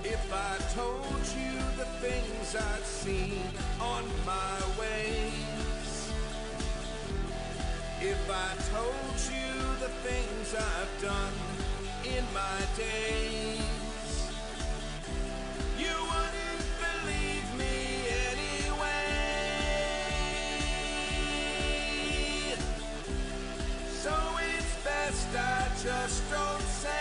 If I told you the things I've seen on my ways, if I told you the things I've done in my days, you wouldn't believe me anyway. So it's best I just don't say.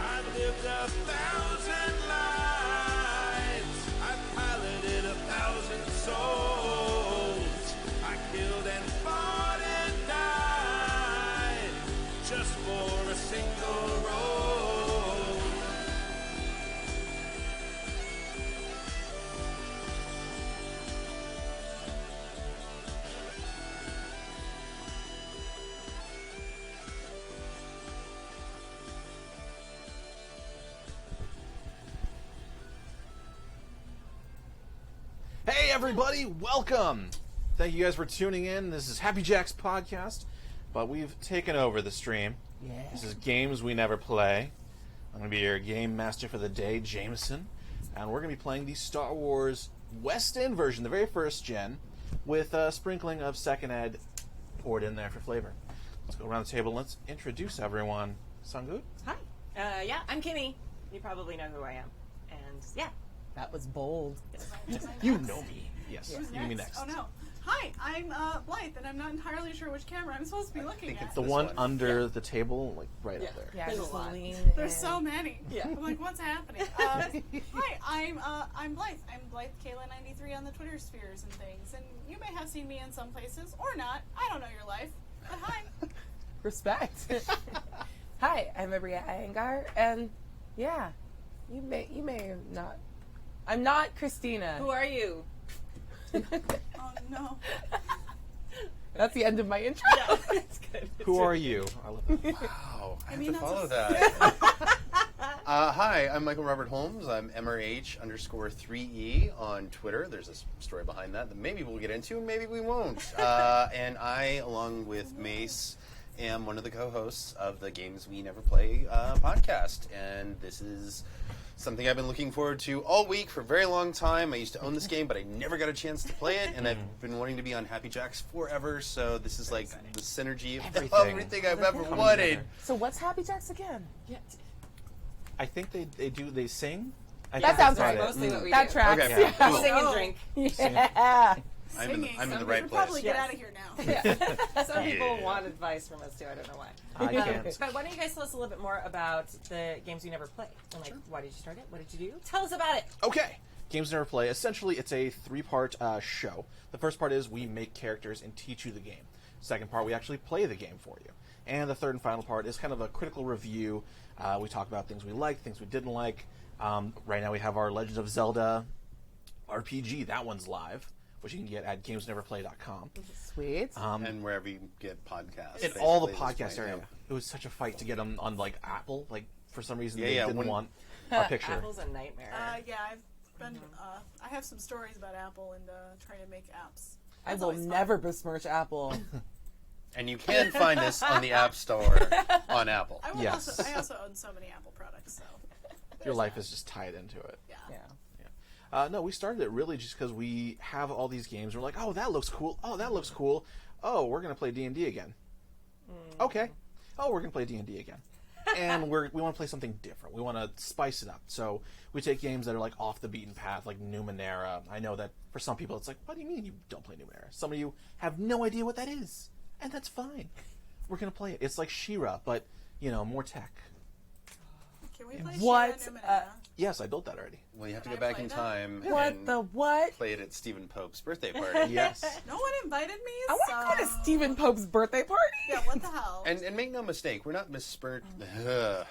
I've lived 1,000 lives, I've piloted 1,000 souls, I killed and fought and died just for a single role. Hey everybody, welcome! Thank you guys for tuning in. This is Happy Jack's podcast, but we've taken over the stream. Yeah. This is Games We Never Play. I'm going to be your game master for the day, Jameson, and we're going to be playing the Star Wars West End version, the very first gen, with a sprinkling of second ed poured in there for flavor. Let's go around the table and let's introduce everyone. Sound good? Hi. Yeah, I'm Kimmy. You probably know who I am. And yeah. That was bold. You know me. Yes, Who's you me next? next. Oh no. Hi, I'm Blythe, and I'm not entirely sure which camera I'm supposed to be looking at. The This one one. under the table, like right Yeah. up there. Yeah, There's just a lot. lean There's in. so many. Yeah. I'm like, what's happening? Hi, I'm Blythe. I'm Blythe Kayla93 on the Twitter spheres and things, and you may have seen me in some places or not. I don't know your life, but hi. Respect. Hi, I'm Abria Iyengar, and yeah, you may not. I'm not Christina. Who are you? Oh no. That's the end of my intro. It's good. Who are you? I love that. Wow, I have mean, to that's follow a- that. Hi, I'm Michael Robert Holmes. I'm MRH_3E on Twitter. There's a story behind that maybe we'll get into, and maybe we won't. And I, along with Mace, am one of the co-hosts of the Games We Never Play podcast. And this is something I've been looking forward to all week for a very long time. I used to own this game, but I never got a chance to play it, and I've been wanting to be on Happy Jacks forever, so this is like the synergy of everything I've ever wanted. So what's Happy Jacks again? Yeah. I think they sing. I That think sounds that's right. about it. Mostly what we That do. tracks. Okay, Yeah. cool. Sing and drink. Yeah. I'm in the Some right should place. probably get Yes. out of here now. Yeah. Some people Yeah. want advice from us too. I don't know why. I can't. But why don't you guys tell us a little bit more about the games you never play? And like, why did you start it? What did you do? Tell us about it. Okay. Games Never Play. Essentially, it's a three-part show. The first part is we make characters and teach you the game. Second part, we actually play the game for you. And the third and final part is kind of a critical review. We talk about things we liked, things we didn't like. Right now we have our Legend of Zelda RPG. That one's live, which you can get at gamesneverplay.com. Sweet. And wherever you get podcasts. In all the basically, at this podcast point, area. It was such a fight to get them on like Apple. Like for some reason Yeah, they yeah, didn't when- want our picture. Apple's a nightmare. Yeah, I've been. I have some stories about Apple and trying to make apps. I That's will always fun. never besmirch Apple. And you can find us on the App Store on Apple. I will Yes. I also own so many Apple products, so. Your life is just tied into it. Yeah. Yeah. No, we started it really just because we have all these games. We're like, oh, that looks cool. Oh, that looks cool. Oh, we're gonna play D&D again. Okay. Oh, we're gonna play D&D again. And we want to play something different. We want to spice it up. So we take games that are like off the beaten path, like Numenera. I know that for some people it's like, what do you mean you don't play Numenera? Some of you have no idea what that is, and that's fine. We're gonna play it. It's like She-Ra, but more tech. Can we play What, She-Ra Numenera? Yes, I built that already. Well, you have to Can go I back play in that? time What and the what? play it at Stephen Pope's birthday party. Yes. No one invited me, I want to go to so- Stephen Pope's birthday party. Yeah, what the hell? And make no mistake, we're not besmirch.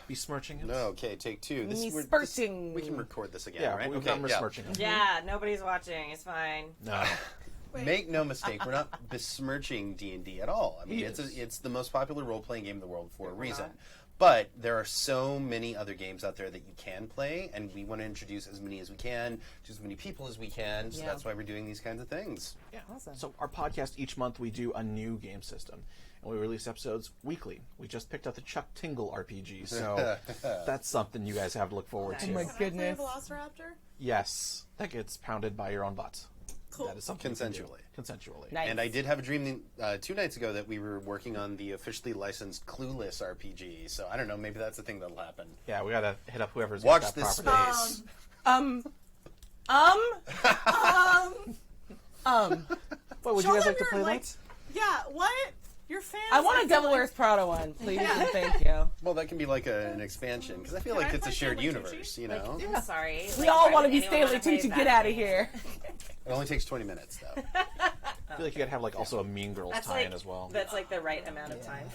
Besmirching him? No, okay, take two. Besmirching. We can record this again, Yeah, right? we're Okay, not besmirching him. Yeah, nobody's watching. It's fine. No. Wait. Make no mistake, we're not besmirching D&D at all. I mean, Yes. it's the most popular role-playing game in the world for a reason. not. But there are so many other games out there that you can play, and we want to introduce as many as we can to as many people as we can. So that's why we're doing these kinds of things. Yeah. Awesome. So our podcast, each month we do a new game system, and we release episodes weekly. We just picked up the Chuck Tingle RPG, so that's something you guys have to look forward to. Oh my Can I play a goodness. Velociraptor? Yes, that gets pounded by your own butt. Cool. That is something you can do. Consensually. Consensually. Nice. And I did have a dream 2 nights ago that we were working on the officially licensed Clueless RPG. So I don't know, maybe that's a thing that'll happen. Yeah, we gotta hit up whoever's Watch got that this property. space. What would Show you guys them like to your, play, like- Lance? Yeah, what? Your fans? I want a like Devil to, Wears Prada one, please. Yeah. Thank you. Well, that can be like an expansion, because I feel Can like I it's a play shared Stanley universe, Tucci? you know? I'm sorry. We Like, all why want to would be anyone Stanley wanna play Tucci. that Get out of game? here. It only takes 20 minutes, though. I feel like you gotta have like also a Mean Girls That's tie-in like as well. That's like the right amount of time.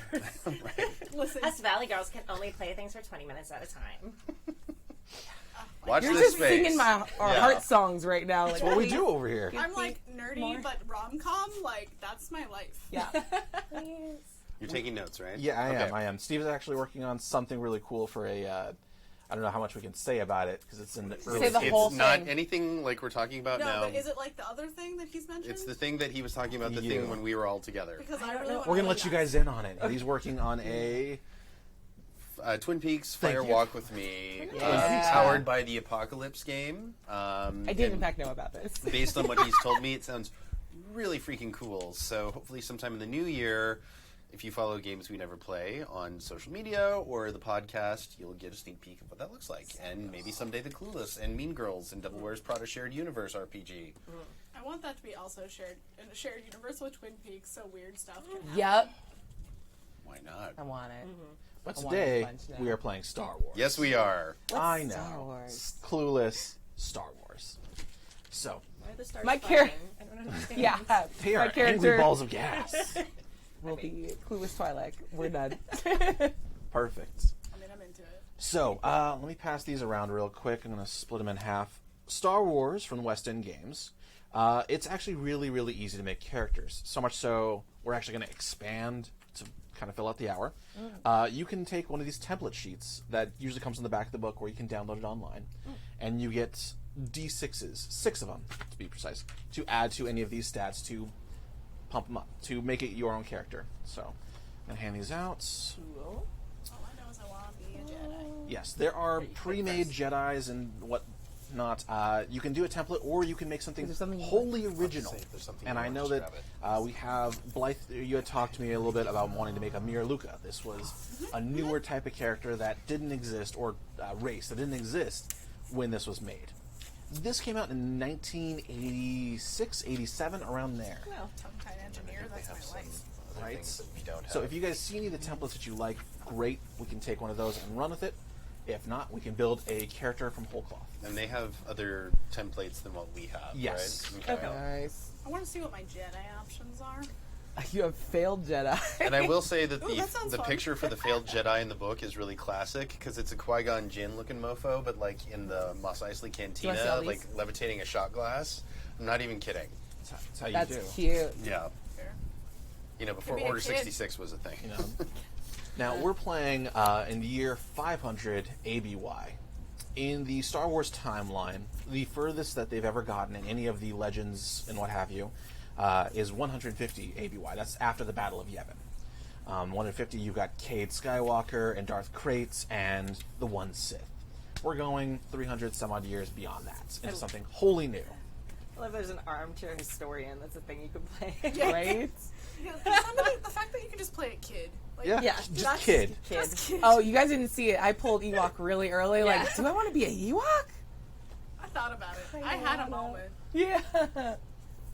Right. Listen, Us Valley girls can only play things for 20 minutes at a time. Watch You're this just space. singing our heart songs right now. Like, That's what we do over here. I'm like nerdy, but rom-com, like, that's my life. Yeah. You're taking notes, right? Yeah, I Okay. am. I am. Steve is actually working on something really cool for a. I don't know how much we can say about it because it's in the early. Say the It's whole not thing. anything like we're talking about No, now. but is it like the other thing that he's mentioned? It's the thing that he was talking about, the You. thing when we were all together. Because I really want We're gonna let you guys in on it. He's working on a. Twin Peaks Thank Fire you. Walk with Me, Yeah. powered by the Apocalypse game. I did, in and fact, know about this. based on what he's told me, it sounds really freaking cool. So hopefully sometime in the new year, if you follow Games We Never Play on social media or the podcast, you'll get a sneak peek of what that looks like. And maybe someday the Clueless and Mean Girls and Devil Wears Prada Shared Universe RPG. I want that to be also shared in a shared universe with Twin Peaks, so weird stuff can happen. Yep. Why not? I want it. But I want today a bunch now. we are playing Star Wars. Yes, we are. I know. Star Wars? Clueless Star Wars. So Why are the stars My fighting? char- I don't understand. Yeah. they My are angry character balls of gas. will be Clueless Twilight. We're done. Perfect. I mean, I'm into it. So let me pass these around real quick. I'm going to split them in half. Star Wars from the West End Games. It's actually really, really easy to make characters. So much so, we're actually going to expand to kind of fill out the hour. You can take one of these template sheets that usually comes in the back of the book, where you can download it online, and you get D6s, 6 of them to be precise, to add to any of these stats to pump them up, to make it your own character. So I'm going to hand these out. All I know is I want to be a Jedi. Yes, there are pre-made Jedis and whatnot. You can do a template, or you can make something, Is there something you wholly original. say if there's something And you I want, know just that grab we have Blythe. You had talked to me a little bit about wanting to make a Mir Luca. This was a newer type of character that didn't exist, or race that didn't exist when this was made. This came out in 1986, 87, around there. Tongue-tied engineer, that's my life. Right. Things that we don't have. So if you guys see any of the templates that you like, great. We can take one of those and run with it. If not, we can build a character from whole cloth. And they have other templates than what we have, Yes. right? Okay. Nice. I want to see what my Jedi options are. You have failed Jedi. And I will say that Ooh, that sounds the fun. picture for the failed Jedi in the book is really classic, because it's a Qui-Gon Jinn looking mofo, but like in the Mos Eisley Do you cantina, wanna see all like these? levitating a shot glass. I'm not even kidding. That's how you That's do. cute. Yeah. Fair. You know, before Maybe a Order kid. 66 was a thing. You know. Now we're playing in the year 500 ABY. In the Star Wars timeline, the furthest that they've ever gotten in any of the legends and what have you is 150 ABY. That's after the Battle of Yavin. 150, you've got Cade Skywalker and Darth Krayt and the One Sith. We're going 300 some odd years beyond that into something wholly new. I love there's an armchair historian. That's a thing you can play. Right? Yeah, the fact that you can just play a kid. Like, Yeah, Yeah, just that's- kid. Just kid. Oh, you guys didn't see it. I pulled Ewok really early. Yeah. Like, do I want to be a Ewok? I thought about it. I had a moment. Yeah.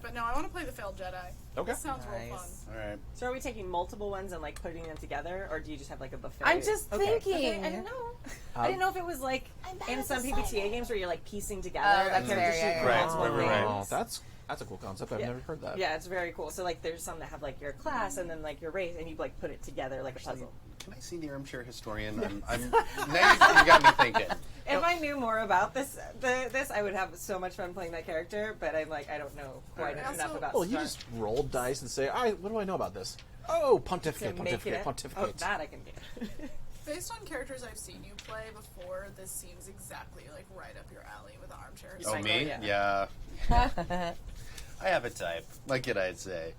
But no, I want to play the failed Jedi. Okay. This sounds real fun. Nice. All right. So are we taking multiple ones and like putting them together, or do you just have like a buffet? I'm just thinking. Okay, I didn't know. I didn't know if it was like in some PBTA games where you're like piecing together Oh, a that's character very- sheet yeah, from yeah. multiple Right. Oh, games. that's a cool concept. I've Yeah. never heard that. Yeah, it's very cool. So like, there's some that have like your class and then like your race, and you like put it together like a puzzle. Can I see the armchair historian? I'm now you got me thinking. If I knew more about this, I would have so much fun playing that character. But I'm like, I don't know quite Alright. enough Also- about. Well, you Star- just roll dice and say, "What do I know about this?" Oh, to pontificate, make pontificate, it. Oh, pontificate. that I can do. Based on characters I've seen you play before, this seems exactly like right up your alley with armchairs. Oh, me? Yeah. Yeah. I have a type. What could I say?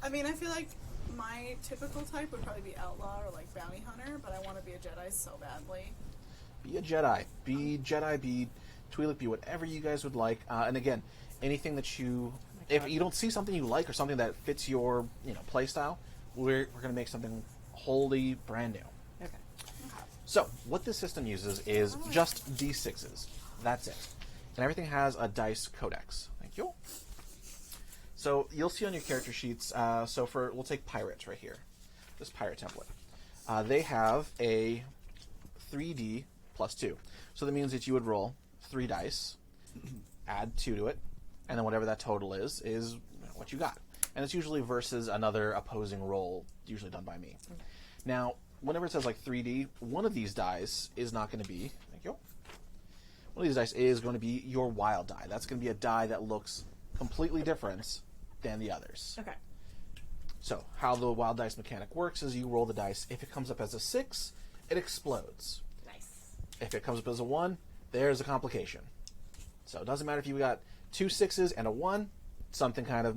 I mean, I feel like my typical type would probably be outlaw or like bounty hunter, but I want to be a Jedi so badly. Be a Jedi. Be Jedi. Be Twi'lek. Be whatever you guys would like. And again, anything that you, if you don't see something you like or something that fits your play style, we're going to make something wholly brand new. Okay. So what this system uses is just D6s. That's it. And everything has a dice codex. Thank you. So you'll see on your character sheets, we'll take pirates right here. This pirate template. They have a 3D plus 2. So that means that you would roll 3 dice, add 2 to it, and then whatever that total is what you got. And it's usually versus another opposing roll, usually done by me. Okay. Now, whenever it says like 3D, one of these dice is not going to be, thank you, one of these dice is going to be your wild die. That's going to be a die that looks completely different than the others. Okay. So, how the wild dice mechanic works is you roll the dice. If it comes up as a 6, it explodes. Nice. If it comes up as a 1, there's a complication. So, it doesn't matter if you got 2 6s and a 1, something kind of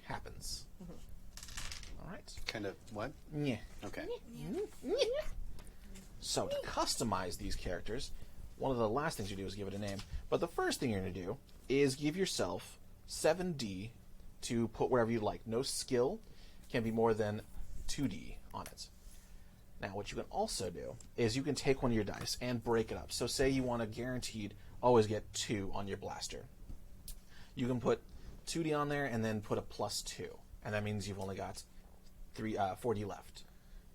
happens. Mm-hmm. All right. Kind of what? Yeah. Okay. So, to customize these characters, one of the last things you do is give it a name. But the first thing you're going to do is give yourself 7D to put wherever you like. No skill can be more than 2D on it. Now, what you can also do is you can take one of your dice and break it up. So say you want to guaranteed always get 2 on your blaster. You can put 2D on there and then put a plus 2. And that means you've only got 4D left.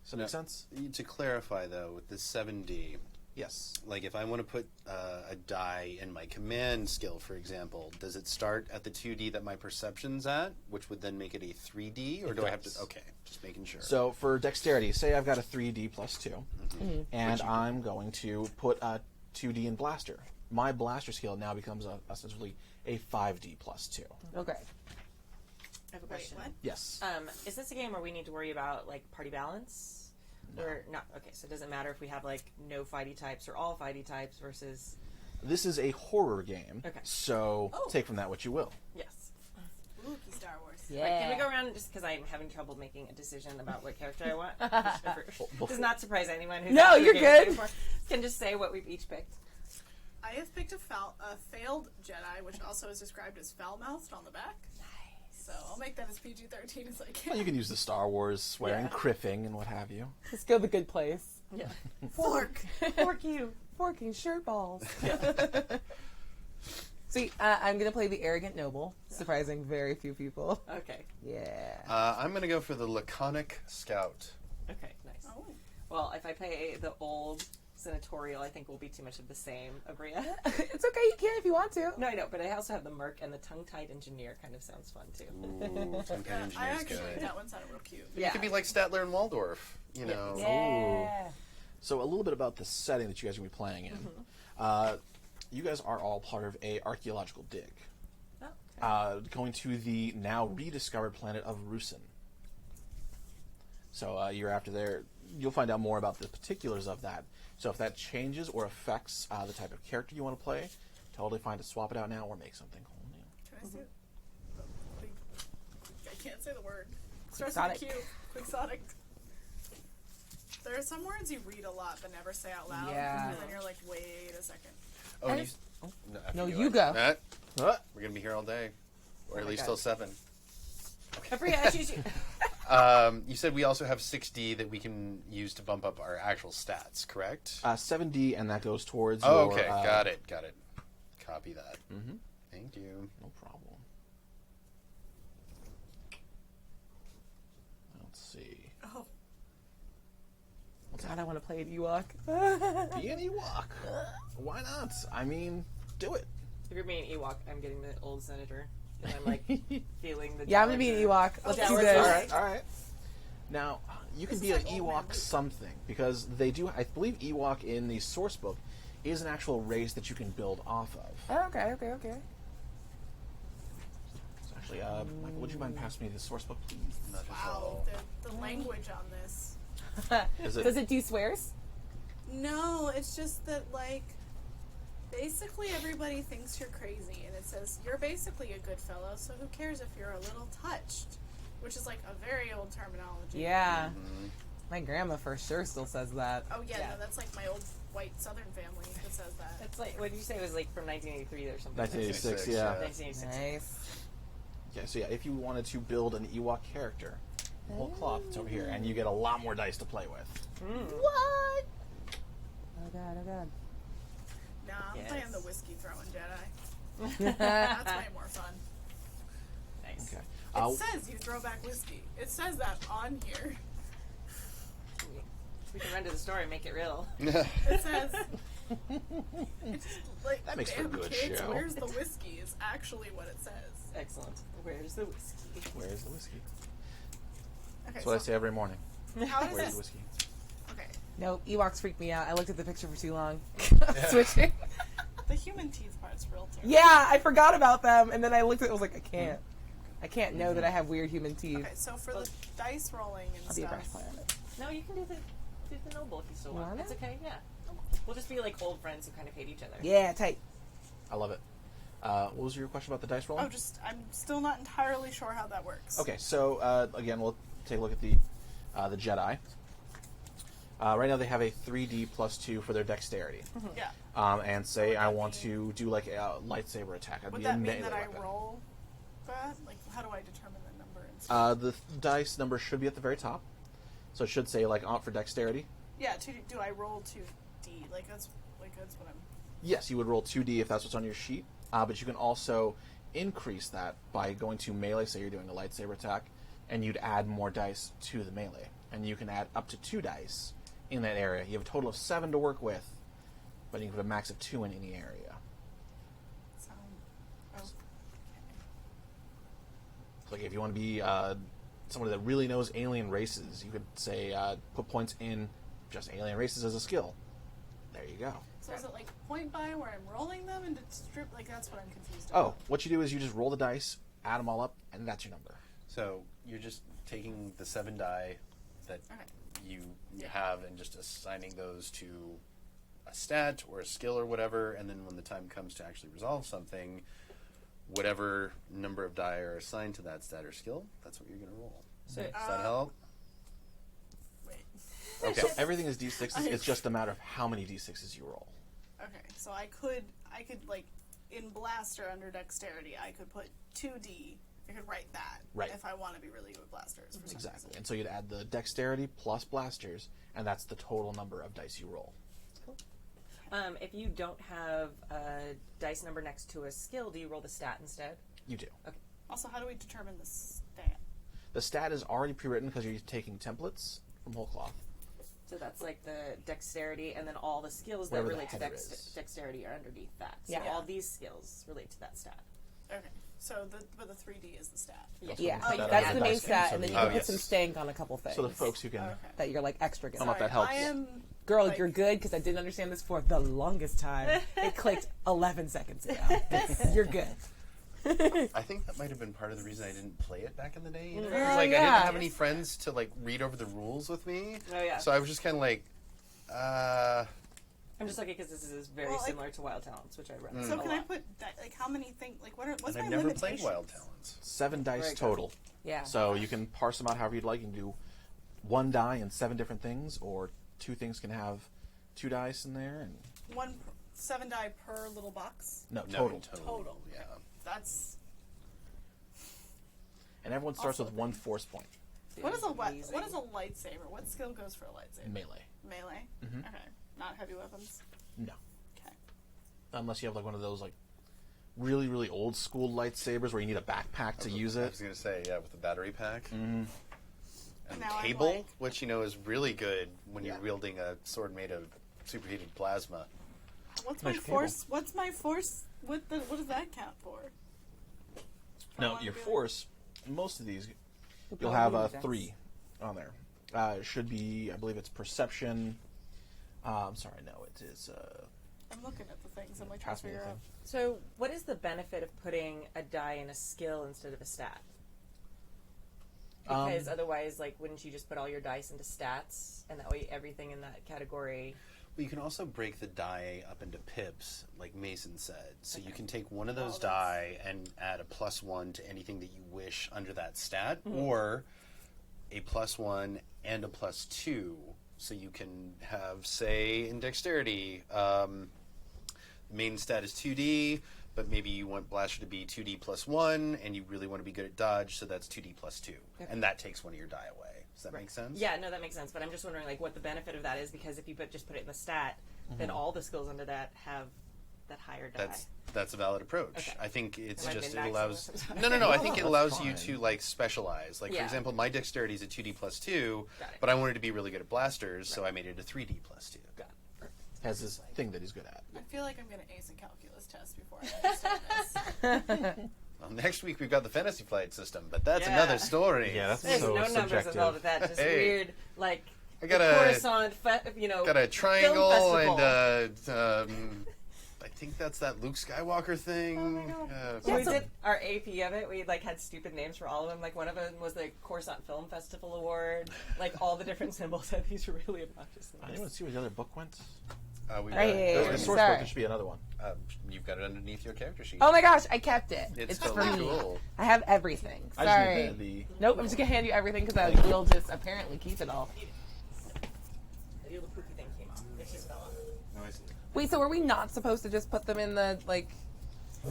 Does that make sense? To clarify, though, with the 7D, Yes. like if I want to put a die in my command skill, for example, does it start at the 2D that my perception's at, which would then make it a 3D, or do I have to? Okay, just making sure. So for dexterity, say I've got a 3D plus 2, and I'm going to put a 2D in blaster. My blaster skill now becomes essentially a 5D plus 2. Okay. I have a question. what? Yes. Is this a game where we need to worry about like party balance? Or not? Okay, so it doesn't matter if we have like no fighty types or all fighty types versus. This is a horror game, Okay. so take from that what you will. Yes. Spooky Star Wars. Yeah. Like, can we go around just because I'm having trouble making a decision about what character I want? Does not surprise anyone who's No, not you're played good. before. Can just say what we've each picked. I have picked a failed Jedi, which also is described as foul-mouthed on the back. So I'll make that as PG-13 as I can. Well, you can use the Star Wars swearing, Yeah. criffing, and what have you. Let's go the good place. Yeah. Fork. Fork you. Forking shirt balls. See, I'm going to play the arrogant noble, surprising very few people. Okay. Yeah. I'm going to go for the laconic scout. Okay. Nice. Oh. Well, if I play the old senatorial, I think will be too much of the same. Abria. It's okay, you can if you want to. No, I know, but I also have the merc and the tongue-tied engineer. Kind of sounds fun too. Ooh, some kind of I engineer's actually good. that one sounded real cute. You could be like Statler and Waldorf, you know. Yeah. So a little bit about the setting that you guys are going to be playing in. You guys are all part of a archaeological dig. Oh, okay. Going to the now rediscovered planet of Rusin. So you're after there. You'll find out more about the particulars of that. So if that changes or affects the type of character you want to play, totally fine to swap it out now or make something whole new. Can I see it? I can't say the word. Starts Quixotic. with a Q. Quixotic. There are some words you read a lot but never say out loud. Yeah. And then you're like, wait a second. Oh, And you, after No, you go. Matt, What? we're going to be here all day. Or at my least God. till 7. Abria, I choose you. You said we also have 6D that we can use to bump up our actual stats, correct? 7D, and that goes towards Oh, your... okay. Got it. Copy that. Mm-hmm. Thank you. No problem. Let's see. Oh. God, I want to play an Ewok. Be an Ewok. Why not? I mean, do it. If you're being Ewok, I'm getting the old senator. And I'm like feeling the. Yeah, I'm going to be an Ewok. Let's Yeah, do we're this. All right. Now, you can This be is an like old Ewok man. something, because they do, I believe Ewok in the source book is an actual race that you can build off of. Oh, okay. So actually, Michael, would you mind passing me the source book, please? Not at Wow. all. The language on this. Is it- Does it do swears? No, it's just that, like, basically everybody thinks you're crazy, and it says, you're basically a good fellow, so who cares if you're a little touched? Which is, like, a very old terminology. Yeah. My grandma for sure still says that. Oh, yeah, no, that's, like, my old white southern family that says that. It's like, what did you say it was like from 1983 or something? 1986, 1986, yeah. 1986. Nice. Okay, so yeah, if you wanted to build an Ewok character, the whole cloth is over here, and you get a lot more dice to play with. What? Oh god, oh god. Nah, I'm Yes. playing the whiskey throwing Jedi. That's way more fun. Nice. Okay. It says you throw back whiskey. It says that on here. We can run to the store and make it real. It says... It's like, That makes for a damn good kids, show. where's the whiskey is actually what it says. Excellent. Where's the whiskey? Where's the whiskey? Okay, That's what I say every morning. how does Where's it... the whiskey? Okay. Nope, Ewoks freak me out. I looked at the picture for too long. Switching. The human teeth part's real too. Yeah, I forgot about them, and then I looked at it, I was like, I can't know that I have weird human teeth. Okay, so for the dice rolling and I'll be a stuff... brass player on it. No, you can do the noble if you still want. Wanna? It's okay, yeah. We'll just be like old friends who kind of hate each other. Yeah, tight. I love it. What was your question about the dice rolling? Oh, I'm still not entirely sure how that works. Okay, so again, we'll take a look at the Jedi. Right now they have a 3D plus 2 for their dexterity. Yeah. And say I want to do like a lightsaber attack. I'd Would be that a mean melee that I weapon. roll that? Like, how do I determine the number and stuff? The dice number should be at the very top. So it should say like for dexterity. Yeah, do I roll 2D? Like that's what I'm... Yes, you would roll 2D if that's what's on your sheet. But you can also increase that by going to melee. Say you're doing a lightsaber attack, and you'd add more dice to the melee. And you can add up to 2 dice in that area. You have a total of 7 to work with, but you can put a max of 2 in any area. So, So like if you want to be somebody that really knows alien races, you could say put points in just alien races as a skill. There you go. So is it like point by where I'm rolling them and strip? Like that's what I'm confused Oh, about. what you do is you just roll the dice, add them all up, and that's your number. So you're just taking the 7 die that Okay. you have and just assigning those to a stat or a skill or whatever, and then when the time comes to actually resolve something, whatever number of die are assigned to that stat or skill, that's what you're going to roll. So, Does that help? Wait. Okay. So everything is d6s. It's just a matter of how many d6s you roll. Okay. So I could like in blaster under dexterity, I could put 2D. I could write that Right. if I want to be really good with blasters. For some Exactly. reason. And so you'd add the dexterity plus blasters, and that's the total number of dice you roll. if you don't have a dice number next to a skill, do you roll the stat instead? You do. Also, how do we determine the stat? The stat is already pre-written because you're taking templates from whole cloth. So that's like the dexterity, and then all the skills that Wherever the relate to header is. dexterity are underneath that. So Yeah. all these skills relate to that stat. Okay. So the 3D is the stat. Yeah. Yeah, Put that that's on the the main dice stat, game, and then so you the- can put some stank on a couple things. So the folks who can... Okay. that you're like extra good I don't know if at. that helps. I am. Girl, like- you're good because I didn't understand this for the longest time. It clicked 11 seconds ago. You're good. I think that might have been part of the reason I didn't play it back in the day. You know? 'Cause, Oh, like I yeah. didn't have any friends to like read over the rules with me. Oh, yeah. So I was just kind of like, I'm just looking because this is very Well, like- similar to Wild Talents, which I run. So a can I lot. put like how many things? Like what's and my I've never limitations? played Wild Talents. 7 dice Very good. total. Yeah. So you can parse them out however you'd like. You can do 1 die and 7 different things, or 2 things can have 2 dice in there. And 7 die per little box. no, No, total. Total. Yeah. That's And everyone starts Also with 1 force point. what is a Amazing. what is a lightsaber? What skill goes for a lightsaber? Melee. Melee. Mhm. Okay. Not heavy weapons. No. Okay. Unless you have like one of those like really, really old school lightsabers where you need a backpack to use I it. was going to say, yeah, with the battery pack. Mm-hmm. And Now I'm cable, like- which you know is really good when Yeah. you're wielding a sword made of superheated plasma. What's my Nice cable. force? What's my force? What does that count for? I No, wanna your be like- force, most of these, you'll probably have need dice. 3 on there. It should be, I believe it's perception. I'm sorry, no, it is. I'm looking at the things. I'm like trying Pass to me the figure out. thing. So, what is the benefit of putting a die in a skill instead of a stat? Because otherwise, like, wouldn't you just put all your dice into stats, and that way everything in that category? But you can also break the die up into pips, like Mason said. So you can take one of those die and add a +1 to anything that you wish under that stat, or a +1 and a +2. So you can have, say, in dexterity, main stat is 2D, but maybe you want Blaster to be 2D +1, and you really want to be good at dodge, so that's 2D +2. Okay. And that takes one of your die away. Does that make sense? Yeah, no, that makes sense. But I'm just wondering, like, what the benefit of that is, because if you just put it in the stat, then all the skills under that have that higher die. That's a valid approach. Okay. I think it's Am I just it min-maxing allows. this? No. I think it that's allows you fine. to like specialize. Like for Yeah. example, my dexterity is a 2D +2, Got it. but I wanted to be really good at blasters, so I made it a 3D +2. Got it. Has this thing that he's good at. I feel like I'm going to ace a calculus test before I understand this. Well, next week we've got the Fantasy Flight system, but that's Yeah. another story. Yeah, that's There's so no numbers subjective. involved with that. Just Hey. weird, like, I got the a- Coruscant, got a triangle film and I think that's that Luke Skywalker thing. Oh my God. We did our AP of it. We like had stupid names for all of them. Like one of them was the Coruscant Film Festival Award. Like all the different symbols had these really obnoxious I names. want to see where the other book went. We Right got- here. The source Sorry. book should be another one. You've got it underneath your character sheet. Oh my gosh, I kept it. It's for totally me. cool. I have everything. I Sorry. just need Nope, I'm just gonna hand you everything because I will just apparently keep it all. The little poopy thing came off. It just fell off. Wait, so were we not supposed to just put them in the like?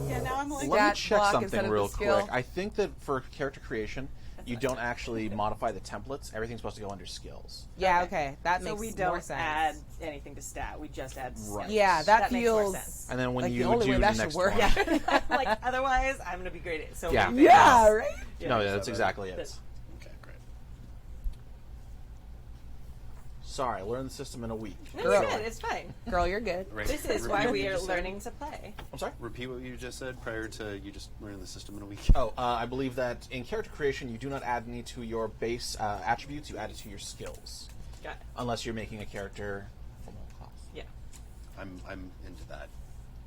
Yeah, now I'm like, Let me Stat check block something instead of real the skill? quick. I think that for character creation, you don't actually modify the templates. Everything's supposed to go under skills. Yeah, okay, that So makes we more don't sense. add anything to stat. We just add Right. stats. Yeah, that Makes more feels sense. And then when like you the only do way the that should next work. one, Yeah. Like otherwise, I'm gonna be great at so Yeah. many things. Yeah, right. no, yeah, that's exactly it. That's- Okay, great. Sorry, I learned the system in a week. No, Girl. it's good. It's fine. Girl, you're good. Right. This is Repeat why what we you are just said. learning to play. I'm sorry? Repeat what you just said prior to you just learning the system in a week. Oh, I believe that in character creation, you do not add any to your base attributes, you add it to your skills. Got it. Unless you're making a character from all class. Yeah. I'm into that.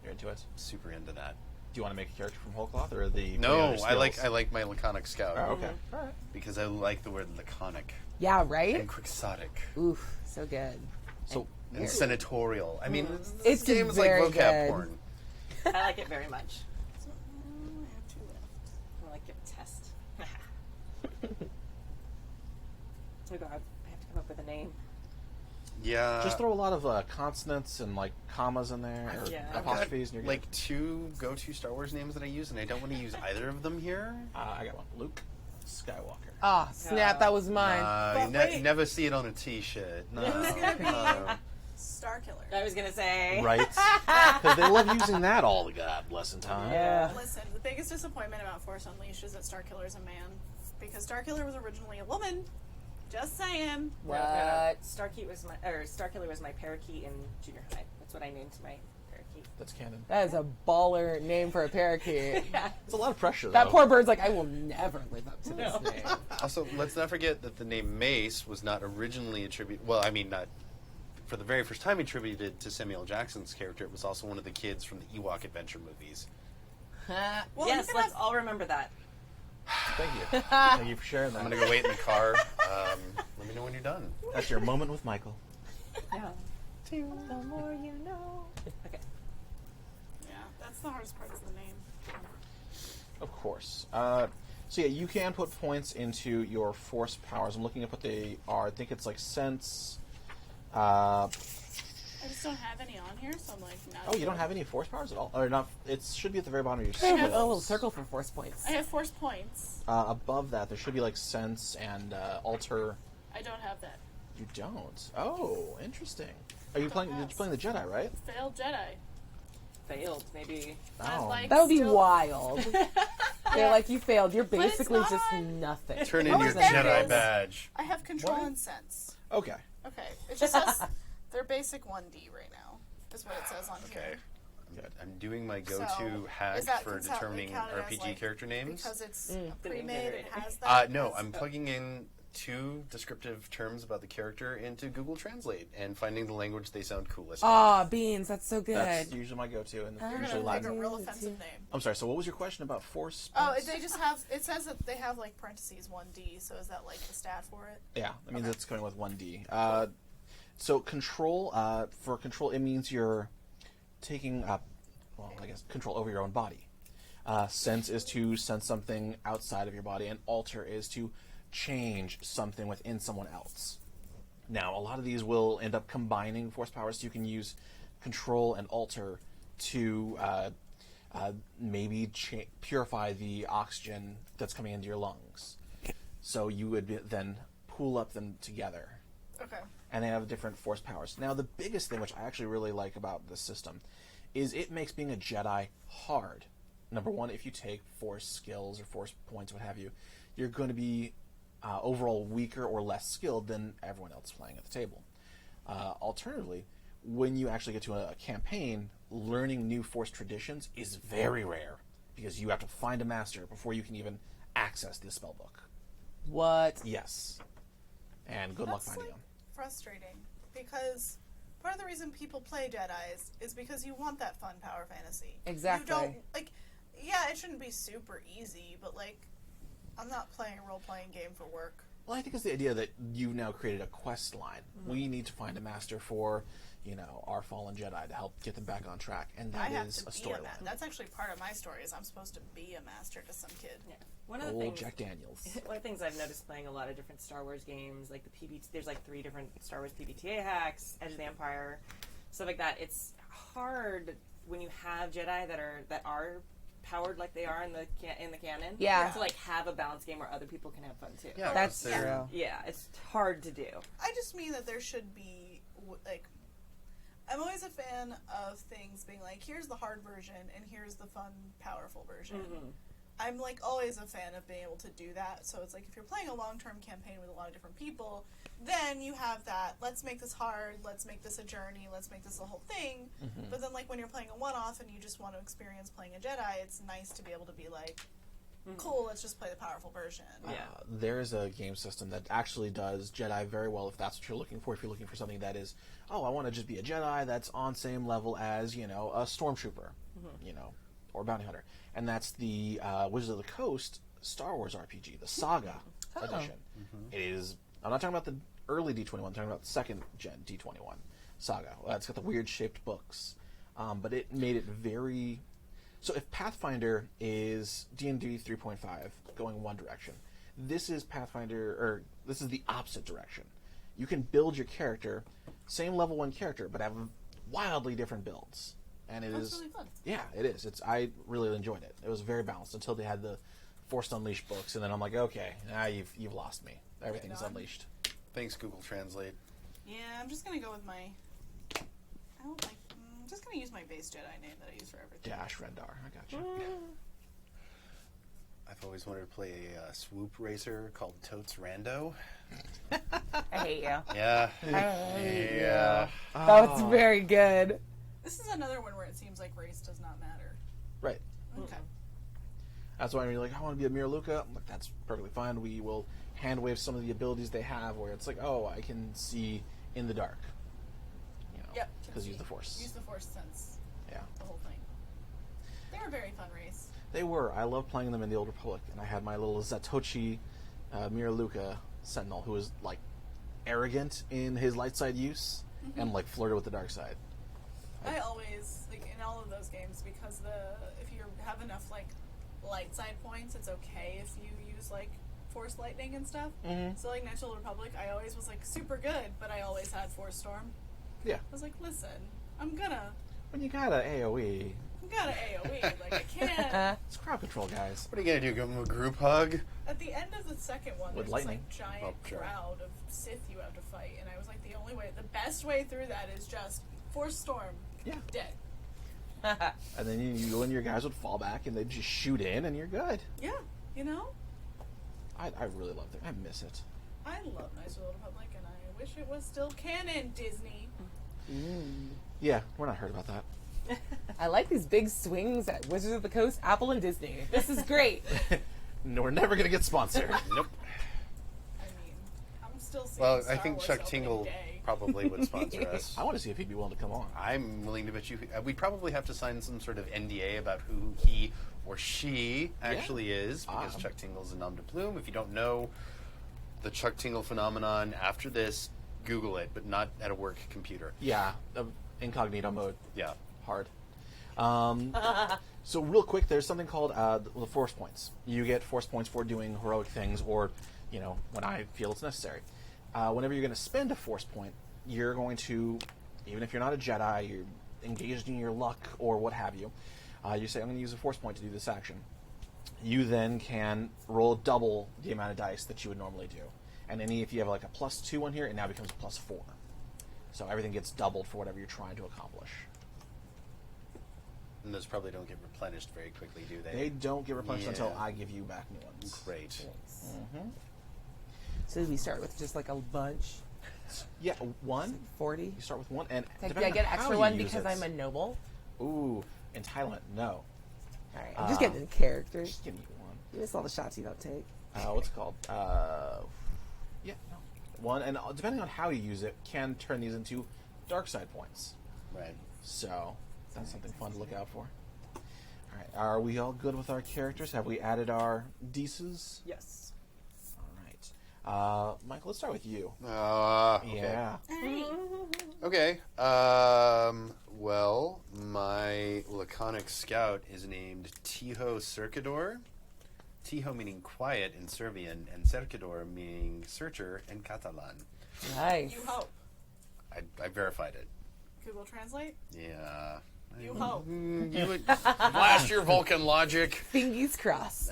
You're into it? Super into that. Do you want to make a character from whole cloth or the No, other I like skills? my laconic scout. Oh, okay. All right. Because I like the word laconic Yeah, right. and quixotic Oof, so good. So, and senatorial. I mean, It's this game is like very vocab good. porn. I like it very much. so, I have 2 left. I like give a test. Oh God, I have to come up with a name. Yeah. just throw a lot of consonants and like commas in there, or Yeah. I've got, apostrophes, and you're good. like 2 go-to Star Wars names that I use, and I don't want to use either of them here. I got one. Luke Skywalker. Oh, snap, that was mine. You But wait. never see it on a T-shirt. No. Who's gonna be no. Star Killer. I was gonna say. Right? Because they love using that all the god blessing time. Yeah. Listen, the biggest disappointment about Force Unleashed is that Star Killer is a man. Because Star Killer was originally a woman. Just saying. What? Starkiller was my parakeet in junior high. That's what I named my parakeet. That's canon. That is a baller name for a parakeet. Yeah. It's a lot of pressure, That though. poor bird's like, I will never live up to this name. Also, let's not forget that the name Mace was not originally attributed. Well, I mean, not for the very first time attributed to Samuel L. Jackson's character. It was also one of the kids from the Ewok adventure movies. Well, Yes, you can let's have- all remember that. Thank you. Thank you for sharing that. I'm gonna go wait in the car. Let me know when you're done. That's your moment with Michael. Yeah. The more you know. Okay. Yeah, that's the hardest part of the name. Of course. So yeah, you can put points into your force powers. I'm looking at what they are. I think it's like sense. I just don't have any on here, so I'm like, not Oh, you don't have any force powers at all, or not? It should be at the very bottom of your I have skills. a little circle for force points. I have Force points. Above that, there should be like sense and alter. I don't have that. You don't. Oh, interesting. Are you playing? You're pass. playing the Jedi, right? Failed Jedi. Failed, maybe. I Oh. like That would be still- wild. They're like, you failed. You're it's basically just not. nothing. Turn in Oh, your there it Jedi is. badge. I have Control What? and Sense. Okay. Okay, it just says they're basic 1D right now. Is what it says on Okay. here. Good. I'm doing my So, go-to hack is that for determining counted as, RPG like, character names. Because it's The name pre-made, it generator. has that. No, as- I'm plugging in 2 descriptive terms about the character into Google Translate and finding the language they sound coolest. Aw, beans. That's so good. That's usually my go-to, and You're usually gonna live. make a real offensive name. I'm sorry. So, what was your question about force? Oh, points? they just have. It says that they have like parentheses 1D. So is that like the stat for it? Yeah, that means Okay. it's going with 1D. So control, for control, it means you're taking control over your own body. Sense is to sense something outside of your body, and alter is to change something within someone else. Now, a lot of these will end up combining force powers, so you can use control and alter to maybe purify the oxygen that's coming into your lungs. So you would then pool up them together. Okay. And they have different force powers. Now, the biggest thing, which I actually really like about this system, is it makes being a Jedi hard. Number one, if you take force skills or force points, what have you, you're going to be overall weaker or less skilled than everyone else playing at the table. Alternatively, when you actually get to a campaign, learning new force traditions is very rare, because you have to find a master before you can even access the spellbook. What? Yes. And good luck finding them. Frustrating, because part of the reason people play Jedis is because you want that fun power fantasy. Exactly. You don't, like, yeah, it shouldn't be super easy, but, like, I'm not playing a role-playing game for work. Well, I think it's the idea that you've now created a quest line. Mm-hmm. We need to find a master for, our fallen Jedi to help get them back on track, and that is a storyline. That's actually part of my story, is I'm supposed to be a master to some kid. Yeah. One of the things, Jack Daniels. One of the things I've noticed playing a lot of different Star Wars games, like there's like 3 different Star Wars PBTA hacks, Edge of the Empire, stuff like that. It's hard when you have Jedi that are powered like they are in the canon. Yeah. To like have a balanced game where other people can have fun too. Yeah, That's true. Yeah, it's hard to do. I just mean that there should be, like, I'm always a fan of things being like, here's the hard version and here's the fun, powerful version. Mm-hmm. I'm, like, always a fan of being able to do that. So it's like, if you're playing a long-term campaign with a lot of different people, then you have that, let's make this hard, let's make this a journey, let's make this a whole thing. Mm-hmm. But then, like, when you're playing a one-off and you just want to experience playing a Jedi, it's nice to be able to be like, cool, let's just play the powerful version. Yeah. There's a game system that actually does Jedi very well if that's what you're looking for. If you're looking for something that is, I want to just be a Jedi that's on same level as, a Stormtrooper, or Bounty Hunter. And that's the Wizards of the Coast Star Wars RPG, the Saga edition. Mm-hmm. It is, I'm not talking about the early D21, I'm talking about the second gen D21 Saga. It's got the weird shaped books. But it made it very... So if Pathfinder is D&D 3.5 going one direction, this is Pathfinder, or this is the opposite direction. You can build your character, same level 1 character, but have wildly different builds. And it is really fun. Yeah, it is. I really enjoyed it. It was very balanced until they had the Forced Unleashed books, and then I'm like, okay, now you've lost me. Everything's unleashed. Thanks, Google Translate. Yeah, I'm just gonna go with my... I'm just gonna use my base Jedi name that I use for everything. Dash Rendar, I gotcha. I've always wanted to play a swoop racer called Totes Rando. I hate you. Yeah. Yeah. That's very good. This is another one where it seems like race does not matter. Right. Okay. That's why when you're like, I want to be a Mira Luca, I'm like, that's perfectly fine. We will hand wave some of the abilities they have where it's like, I can see in the dark. Yep. Because use the Force. Use the Force sense. Yeah. The whole thing. They were a very fun race. They were. I loved playing them in the Old Republic, and I had my little Zatoichi Mira Luca Sentinel, who was like arrogant in his light side use and like flirted with the dark side. I always, like, in all of those games, because if you have enough like light side points, it's okay if you use like Force Lightning and stuff. Mm-hmm. So like Knights of the Old Republic, I always was like super good, but I always had Force Storm. Yeah. I was like, listen, I'm gonna... When you got an AoE... Like, I can't... It's crowd control, guys. What are you going to do, give them a group hug? At the end of the second one, With there's lightning. this, like, giant crowd of Sith you have to fight, and I was like, the best way through that is just Force Storm. Yeah. Dead. And then you and your guys would fall back, and they'd just shoot in, and you're good. Yeah, I really loved it. I miss it. I love Knights of the Old Republic, and I wish it was still canon, Disney. Yeah, we're not hurt about that. I like these big swings at Wizards of the Coast, Apple, and Disney. This is great. No, we're never going to get sponsored. Nope. I mean, I'm still seeing Well, Star I think Wars Chuck opening Tingle day. probably would sponsor us. I want to see if he'd be willing to come on. I'm willing to bet you... we'd probably have to sign some sort of NDA about who he or she actually is, because Chuck Tingle's a nom de plume. If you don't know the Chuck Tingle phenomenon, after this, Google it, but not at a work computer. Yeah, incognito mode. Yeah. Hard. So real quick, there's something called the force points. You get force points for doing heroic things, or when I feel it's necessary. Whenever you're going to spend a force point, you're going to, even if you're not a Jedi, you're engaged in your luck or what have you. You say, I'm going to use a force point to do this action. You then can roll double the amount of dice that you would normally do. And if you have like a +2 on here, it now becomes a +4. So everything gets doubled for whatever you're trying to accomplish. And those probably don't get replenished very quickly, do they? They don't get replenished Yeah. until I give you back new ones. Great. Mm-hmm. So we start with just like a bunch. Yeah, 1. 40. You start with 1, and Do I depending get on extra how you one use because it- I'm a noble? Ooh, entitlement, no. All right, I'm just getting the characters. Just give me 1. Give us all the shots you don't take. What's it called? Yeah, no. 1, and depending on how you use it, can turn these into dark side points. Right. So that's something fun to look out for. All right, are we all good with our characters? Have we added our Deeses? Yes. All right. Michael, let's start with you. Okay. Yeah. Okay. Well, my laconic scout is named Tiho Circador. Tiho meaning quiet in Serbian, and Cercador meaning searcher in Catalan. Nice. You hope. I verified it. Google Translate. Yeah. You hope. You would blast your Vulcan logic. Fingers crossed.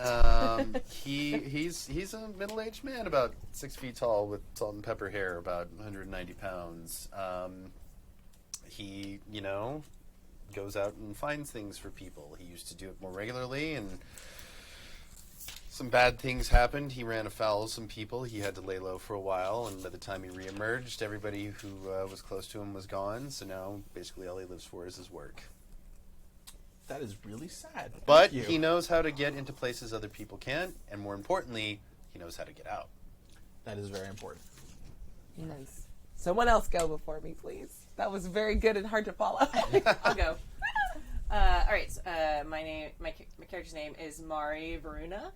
He's a middle-aged man, about 6 feet tall, with salt and pepper hair, about 190 pounds. He, goes out and finds things for people. He used to do it more regularly, and some bad things happened. He ran afoul of some people. He had to lay low for a while, and by the time he reemerged, everybody who was close to him was gone. So now, basically, all he lives for is his work. That is really sad. But Thank you. he knows how to get into places other people can't, and more importantly, he knows how to get out. That is very important. Nice. Someone else go before me, please. That was very good and hard to follow. I'll go. All right. So, my character's name is Mari Varuna,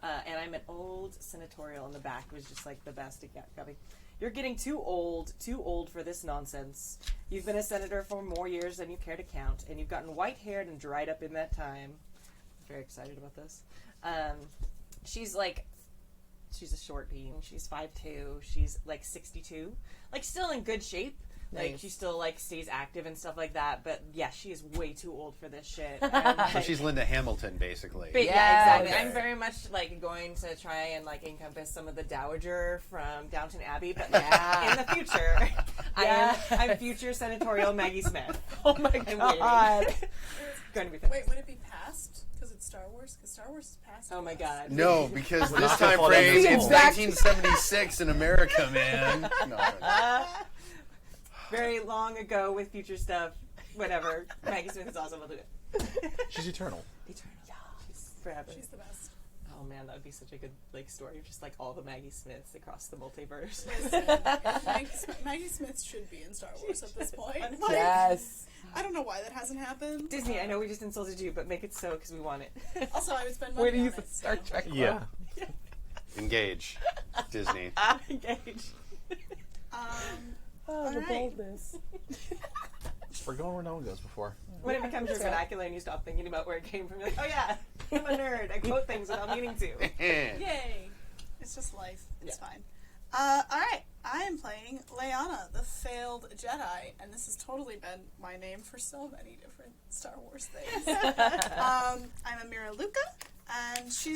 and I'm an old senatorial. In the back was just like the best. You're getting too old for this nonsense. You've been a senator for more years than you care to count, and you've gotten white-haired and dried up in that time. I'm very excited about this. She's a short being. She's 5'2". She's like 62. Like still in good shape. Like Nice. she still like stays active and stuff like that. But yeah, she is way too old for this shit. And, So like, she's Linda Hamilton, basically. but yeah, Yes. exactly. I'm very much like going to try and like encompass some of the dowager from Downton Abbey, but Yeah. in the future, Yes. I'm future senatorial Maggie Smith. Oh my I'm god. waiting. Going to be fast. Wait, would it be past? Because it's Star Wars? Because Star Wars is past. Oh my god. No, because this not gonna time fall down frame, this it's hole. 1976 in America, man. No. Very long ago with future stuff. Whatever. Maggie Smith is awesome. I'll do it. She's eternal. Eternal. She's forever. She's the best. Oh man, that would be such a good like story of just like all the Maggie Smiths across the multiverse. Listen, Maggie Smith should be in Star Wars at this point. Like, Yes. I don't know why that hasn't happened. Disney, I know we just insulted you, but make it so because we want it. Also, I would spend money Way to on use the it. Star Trek. Yeah. Engage. Disney. Engage. Oh, the Alright. boldness. We're going where no one goes before. When it becomes your vernacular and you stop thinking about where it came from, you're like, oh yeah, I'm a nerd. I quote things without meaning to. Yay! It's just life. It's fine. Alright, I am playing Leanna, the failed Jedi, and this has totally been my name for so many different Star Wars things. I'm Amira Luca, and she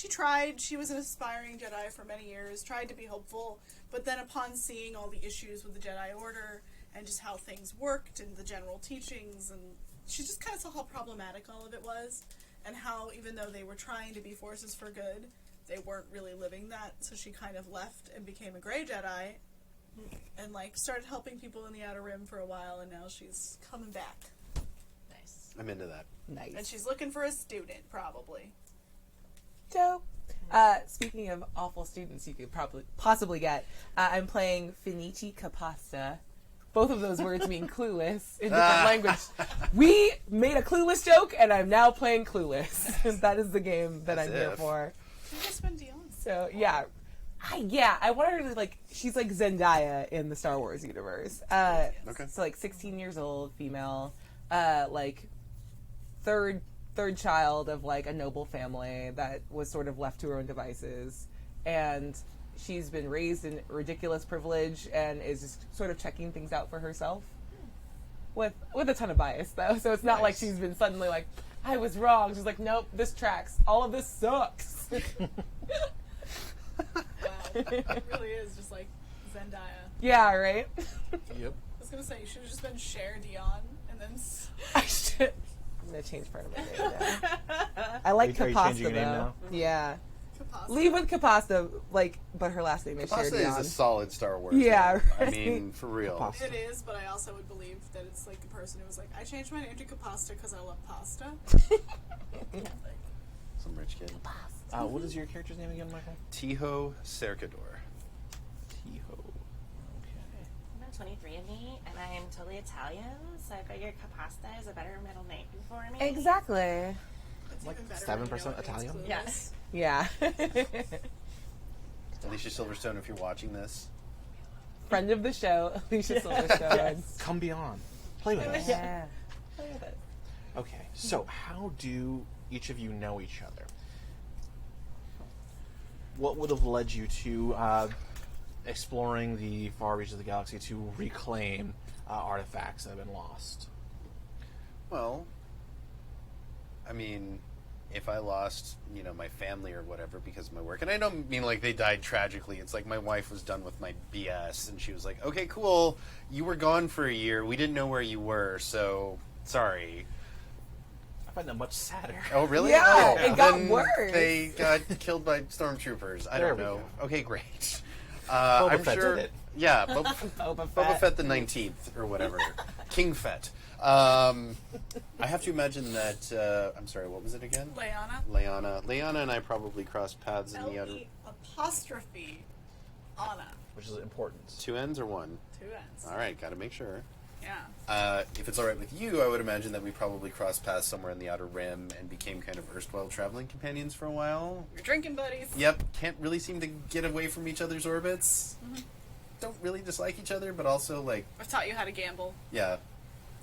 tried. She was an aspiring Jedi for many years, tried to be hopeful, but then upon seeing all the issues with the Jedi Order and just how things worked and the general teachings, and she just kind of saw how problematic all of it was, and how even though they were trying to be forces for good, they weren't really living that. So she kind of left and became a Grey Jedi, and like started helping people in the Outer Rim for a while, and now she's coming back. Nice. I'm into that. Nice. And she's looking for a student, probably. Dope. Speaking of awful students you could possibly get, I'm playing Finici Capasta. Both of those words mean clueless in different language. We made a clueless joke, and I'm now playing Clueless. That is the game that I'm here if. for. She just been Dion. So, yeah. I want her to like. She's like Zendaya in the Star Wars universe. Okay. So like 16 years old, female, like third child of like a noble family that was sort of left to her own devices, and she's been raised in ridiculous privilege and is just sort of checking things out for herself. With a ton of bias though, so it's not like she's been suddenly like, I was wrong. She's like, nope, this tracks. All of this sucks. Wow. It really is just like Zendaya. Yeah, right? Yep. I was gonna say, you should have just been Cher Dion, and then... I should. I'm going to change part of my name now. I like Are you Capasta, changing your name though. now? Yeah. Capasta. Leave with Capasta, like, but her last name is Cher Pasta Dion. is a solid Star Wars. Yeah, name. I right. mean, for real. Pasta. It is, but I also would believe that it's like the person who was like, I changed my name to Capasta because I love pasta. Like, Some rich kid. What is your character's name again, Michael? Tiho Cercador. Tiho. Okay. I'm not 23andMe, and I am totally Italian, so I figured Capasta is a better middle name for me. Exactly. it's Like even better when you know 7% it means Italian? clueless. Yeah. Yeah. Alicia Silverstone, if you're watching this. Friend of the show, Alicia Silverstone. Come beyond. Play with us. Yeah. Okay, so how do each of you know each other? What would have led you to exploring the far reaches of the galaxy to reclaim artifacts that have been lost? Well, I mean, if I lost, my family or whatever because of my work, and I don't mean like they died tragically. It's like my wife was done with my BS, and she was like, "Okay, cool, you were gone for a year. We didn't know where you were, so sorry." I find that much sadder. Oh, really? Yeah, Oh, it got then worse. They got killed by stormtroopers. I There don't we know. go. Okay, great. Boba I'm Fett sure. did it. Yeah, Boba Boba Fett the 19th or whatever, King Fett. I have to imagine that. I'm sorry. What was it again? Leanna and I probably crossed paths in the outer. L-E' Anna. Which is important. 2 ends or 1? 2 N's. All right, got to make sure. Yeah. If it's all right with you, I would imagine that we probably crossed paths somewhere in the Outer Rim and became kind of erstwhile traveling companions for a while. You're drinking buddies. Yep, can't really seem to get away from each other's orbits. Mm-hmm. Don't really dislike each other, but also, like, I've taught you how to gamble, yeah,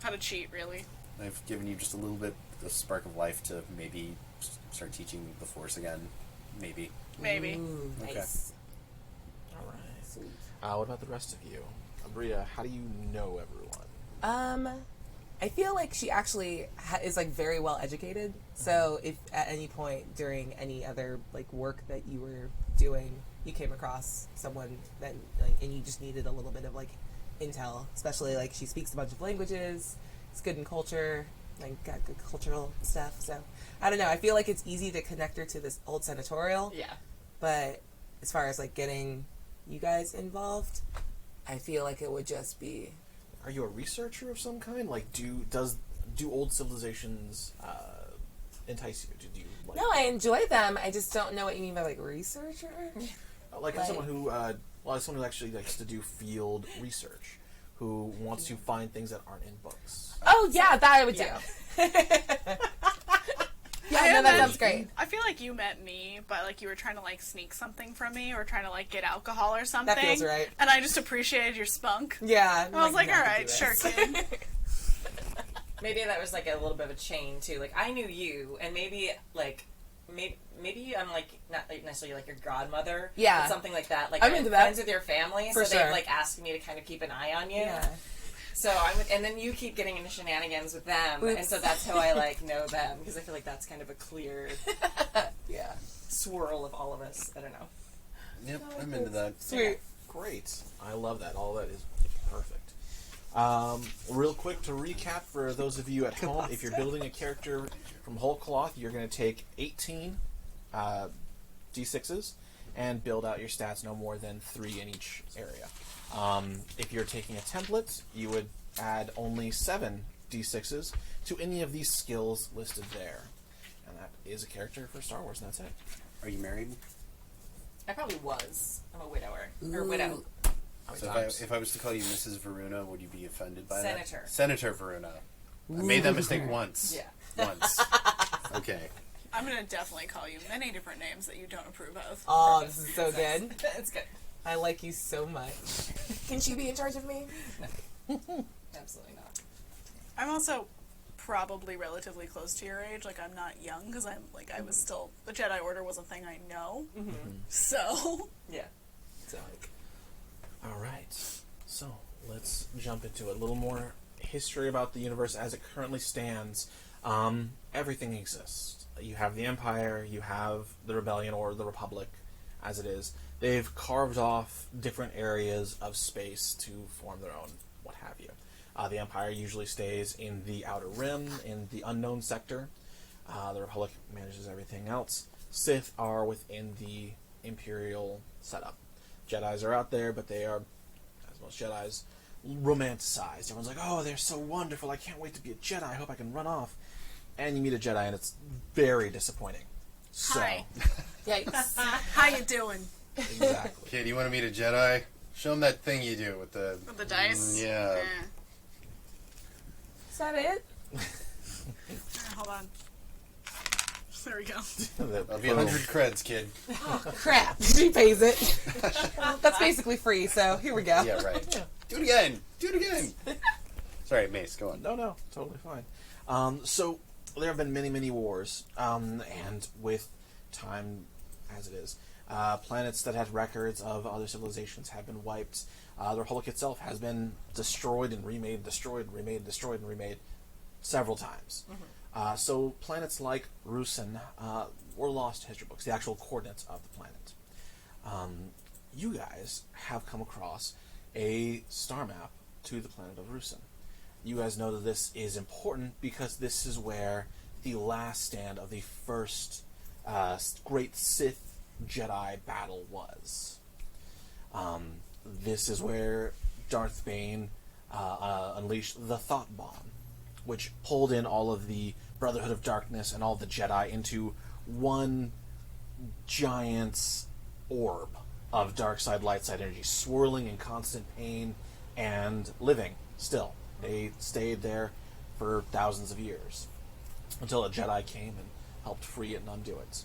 how to cheat, really. I've given you just a little bit of spark of life to maybe start teaching the Force again. Maybe. Maybe. Ooh, Okay. nice. All right. What about the rest of you? Bria, how do you know everyone? I feel like she actually is like very well educated. So if at any point during any other like work that you were doing, you came across someone that like, and you just needed a little bit of like intel, especially like she speaks a bunch of languages, is good in culture, like got good cultural stuff. So I don't know. I feel like it's easy to connect her to this old senatorial. Yeah. But as far as like getting you guys involved, I feel like it would just be. Are you a researcher of some kind? Like, do old civilizations entice you? Did you like? No, I enjoy them. I just don't know what you mean by like researcher. Like as someone who, as someone who actually likes to do field research, who wants to find things that aren't in books. Oh yeah, that I would Yeah. do. Yeah, no, that sounds great. I feel like you met me, but like you were trying to like sneak something from me or trying to like get alcohol or something. That feels right. And I just appreciated your spunk. Yeah, I was like, no, I all could right, do sure, this. kid. Maybe that was like a little bit of a chain too. Like I knew you, and maybe like maybe I'm like not like necessarily like your godmother. Yeah. But something like that. Like I'm into that. friends with your family, For so sure. they've like asked me to kind of keep an eye on you. Yeah. So and then you keep getting into shenanigans with them, Oops. and so that's how I like know them because I feel like that's kind of a clear Yeah. swirl of all of us. I don't know. Yep, I'm into that. Sweet. Great. I love that. All that is perfect. Real quick to recap for those of you at home, if you're building a character from whole cloth, you're going to take 18 D6s and build out your stats no more than 3 in each area. If you're taking a template, you would add only 7 D6s to any of these skills listed there. And that is a character for Star Wars, and that's it. Are you married? I probably was. I'm a widower or widow. How many So times? if I was to call you Mrs. Varuna, would you be offended by Senator. that? Senator Varuna. I made that mistake once. Yeah. Once. Okay. I'm gonna definitely call you many different names that you don't approve of. Oh, this is so good. It's good. I like you so much. Can she be in charge of me? Absolutely not. I'm also probably relatively close to your age. Like, I'm not young because I was still, the Jedi Order was a thing I know. So Yeah. So, like, All right. So let's jump into it. A little more history about the universe as it currently stands. Everything exists. You have the Empire, you have the Rebellion or the Republic, as it is. They've carved off different areas of space to form their own what have you. The Empire usually stays in the Outer Rim, in the unknown sector. The Republic manages everything else. Sith are within the Imperial setup. Jedis are out there, but they are, as most Jedis, romanticized. Everyone's like, oh, they're so wonderful, I can't wait to be a Jedi, I hope I can run off. And you meet a Jedi, and it's very disappointing. So, Hi. yikes. How you doing? exactly. Kid, you want to meet a Jedi? Show him that thing you do with the... With the dice? Yeah. Is that it? Hold on. There we go. That'll be 100 creds, kid. Crap. She pays it. That's basically free, so here we go. Yeah, right. Do it again. Do it again. Sorry, Mace, go on. No, totally fine. So, there have been many, many wars, and with time as it is, planets that had records of other civilizations have been wiped. The Republic itself has been destroyed and remade, destroyed and remade, destroyed and remade several times. So planets like Rusin were lost to history books, the actual coordinates of the planet. You guys have come across a star map to the planet of Rusin. You guys know that this is important because this is where the last stand of the first great Sith Jedi battle was. This is where Darth Bane unleashed the Thought Bomb, which pulled in all of the Brotherhood of Darkness and all the Jedi into one giant orb of dark side, light side energy, swirling in constant pain and living still. They stayed there for thousands of years until a Jedi came and helped free it and undo it.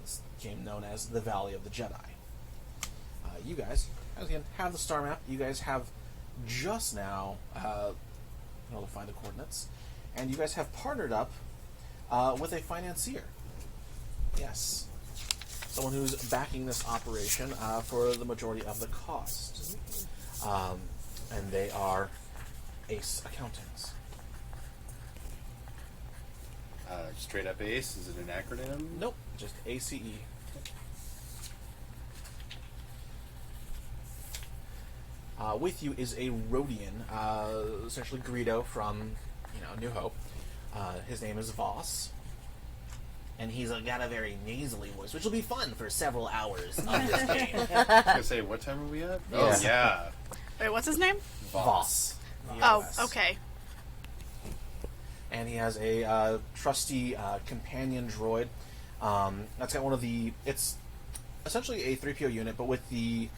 This became known as the Valley of the Jedi. You guys, again, have the star map. You guys have just now been able to find the coordinates, and you guys have partnered up with a financier. Yes. Someone who's backing this operation for the majority of the cost. And they are Ace Accountants. Straight up Ace, is it an acronym? Nope, just ACE. With you is a Rhodian, essentially Greedo from, New Hope. His name is Voss. And he's got a very nasally voice, which will be fun for several hours of this game. I was going to say, what time are we at? Yes. Oh, yeah. Wait, what's his name? Voss. Oh, Yes. okay. And he has a trusty companion droid. That's got one of the... It's essentially a 3PO unit, but with the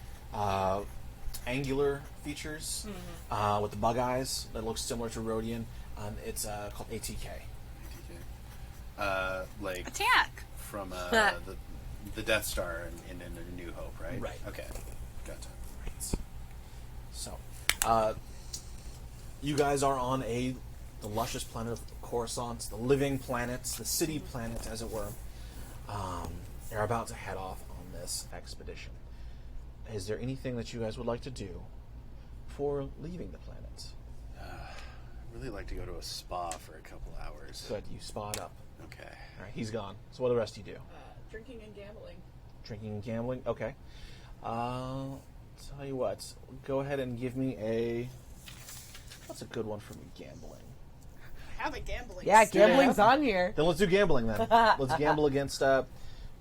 angular features, with the bug eyes that looks similar to Rhodian. It's called ATK. Like Attack. from the Death Star in A New Hope, right? Right. Okay. Gotcha. Right. So, you guys are on the luscious planet of Coruscant, the living planet, the city planet, as it were. You're about to head off on this expedition. Is there anything that you guys would like to do before leaving the planet? I'd really like to go to a spa for a couple hours. Good, you spot up. Okay. All right, he's gone. So what do the rest of you do? Drinking and gambling. Drinking and gambling? Okay. Tell you what, go ahead and give me what's a good one for me, gambling? I have a gambling. Yeah, skill. gambling's on here. Then let's do gambling then. Let's gamble against, all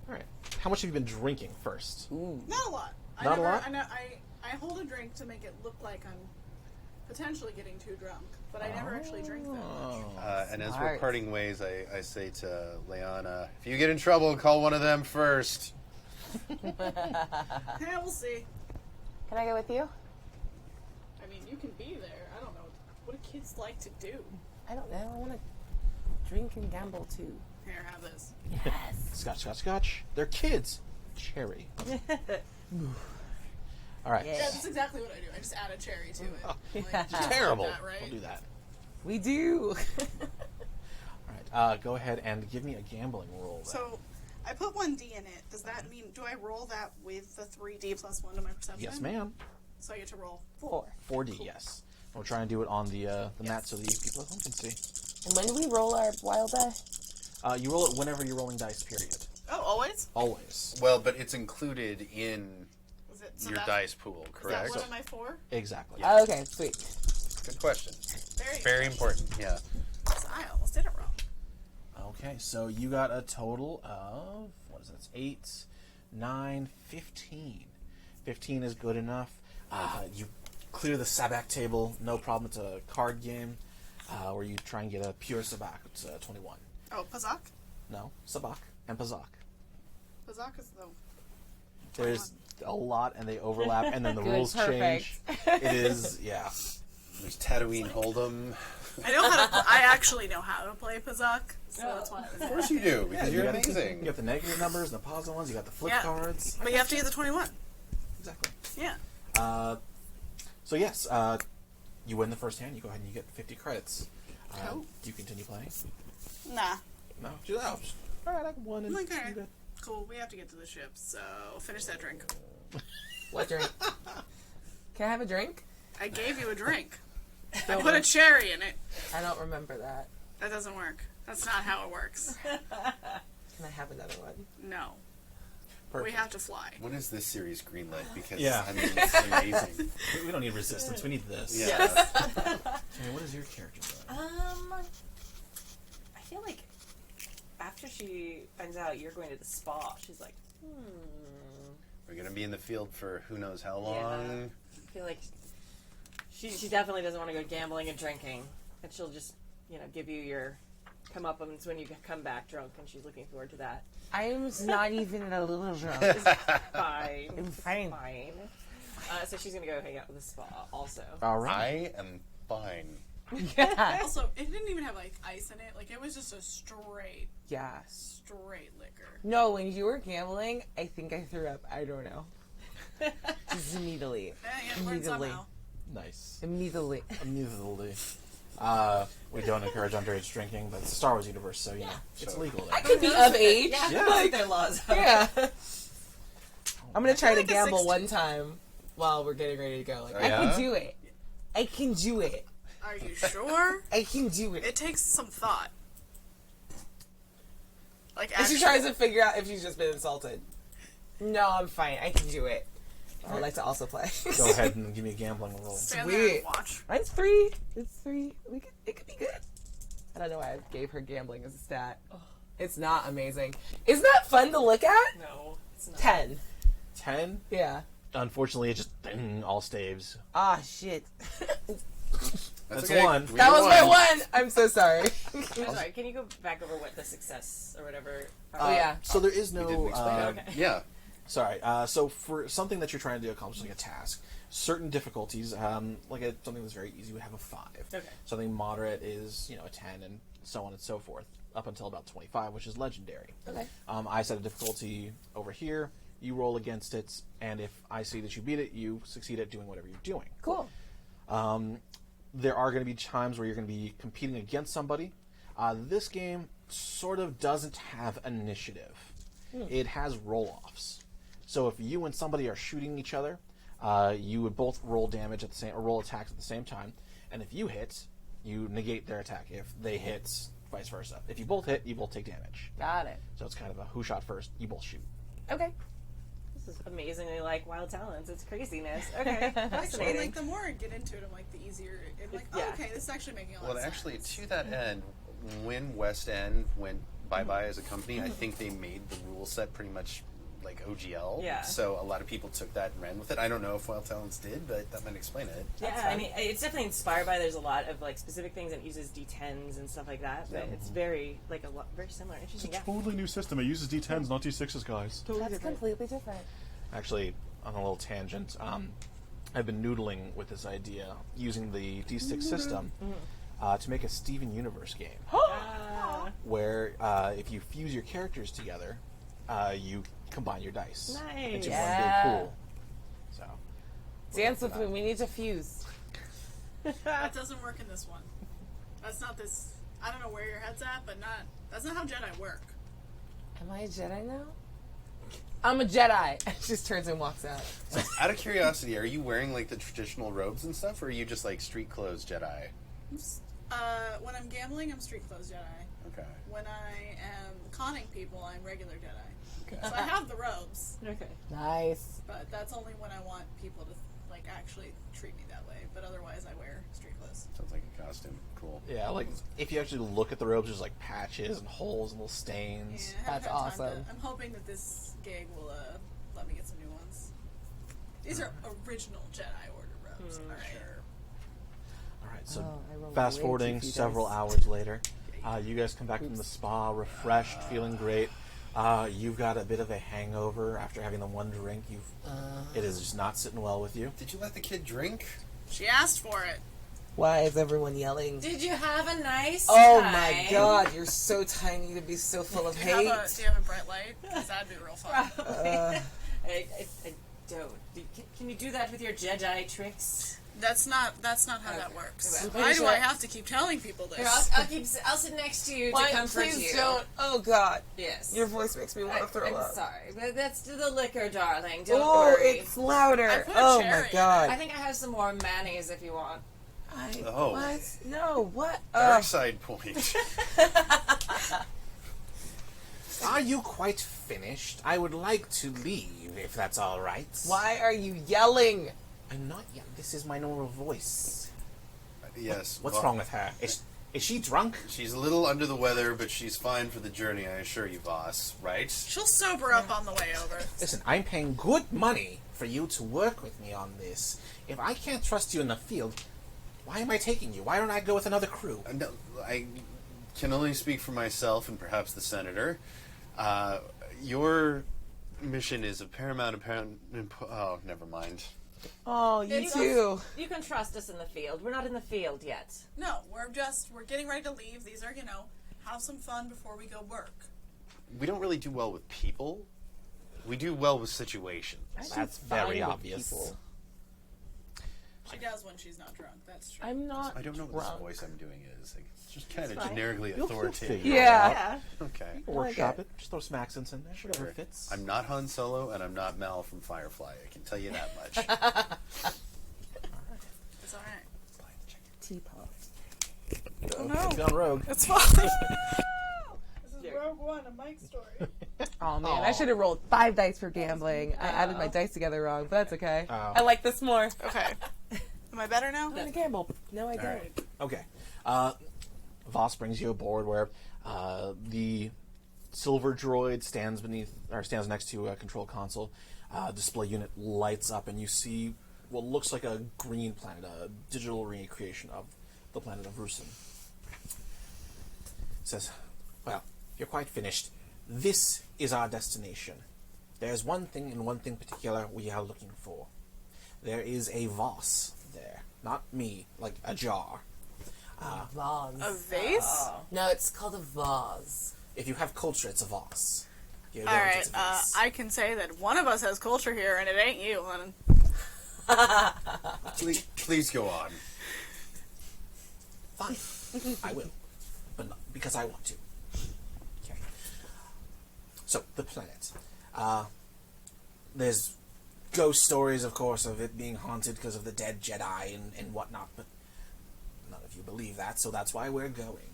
right. How much have you been drinking first? Not a lot. Not a lot? I hold a drink to make it look like I'm potentially getting too drunk, but I never actually drink that much. And as we're Smart. parting ways, I say to Leanna, if you get in trouble, call one of them first. Yeah, we'll see. Can I go with you? I mean, you can be there. I don't know. What do kids like to do? I don't know. I want to drink and gamble too. Here, have this. Scotch. They're kids. Cherry. All right. Yeah, that's exactly what I do. I just add a cherry to it. Like, just Terrible. That, right? Don't do that. We do. All right. Go ahead and give me a gambling roll. Then. So, I put 1d in it. Does that mean, do I roll that with the 3d plus 1 to my perception? Yes, ma'am. So I get to roll 4. 4D. Cool. Yes. We'll try and do it on the mat so the people at home can see. And when do we roll our wild die? You roll it whenever you're rolling dice. Period. Oh, always? Always. Well, but it's included in Is it, so your that's- dice pool, Is that correct? one of my 4? Exactly. Oh, okay, sweet. Good question. Very, Very important. Yeah. So I almost did it wrong. Okay, so you got a total of, what is it? It's 8, 9, 15. 15 is good enough. You clear the sabak table, no problem. It's a card game where you try and get a pure sabak. It's 21. Oh, Pazak? No, sabak and pazak. Pazak is the... There's a lot and they overlap, and then the Good, rules change. perfect. It is, yeah. There's Tatooine Hold'em. I know how to... I actually know how to play Pazak, so that's why I was Of course you do, because you're got, amazing. You got the negative numbers and the positive ones. You got the flip Yeah. cards. But you have to get the 21. Exactly. Yeah. So yes, you win the first hand. You go ahead and you get 50 credits. Cool. Do you continue playing? Nah. No. All right, I can one. And Okay. you're good. Cool, we have to get to the ship, so finish that drink. What drink? Can I have a drink? I gave you a drink. I Don't put a worry. cherry in it. I don't remember that. That doesn't work. That's not how it works. Can I have another one? No. Perfect. We have to fly. When is this series greenlit? Because, Yeah. I mean, it's amazing. We don't need resistance. We need this. Yeah. So, what is your character doing? I feel like after she finds out you're going to the spa, she's like, We're going to be in the field for who knows how long. Yeah. I feel like she definitely doesn't want to go gambling and drinking, and she'll just give you your comeuppance when you come back drunk, and she's looking forward to that. I'm not even a little drunk. Fine. I'm fine. Fine. So she's gonna go hang out with the spa also. All right. I am fine. Yeah. Also, it didn't even have, like, ice in it. Like, it was just a straight liquor. No, when you were gambling, I think I threw up. I don't know. Just immediately. Yeah, learned somehow. Nice. Immediately. Immediately. We don't encourage underage drinking, but it's the Star Wars universe, so it's legal. There. I could be of age. Yeah, like their laws. Yeah. I'm gonna try to like a gamble 16. one time while we're getting ready to go. Like, Oh, I yeah? can do it. I can do it. Are you sure? I can do it. It takes some thought. Like, And she tries to figure out if she's just been insulted. No, I'm fine. I can do it. I would like to also play. Go ahead and give me a gambling roll. stand there and Sweet. watch. Mine's 3. It's 3. It could be good. I don't know why I gave her gambling as a stat. It's not amazing. Isn't that fun to look at? No, it's not. 10. 10. Yeah. Unfortunately, it just all staves. Ah, shit. That's okay. one. We That was my won. one. I'm so sorry. I'm sorry. Can you go back over what the success or whatever? Oh, yeah. So there is We didn't no. explain it. Okay. Yeah. Sorry. So for something that you're trying to accomplish, like a task, certain difficulties, something that's very easy would have a 5. Okay. Something moderate is a 10, and so on and so forth, up until about 25, which is legendary. Okay. I set a difficulty over here. You roll against it, and if I see that you beat it, you succeed at doing whatever you're doing. Cool. There are going to be times where you're going to be competing against somebody. This game sort of doesn't have initiative. It has roll-offs. So if you and somebody are shooting each other, you would both roll damage at the same, or roll attacks at the same time. And if you hit, you negate their attack. If they hit, vice versa. If you both hit, you both take damage. Got it. So it's kind of a who shot first, you both shoot. Okay. This is amazingly like Wild Talents. It's craziness. Okay, Actually, fascinating. like, the more I get into it, I'm like, the easier. I'm like, Yeah. oh, okay, this is actually making a lot Well, of actually, sense. to that end, when West End went bye-bye as a company, I think they made the rule set pretty much like OGL. Yeah. So a lot of people took that and ran with it. I don't know if Wild Talents did, but that might explain it. Yeah, I mean, it's definitely inspired by. There's a lot of like specific things that uses D10s and stuff like that. But it's very like very similar. Interesting. Yeah. Totally new system. It uses D10s, not D6s, guys. That's completely different. Actually, on a little tangent, I've been noodling with this idea using the D6 system to make a Steven Universe game. where if you fuse your characters together, you combine your dice Nice. into Yeah. one big pool. So Dance with me. We need to fuse. That doesn't work in this one. That's not this. I don't know where your head's at, but that's not how Jedi work. Am I a Jedi now? I'm a Jedi. She just turns and walks out. So, out of curiosity, are you wearing like the traditional robes and stuff, or are you just like street clothes Jedi? When I'm gambling, I'm street clothes Jedi. Okay. When I am conning people, I'm regular Jedi. Okay. So I have the robes, Okay. Nice. but that's only when I want people to like actually treat me that way. But otherwise, I wear street clothes. Sounds like a costume. Cool. yeah, like if you actually look at the robes, there's like patches and holes and little stains. Yeah, I haven't That's had time awesome. I'm hoping that this gig will let me get some new ones. These are original Jedi Order robes. All right. Sure. All right, so Oh, I rolled fast way forwarding too few several dice. hours later, you guys come back from the spa, refreshed, feeling great. You've got a bit of a hangover after having the one drink. It is just not sitting well with you. Did you let the kid drink? She asked for it. Why is everyone yelling? Did you have a nice Oh time? my god, you're so tiny to be so full of Do you have hate. a bright light? Because that'd be real fun. I don't. Can you do that with your Jedi tricks? That's not how that works. Okay. Why do I have to keep telling people this? Here, I'll sit next to you Why, to comfort please you. don't. Oh god. Yes. Your voice makes me want to throw I'm up. sorry, but that's the liquor, darling. Don't Oh, worry. it's louder. I put a Oh cherry my in god. I think I have some more mayonnaise if you want. Oh. What? No, what? Dark side point. Are you quite finished? I would like to leave, if that's all right. Why are you yelling? I'm not yet. This is my normal voice. Yes. What's well, wrong with her? Is she drunk? She's a little under the weather, but she's fine for the journey, I assure you, Voss. Right? She'll sober up on the way over. Listen, I'm paying good money for you to work with me on this. If I can't trust you in the field, why am I taking you? Why don't I go with another crew? No, I can only speak for myself and perhaps the senator. Your mission is of paramount apparent. Oh, never mind. Oh, you too. You can trust us in the field. We're not in the field yet. No, we're getting ready to leave. These are, have some fun before we go work. We don't really do well with people. We do well with situations. That's very obvious. She does when she's not drunk. That's true. I'm not. I don't know what this drunk. voice I'm doing is. Like, it's just kind of fine. generically You'll authoritative. figure it Yeah. Okay. Workshop it. Just throw some accents in there. Whatever Sure. fits. I'm not Han Solo, and I'm not Mal from Firefly. I can tell you that much. It's all right. Teapot. Oh no, Gone rogue. it's fine. This is Rogue One, a Mike story. Oh man, I should have rolled 5 dice for gambling. I added my dice together wrong, but that's okay. Oh. I like this more. Okay. Am I better now? I'm gonna gamble. No, I don't. right. Okay. Voss brings you aboard where the silver droid stands next to a control console. Display unit lights up, and you see what looks like a green planet, a digital recreation of the planet of Rusin. It says, well, you're quite finished. This is our destination. There's one thing and one thing particular we are looking for. There is a Voss there. Not me, like a jar. Vase. A vase? No, it's called a vase. If you have culture, it's a Voss. You All don't, right. it's a vase. I can say that one of us has culture here, and it ain't you, Lennon. Please go on. Fine. I will. But not because I want to. Okay. So, the planet. There's ghost stories, of course, of it being haunted because of the dead Jedi and whatnot, but none of you believe that, so that's why we're going.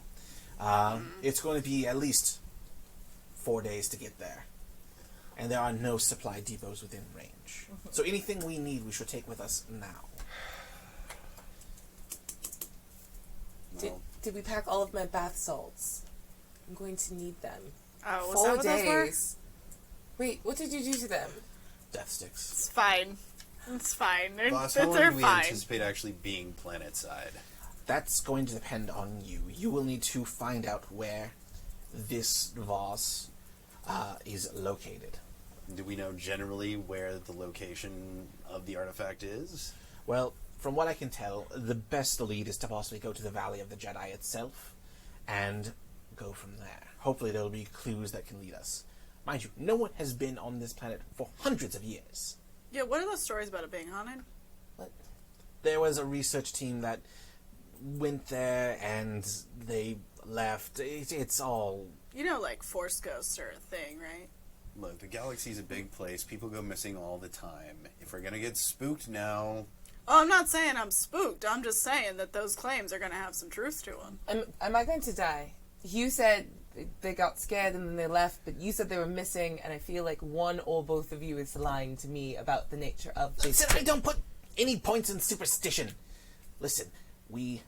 It's going to be at least 4 days to get there. And there are no supply depots within range. So anything we need, we should take with us now. Did we pack all of my bath salts? I'm going to need them. Oh, was 4 that what those were? days. Wait, what did you do to them? Death sticks. It's fine. It's fine. Boss, how long They're do we fine. anticipate actually being planet-side? That's going to depend on you. You will need to find out where this Voss is located. Do we know generally where the location of the artifact is? Well, from what I can tell, the best lead is to possibly go to the Valley of the Jedi itself, and go from there. Hopefully there will be clues that can lead us. Mind you, no one has been on this planet for hundreds of years. Yeah, what are those stories about it being haunted? There was a research team that went there and they left. It's all... You know, like Force ghosts are a thing, right? Look, the galaxy's a big place. People go missing all the time. If we're gonna get spooked now... Oh, I'm not saying I'm spooked. I'm just saying that those claims are going to have some truth to them. Am I going to die? You said they got scared and then they left, but you said they were missing, and I feel like one or both of you is lying to me about the nature of this. Listen, I don't put any points in superstition. Listen, it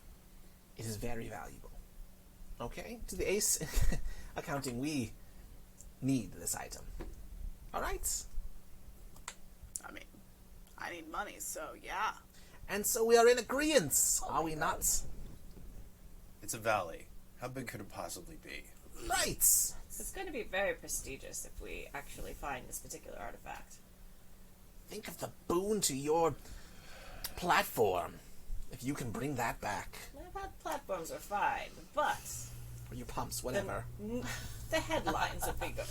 is very valuable. Okay? To the Ace Accounting, we need this item. Alright? I mean, I need money, so yeah. And so we are in agreement, are we not? It's a valley. How big could it possibly be? Right! It's going to be very prestigious if we actually find this particular artifact. Think of the boon to your platform, if you can bring that back. I thought platforms are fine, but Or your pumps, whatever. the headlines would be good.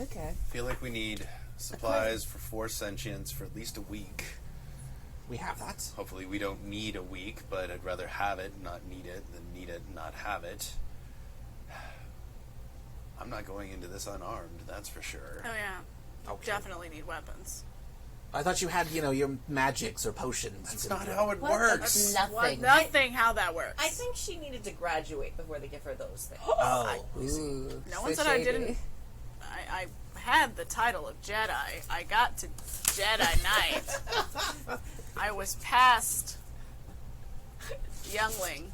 Okay. I feel like we need supplies for 4 sentients for at least a week. We have that. Hopefully we don't need a week, but I'd rather have it, not need it, than need it, not have it. I'm not going into this unarmed, that's for sure. Oh, yeah. Okay. Definitely need weapons. I thought you had, your magics or potions. That's not how it works. Nothing. Nothing how that works. I think she needed to graduate before they give her those things. Oh. Ooh, No so one said I shady. didn't. I had the title of Jedi. I got to Jedi Knight. I was past youngling.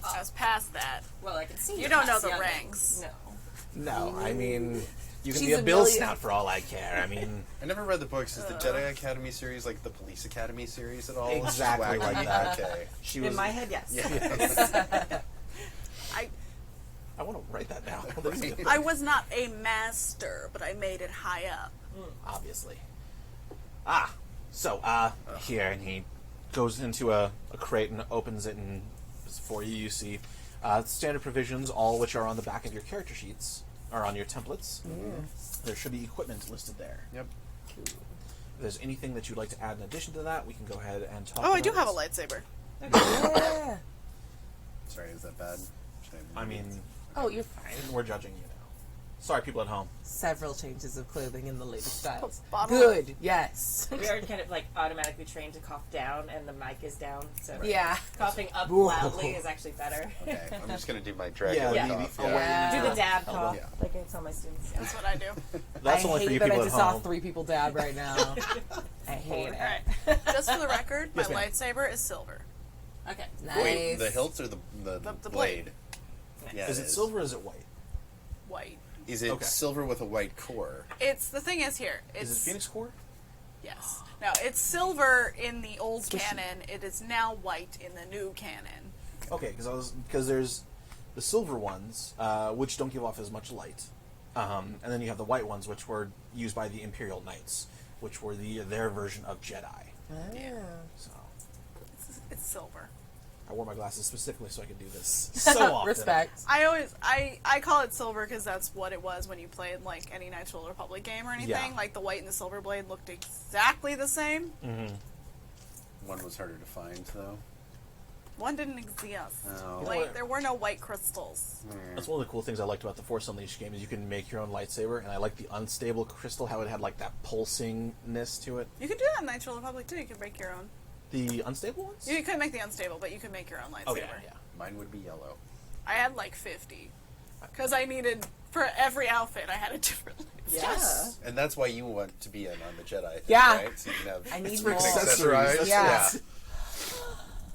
I was past that. Well, I can see You you're don't know past the young. ranks. No. No, I mean, you can She's be a a Bill million- Snout for all I care. I mean, I never read the books. Is the Jedi Academy series like the Police Academy series at all? Exactly It's just like wacky. that. Okay. she was... In my head, yes. Yeah. I want to write that down. I was not a master, but I made it high up. Obviously. So, here, and he goes into a crate and opens it, and for you, you see standard provisions, all which are on the back of your character sheets, or on your templates. There should be equipment listed there. Yep. If there's anything that you'd like to add in addition to that, we can go ahead and talk Oh, I about do have a it. lightsaber. Yeah. Sorry, is that bad? Should I mean, Oh, you're fine. we're judging you now. Sorry, people at home. Several changes of clothing in the latest styles. Bottle Good. Yes. We are kind of like automatically trained to cough down, and the mic is down, so Yeah. coughing up Whoa. loudly is actually better. Okay, I'm just gonna do my dragon Yeah, cough. maybe- Yeah. Do the dab cough, Yeah. like I tell my students. That's what I do. That's I only hate for you that people I at just saw home. 3 people dab right now. I hate it. Alright. Just for the record, Yes, my ma'am. lightsaber is silver. Okay. Nice. Wait, the hilts or the The blade? Yeah, Is it silver or is it white? White. Is it Okay. silver with a white core? The thing is here. It's Is it Phoenix Core? Yes. No, it's silver in the old canon. It is now white in the new canon. Okay, because there's the silver ones, which don't give off as much light, and then you have the white ones, which were used by the Imperial Knights, which were their version of Jedi. Yeah. So It's silver. I wore my glasses specifically so I could do this so often. Respect. I call it silver because that's what it was when you played like any Knights of the Old Republic game or anything. Yeah. Like the white and the silver blade looked exactly the same. One was harder to find, though. One didn't exist. Oh. Like there were no white crystals. That's one of the cool things I liked about the Force Unleashed game is you can make your own lightsaber, and I like the unstable crystal, how it had like that pulsingness to it. You could do that in Knights of the Old Republic too. You could make your own. The unstable ones? You couldn't make the unstable, but you could make your own lightsaber. Oh yeah, yeah. Mine would be yellow. I had like 50 because I needed for every outfit. I had a different. Yes. And that's why you want to be in on the Jedi thing, Yeah. right? So you can have I need freaking more. accessorize. Yeah. That's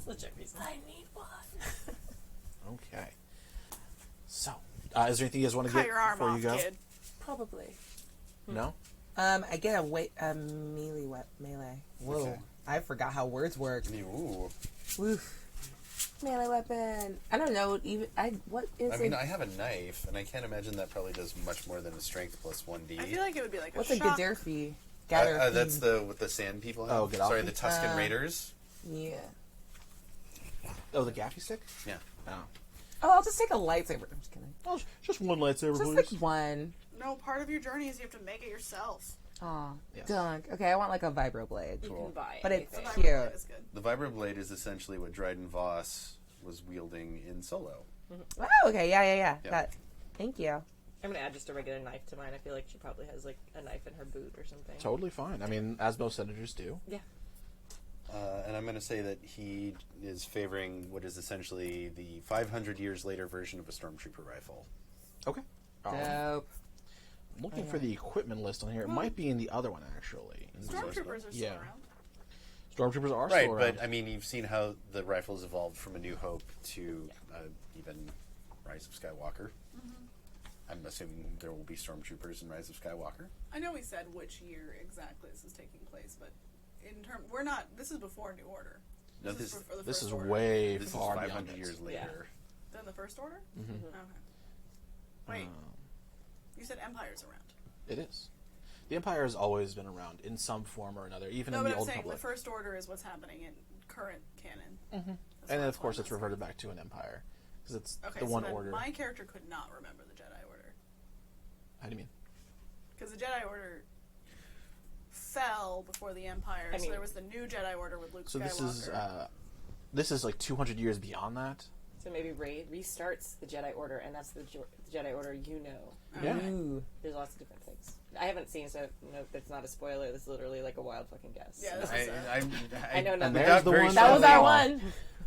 legit reason. I need one. Okay. So, is there anything you guys want to Cut get your arm before off, you go? kid. Probably. No? I get a melee. Whoa. Okay. I forgot how words work. Ooh. Woof. Melee weapon. I don't know. What is I it? mean, I have a knife, and I can't imagine that probably does much more than a strength plus 1d. I feel like it would be like What's a a shock. Gaddafi? That's what the sand people have. Oh, Gaddafi? Sorry, the Tuscan Raiders. Yeah. Oh, the gaffy stick? Yeah. Oh. Oh, I'll just take a lightsaber. I'm just kidding. Oh, just one lightsaber, Just please. like one. No, part of your journey is you have to make it yourself. Aw, Yes. dunk. Okay, I want like a vibroblade. You can buy But it's anything. cute. That is good. The vibroblade is essentially what Droid and Voss was wielding in Solo. Oh, okay, yeah. Yeah. That. Thank you. I'm gonna add just a regular knife to mine. I feel like she probably has like a knife in her boot or something. Totally fine. I mean, as most senators do. Yeah. And I'm going to say that he is favoring what is essentially the 500 years later version of a stormtrooper rifle. Okay. Dope. Looking for the equipment list on here. It might be in the other one, actually. Stormtroopers are still Yeah. around. Stormtroopers are Right, still around. but I mean, you've seen how the rifles evolved from A New Hope to even Rise of Skywalker. I'm assuming there will be stormtroopers in Rise of Skywalker. I know we said which year exactly this is taking place, but we're not. This is before New Order. No, This is for the This First is Order. way This is far 500 beyond years it. later. Then the First Order. Okay. Wait, you said Empire's around. It is. The Empire has always been around in some form or another, even No, in but the I'm Old saying Republic. the First Order is what's happening in current canon. And then, of course, it's reverted back to an Empire. Because it's Okay, the so one then order. my character could not remember the Jedi Order. How do you mean? Because the Jedi Order fell before the Empire, I so mean- there was the new Jedi Order with Luke So Skywalker. this is like 200 years beyond that. So maybe Rey restarts the Jedi Order, and that's the Jedi Order you know. Yeah. Ooh. There's lots of different things. I haven't seen, so no, it's not a spoiler. This is literally like a wild fucking guess. Yeah, this is I know nothing. there's the one That was Sorry. our one.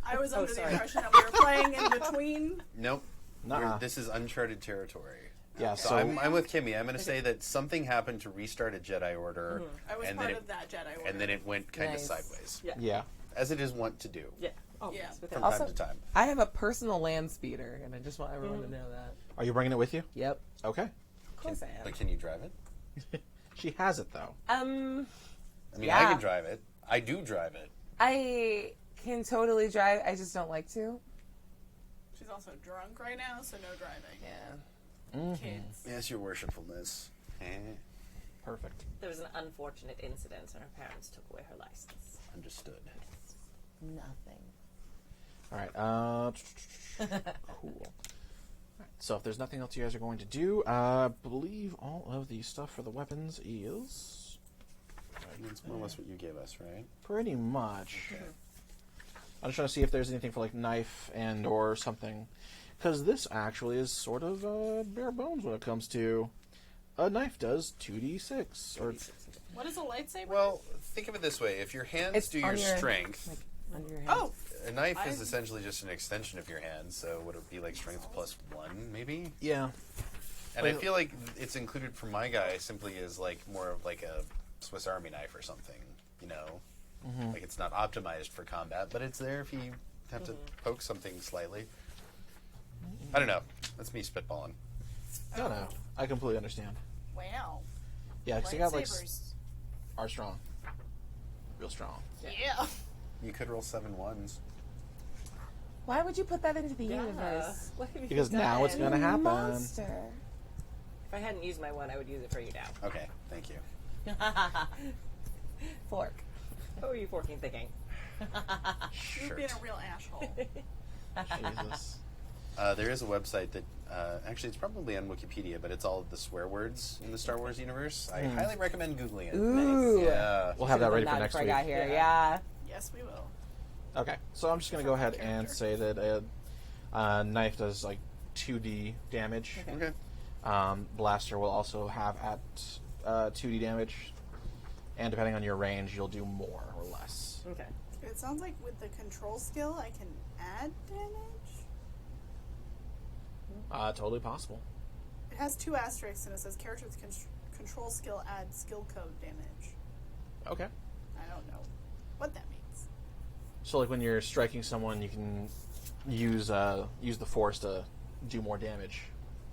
I was Oh, under the sorry. impression that we were playing in between. Nope. Nuh-uh. This is uncharted territory. Yeah, So so I'm with Kimmy. I'm going to say that something happened to restart a Jedi Order, I was and part then of that Jedi Order. and then it went kind Nice. of sideways, yeah. as it is wont to do Yeah. Oh, Yeah. yes, with from it. time to time. I have a personal land speeder, and I just want everyone to know that. Are you bringing it with you? Yep. Okay. Of course I am. But can you drive it? She has it though. I mean, I Yeah. can drive it. I do drive it. I can totally drive. I just don't like to. She's also drunk right now, so no driving. Yeah. Kids. Yes, your worshipfulness. Perfect. There was an unfortunate incident, and her parents took away her license. Understood. Nothing. All right. Cool. All right, so if there's nothing else you guys are going to do, I believe all of the stuff for the weapons is That's more or less what you gave us, right? pretty much. I'm just trying to see if there's anything for like knife and or something, because this actually is sort of bare bones when it comes to a knife does 2d6 or What is a lightsaber? Well, think of it this way: if your hands It's do on your your- strength, Like under your hand. Oh, a knife is I- essentially just an extension of your hand. So would it be like strength plus 1, maybe? yeah. And I feel like it's included for my guy simply as like more of like a Swiss Army knife or something, you know? Like it's not optimized for combat, but it's there if you have to poke something slightly. I don't know. That's me spitballing. No, I completely understand. wow. Yeah, because they got like Lightsabers. are strong, real strong. Yeah. You could roll 7 ones. Why would you put that into the universe? What have you Because now it's done? gonna happen. Monster. If I hadn't used my one, I would use it for you now. Okay, thank you. Fork. What were you 14 thinking? You're being a real asshole. Jesus. There is a website that, actually, it's probably on Wikipedia, but it's all of the swear words in the Star Wars universe. I highly recommend Googling it. Ooh. Yeah. We'll have that ready for Not next before week. I got here. Yeah. Yeah. Yes, we will. Okay, so I'm just gonna go ahead and say that a knife does like 2d damage. Okay. Blaster will also have at 2d damage, and depending on your range, you'll do more or less. Okay. It sounds like with the control skill, I can add damage. Totally possible. It has 2 asterisks and it says character with control skill adds skill code damage. Okay. I don't know what that means. So like when you're striking someone, you can use the force to do more damage.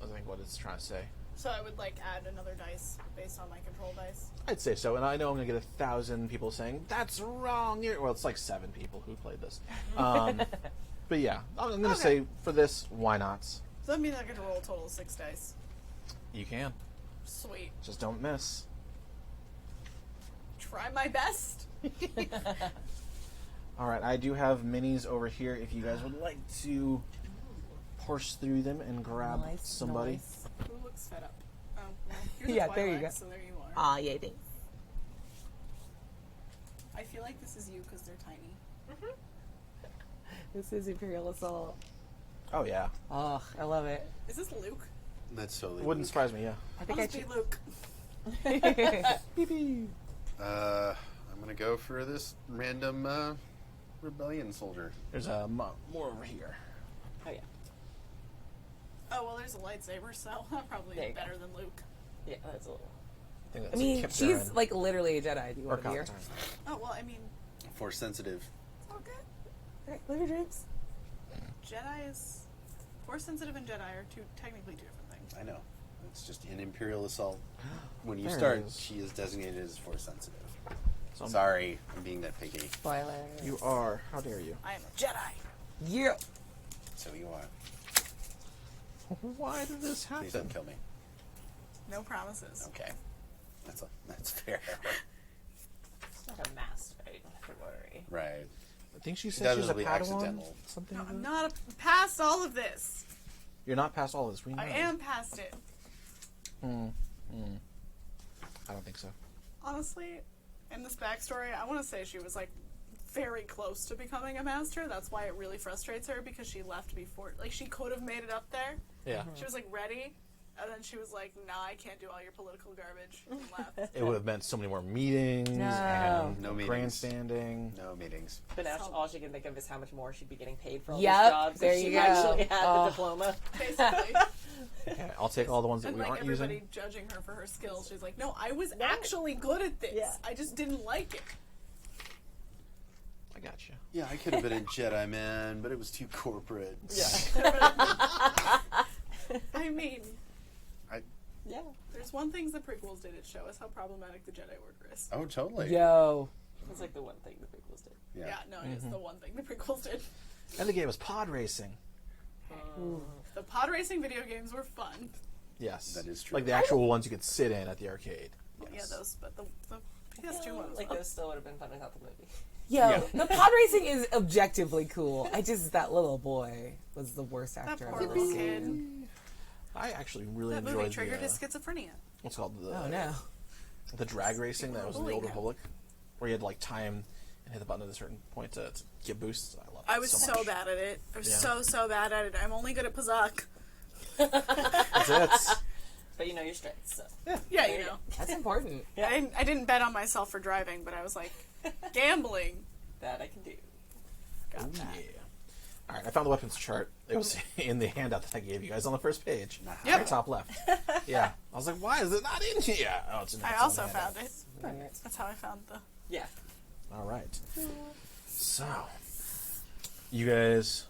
I think what it's trying to say. So I would like add another dice based on my control dice. I'd say so, and I know I'm gonna get 1,000 people saying that's wrong. Well, it's like 7 people who played this. But yeah, I'm gonna say for this, why not? So that means I get to roll a total of 6 dice. You can. Sweet. Just don't miss. Try my best. All right, I do have minis over here if you guys would like to horse through them and grab somebody. Nice. Who looks fed up? Oh, well, here's Yeah, a there you Twilight, go. so there you are. Aw, yeah, thanks. I feel like this is you because they're tiny. This is Imperial Assault. Oh yeah, Oh, I love it. Is this Luke? That's totally. wouldn't surprise me. Yeah. I think Must I be should. Luke. Beep, beep. I'm gonna go for this random rebellion soldier. There's a more over here. Oh yeah. Oh, well, there's a lightsaber, so that'll probably There be you go. better than Luke. Yeah, that's a little. I, think I that's mean, Kip she's Taran like literally a Jedi. Do you or want to be her? Palpatine. Oh, well, I mean, Force sensitive. okay. Alright, live your dreams. Jedi is... Force sensitive and Jedi are technically two different things. I know. It's just in Imperial Assault. When you There it start, is. she is designated as force sensitive. So Sorry, I'm being that picky. Spoiler. You are. How dare you? I am a Jedi. Yeah. So you are. Why did this Please don't happen? kill me. No promises. Okay. That's fair. It's not a mask, right? Don't worry. Right. I think she That said she's a was Padawan. accidental. Something. No, like I'm that? not past all of this. You're not past all of this. We know. I am past it. I don't think so. Honestly, in this backstory, I want to say she was, like, very close to becoming a master. That's why it really frustrates her, because she left before... Like, she could have made it up there. Yeah. She was, like, ready. And then she was like, nah, I can't do all your political garbage. And left. It would have meant so many more meetings No. and No meetings. grandstanding. No meetings. But now So- all she can think of is how much more she'd be getting paid for all Yep, these jobs there if she you go. actually had Oh. the diploma. Basically. Okay, I'll take all the ones that And, we like, aren't everybody using. judging her for her skills. She's like, no, I was actually good at this. Yeah. I just didn't like it. I got you. Yeah, I could have been a Jedi, man, but it was too corporate. I mean, Yeah. there's one thing the prequels did. It show us how problematic the Jedi Order is. Oh, totally. Yo. It's like the one thing the prequels did. Yeah, no, it is the one thing the prequels did. And the game was pod racing. The pod racing video games were fun. Yes. That is true. Like the actual ones you could sit in at the arcade. Yeah, those, but the PS2 one was Like fun. those still would have been fun without the movie. Yo, Yeah. the pod racing is objectively cool. That little boy was the worst That actor poor I've ever little seen. kid. I actually really That movie enjoyed triggered the his schizophrenia. what's it called Oh no. the drag racing that was in the bullying Old him. Republic, where you had to like time and hit the button at a certain point to get boosts. I love. I was so so much. bad at it. I was Yeah. so bad at it. I'm only good at Pazak. That's it. But you know your strengths, so. Yeah, you know. That's important. I didn't bet on myself for driving, but I was like, gambling. That I can do. Got Ooh, that. yeah. All right, I found the weapons chart. It was in the handout that I gave you guys on the first page. Yep. Right top left. Yeah. I was like, why is it not in here? Oh, it's in I it's on also the handout. found it. That's how I found the... Yeah. All right. So, you guys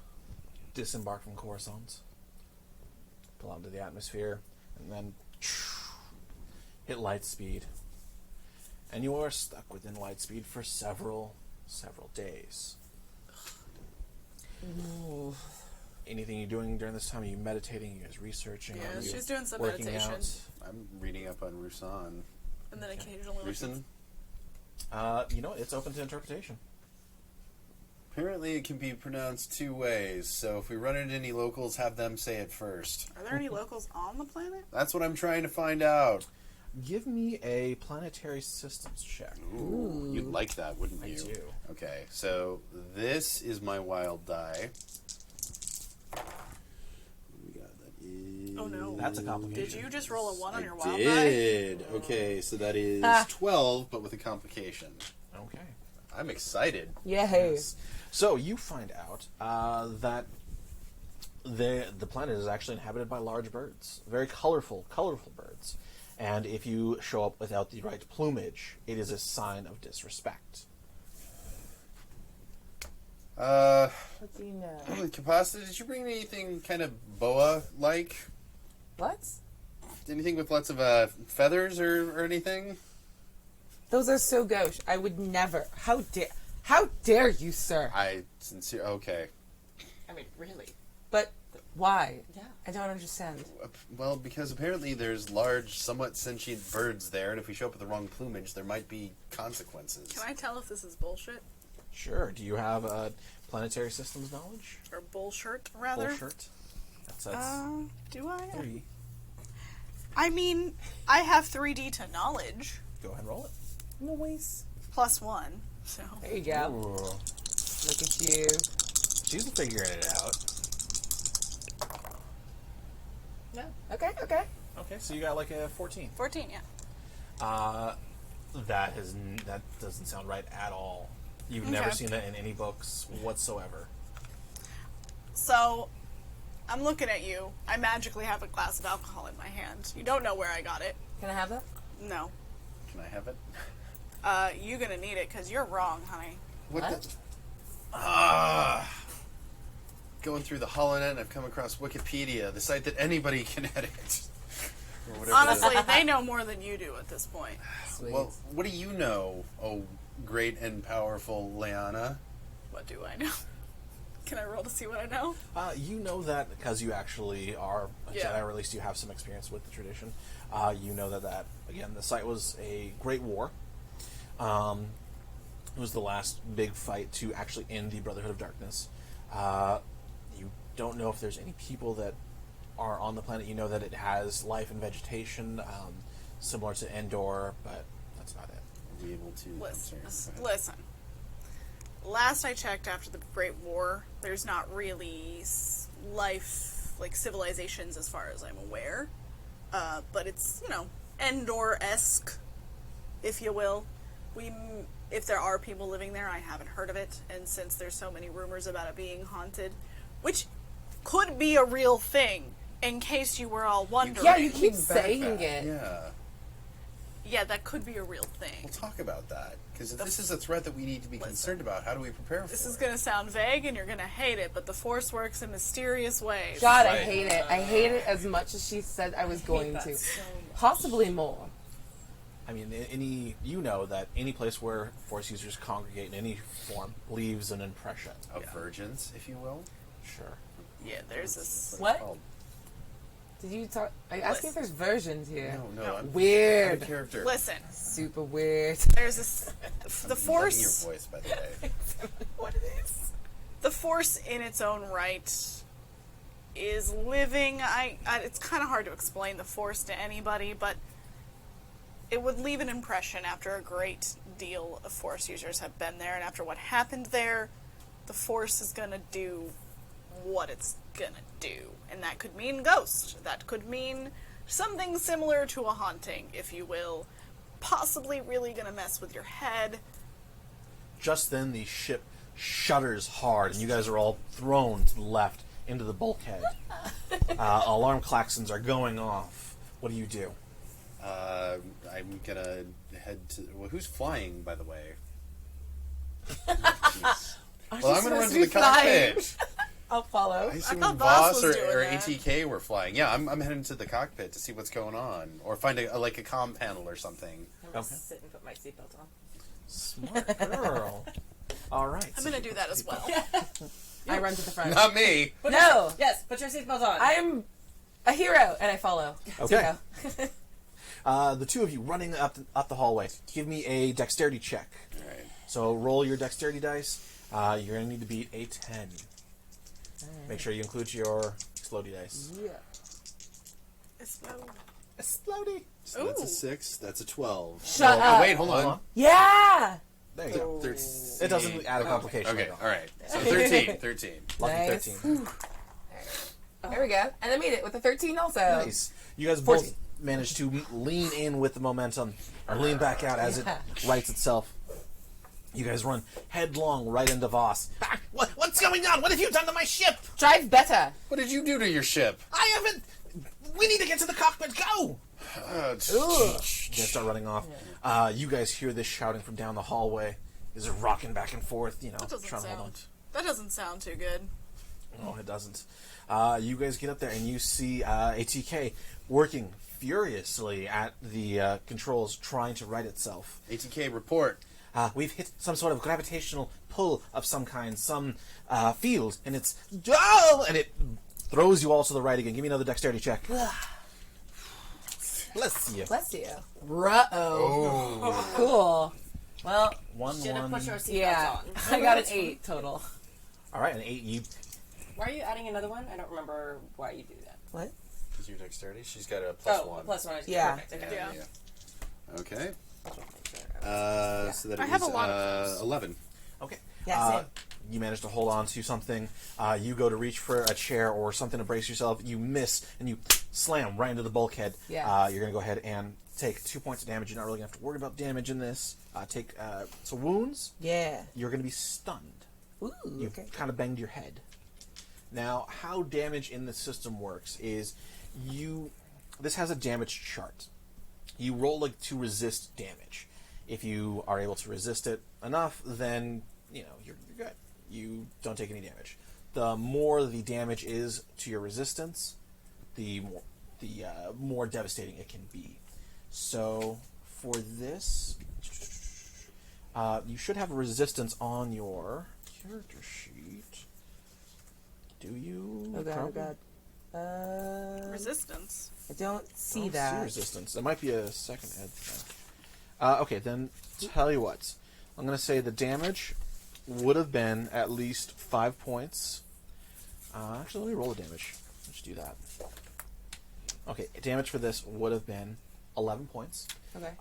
disembark from Coruscant, pull out into the atmosphere, and then hit light speed. And you are stuck within light speed for several days. Anything you're doing during this time? Are you meditating? Are you guys researching? Yeah, Are you she's doing some working meditation. out? I'm reading up on Rusan. And then occasionally... Rusan? You know, it's open to interpretation. Apparently it can be pronounced two ways, so if we run into any locals, have them say it first. Are there any locals on the planet? That's what I'm trying to find out. Give me a planetary systems check. Ooh, you'd like that, wouldn't I you? do. Okay, so this is my wild die. What we got? That is... Oh, no. That's a complication. Did you just roll a 1 on I your wild die? did. Okay, so that is 12, but with a complication. Okay. I'm excited. Yay. So you find out that the planet is actually inhabited by large birds, very colorful birds. And if you show up without the right plumage, it is a sign of disrespect. What do you know? Capacity, did you bring anything kind of boa-like? What? Anything with lots of feathers or anything? Those are so gauche. I would never. How dare you, sir? Okay. I mean, really. But why? Yeah. I don't understand. Well, because apparently there's large, somewhat sentient birds there, and if we show up with the wrong plumage, there might be consequences. Can I tell if this is bullshit? Sure. Do you have planetary systems knowledge? Or bullshit, rather? Bullshit. So that's Do I? 3. I mean, I have 3D to knowledge. Go ahead and roll it. Noise. +1. So. There you go. Ooh. Look at you. She's figuring it out. No. Okay. Okay. Okay, so you got like a 14. 14, yeah. That doesn't sound right at all. You've never Okay. seen that in any books whatsoever. So, I'm looking at you. I magically have a glass of alcohol in my hand. You don't know where I got it. Can I have that? No. Can I have it? You're gonna need it because you're wrong, honey. What? Going through the HoloNet, and I've come across Wikipedia, the site that anybody can edit. Or whatever it is. Honestly, they know more than you do at this point. Sweet. Well, what do you know, oh great and powerful Leanna? What do I know? Can I roll to see what I know? You know that because you actually are a Yeah. Jedi, or at least you have some experience with the tradition. You know that again, the site was a great war. It was the last big fight to actually end the Brotherhood of Darkness. You don't know if there's any people that are on the planet. You know that it has life and vegetation, similar to Endor, but that's about it. Are we able to... Listen. Last I checked after the Great War, there's not really life, like civilizations as far as I'm aware. But it's, Endor-esque, if you will. If there are people living there, I haven't heard of it. And since there's so many rumors about it being haunted, which could be a real thing, in case you were all wondering. Yeah, you keep Back saying that. it. Yeah. Yeah, that could be a real thing. We'll talk about that. Because if this is a threat that we need to be concerned about, how do we prepare for it? This is going to sound vague and you're going to hate it, but the Force works in mysterious ways. God, I Right. hate it. I hate it as much as she said I was going to. Possibly more. I mean, you know that any place where Force users congregate in any form leaves an impression. Of virgins, if you will. Sure. Yeah, there's this. That's What? called. Did you talk? Are you asking if there's versions here? No, I'm Weird. I'm a character. Listen, Super weird. there's this. The Loving Force. your voice, by the way. What it is? The Force, in its own right, is living. It's kind of hard to explain the Force to anybody, but it would leave an impression after a great deal of Force users have been there, and after what happened there, the Force is gonna do what it's gonna do. And that could mean ghost. That could mean something similar to a haunting, if you will. Possibly really gonna mess with your head. Just then, the ship shudders hard, and you guys are all thrown to the left into the bulkhead. Alarm klaxons are going off. What do you do? I'm gonna head to... Well, who's flying, by the way? Jeez. Well, I'm gonna run to the cockpit. I'll follow. I assume thought Voss Voss was or doing that. ATK were flying. Yeah, I'm heading to the cockpit to see what's going on. Or find a comm panel or something. I'm gonna Okay. sit and put my seatbelt on. Smart girl. All right. I'm gonna do that as well. I run to the front. Not me! No! Yes, put your seatbelt on. I'm a hero, and I follow. Okay. Zero. The two of you running up the hallway. Give me a dexterity check. Alright. So roll your dexterity dice. You're going to need to beat a 10. Make sure you include your explodey dice. Yeah. Explodey. So that's a Ooh. 6, that's a 12. Shut Oh, up. wait, hold on. Yeah! There you go. 13. It doesn't add a complication. Okay, at all. alright. So 13. Lucky Nice. 13. There we go. And I made it with a 13 also. Nice. You guys 14. both managed to lean in with the momentum, or lean back out as it rights itself. You guys run headlong right into Voss. Ah, what's going on? What have you done to my ship? Drive better. What did you do to your ship? I haven't... We need to get to the cockpit. Go! You guys start running off. You guys hear this shouting from down the hallway. Is rocking back and forth, That doesn't trying to hold on. That doesn't sound too good. No, it doesn't. You guys get up there and you see ATK working furiously at the controls, trying to right itself. ATK, report. We've hit some sort of gravitational pull of some kind, some field, and it's... Oh! And it throws you all to the right again. Give me another dexterity check. Bless you. Bless you. Ruh-oh. Cool. Well, One, Should have one. put your seatbelt yeah. on. I got an 8 total. All right, an 8. You Why are you adding another one? I don't remember why you do that. What? Is your dexterity? She's got a +1. +1. Yeah. Perfect. Okay. Yeah. Okay. So that I is have a lot of those. 11. Okay. Yeah, same. You manage to hold on to something. You go to reach for a chair or something to brace yourself. You miss, and you slam right into the bulkhead. Yeah. You're going to go ahead and take 2 points of damage. You're not really going to have to worry about damage in this. So wounds, Yeah. you're going to be stunned. Ooh, You okay. kind of banged your head. Now, how damage in the system works is this has a damage chart. You roll to resist damage. If you are able to resist it enough, then you're good. You don't take any damage. The more the damage is to your resistance, the more devastating it can be. So for this, you should have a resistance on your character sheet. Do you? Oh god, oh god. Resistance. I don't see I don't that. see resistance. There might be a second ed thing. Okay, then tell you what. I'm going to say the damage would have been at least 5 points. Actually, let me roll the damage. Let's do that. Okay, damage for this would have been 11 points. Okay.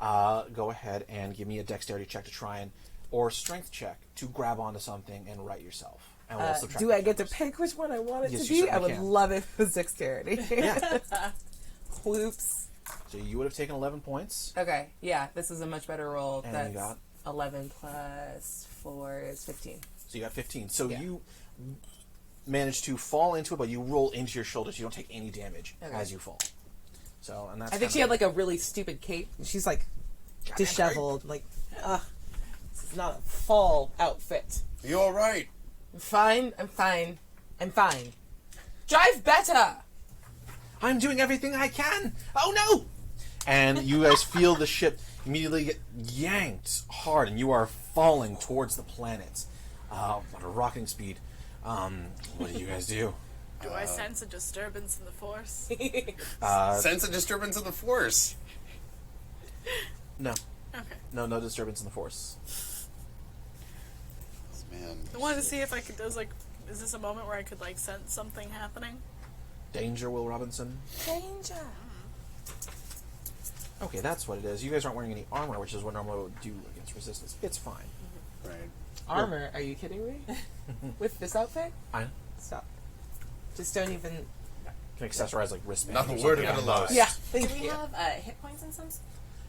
Go ahead and give me a dexterity check to try or strength check to grab onto something and right yourself. And we'll subtract Do the I get to damage. pick which one I want it Yes, to you be? I would certainly can. love it if it was dexterity. Yeah. Whoops. So you would have taken 11 points. Okay, yeah, this is a much better roll. And That's you got? 11 plus 4 is 15. So you got 15. So Yeah. you managed to fall into it, but you roll into your shoulders. You don't take any damage Okay. as you fall. So, and that's I think she had like a really stupid cape. She's like Goddamn disheveled. Like, this is not a fall outfit. Are you alright? I'm fine. I'm fine. I'm fine. Drive better! I'm doing everything I can. Oh no! And you guys feel the ship immediately get yanked hard, and you are falling towards the planet at a rocketing speed. What do you guys do? Do I sense a disturbance in the force? Sense a disturbance in the force. No. Okay. No disturbance in the force. Man. I wanted to see if I could. Is this a moment where I could sense something happening? Danger, Will Robinson. Danger. Okay, that's what it is. You guys aren't wearing any armor, which is what normally would do against resistance. It's fine. Right. Armor? Are you kidding me? With this outfit? I Stop. Just don't even. can accessorize wristbands. Not or a word of something. it alone. Yeah. Do Thank we you. have hit points in some?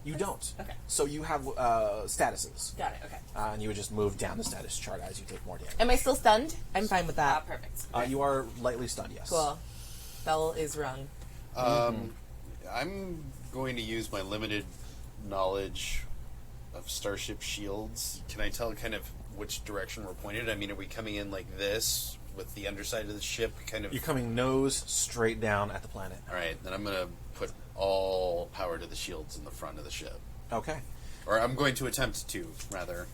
You don't. Okay. So you have statuses. Got it. Okay. And you would just move down the status chart as you take more damage. Am I still stunned? I'm fine with that. Perfect. You are lightly stunned, yes. Cool. Bell is rung. I'm going to use my limited knowledge of starship shields. Can I tell kind of which direction we're pointed? I mean, are we coming in like this with the underside of the ship kind of... You're coming nose straight down at the planet. Alright, then I'm going to put all power to the shields in the front of the ship. Okay. Or I'm going to attempt to, rather.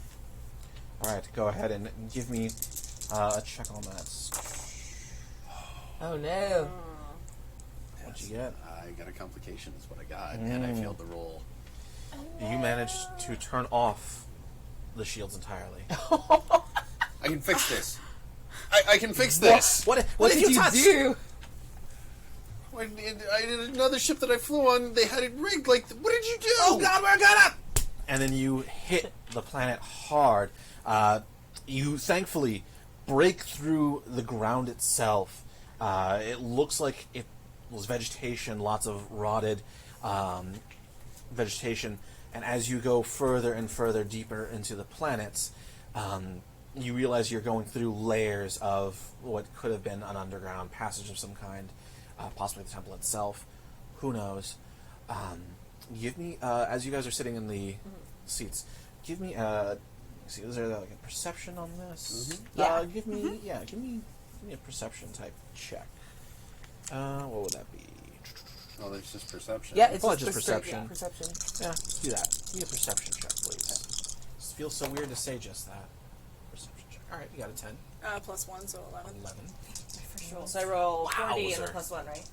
Alright, go ahead and give me a check on that. Oh no. What'd you get? I got a complication is what I got, and I failed the roll. You managed to turn off the shields entirely. I can fix this. I can fix this. What What did you touch? do? I did another ship that I flew on. They had it rigged. Like, what did you do? Oh God, we're gonna! And then you hit the planet hard. You thankfully break through the ground itself. It looks like it was vegetation, lots of rotted vegetation. And as you go further and further deeper into the planets, you realize you're going through layers of what could have been an underground passage of some kind, possibly the temple itself. Who knows? Give me, as you guys are sitting in the seats, give me a. See, is there like a perception on this? Yeah. Give me a perception type check. What would that be? Oh, there's just perception. Yeah, it's Well, just just perception. Perception. Yeah, let's do that. Give me a perception check, please. It feels so weird to say just that. Perception check. All right, you got a 10. +1, so 11. 11. Roll. So I roll 40 and Wowzer. then +1, right?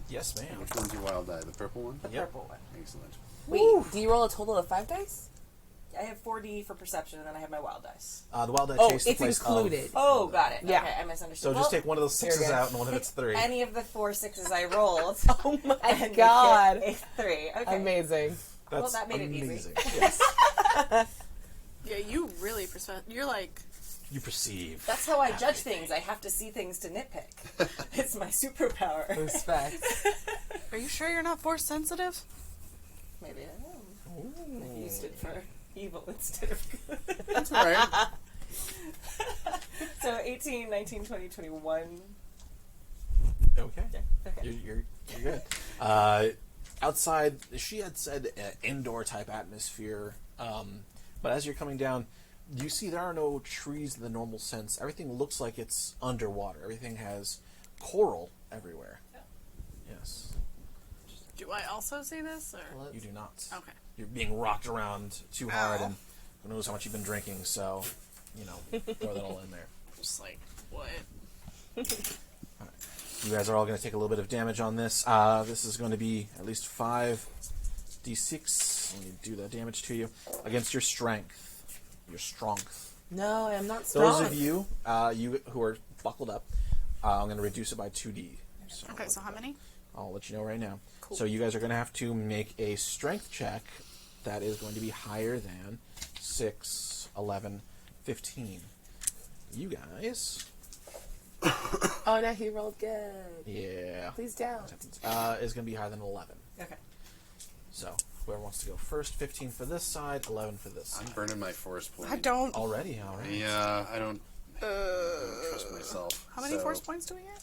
Yes, ma'am. Which one's your wild die? The purple one? The Yep. purple one. Excellent. Wait, do you roll a total of 5 dice? I have 4D for perception, and then I have my wild dice. The wild die Oh, takes the it's place included. of... Oh, got it. Yeah. Okay, I misunderstood. So just take one of those There you 6s go. out and one of its 3. any of the 4 6s I rolled. Oh my and god. make it a 3. Okay. Amazing. That's well, that made it easy. amazing. Yes. Yeah, you really you're like You perceive. That's how I judge things. I have to see things to nitpick. It's my superpower. Respect. Are you sure you're not force sensitive? Maybe I am. I used it for evil instead of good. That's all right. So 18, 19, 20, 21. Okay. Yeah, okay. You're good. Outside, she had said indoor type atmosphere, but as you're coming down, you see there are no trees in the normal sense. Everything looks like it's underwater. Everything has coral everywhere. Yeah. Yes. Do I also see this? Or? You do not. Okay. You're being rocked around too hard, Ow. and who knows how much you've been drinking, so, throw that all in there. Just like, what? You guys are all going to take a little bit of damage on this. This is going to be at least 5d6. Let me do the damage to you. Against your strength. Your strength. No, I'm not strong. Those of you, you who are buckled up, I'm going to reduce it by 2d. Okay, so how many? I'll let you know right now. Cool. So you guys are going to have to make a strength check that is going to be higher than 6, 11, 15. You guys... Oh, no, he rolled good. Yeah. Please down. Is going to be higher than 11. Okay. So, whoever wants to go first, 15 for this side, 11 for this side. I'm burning my force point. I don't. Already? All right. Yeah, I don't trust myself. How many so- force points do we get?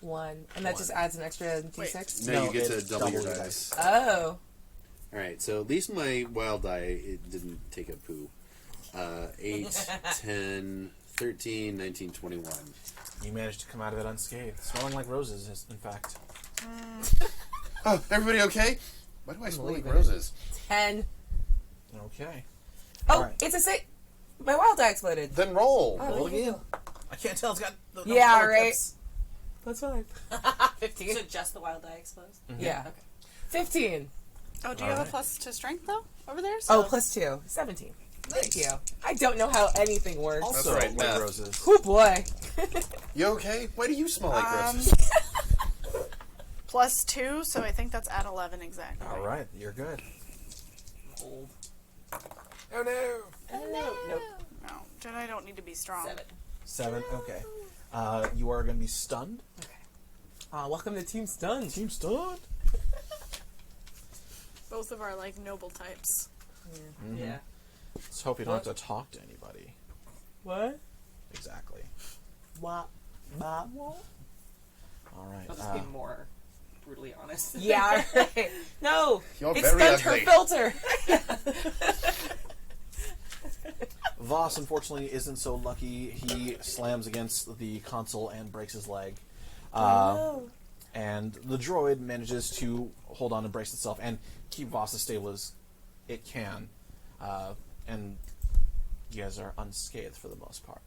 1. And that just adds an extra d6? No, you No, get to it double your doubles your dice. Oh. Alright, so at least my wild die, it didn't take a poo. 8, 10, 13, 19, 21. You managed to come out of it unscathed. Smelling like roses, in fact. Oh, everybody okay? Why do I smell like Believe it. roses? 10. Okay. Oh, All right. it's a 6. My wild die exploded. Then roll. Oh, Roll look at again. you. I can't tell. It's got the Yeah, color right. pips. Plus 5. 15. So just the wild die explodes? Yeah. Okay. 15. Oh, do you have Alright. a plus to strength though over there? Oh, plus 2. 17. Thank you. I don't know how anything works. Also, right, like math. roses. Oh boy. You okay? Why do you smell like roses? Plus 2, so I think that's at 11 exactly. All right, you're good. Old. Oh no. No. Nope. No, Jedi don't need to be strong. 7. Okay. You are going to be stunned. Welcome to Team Stun. Team stunned. Both of our like noble types. Yeah. Let's hope you don't have to talk to anybody. What? Exactly. What? All right. I'll just be more brutally honest. Yeah, right. No. You're It's very spent her ugly. filter. Voss, unfortunately, isn't so lucky. He slams against the console and breaks his leg. And the droid manages to hold on and brace itself and keep Voss as stable as it can. And you guys are unscathed for the most part.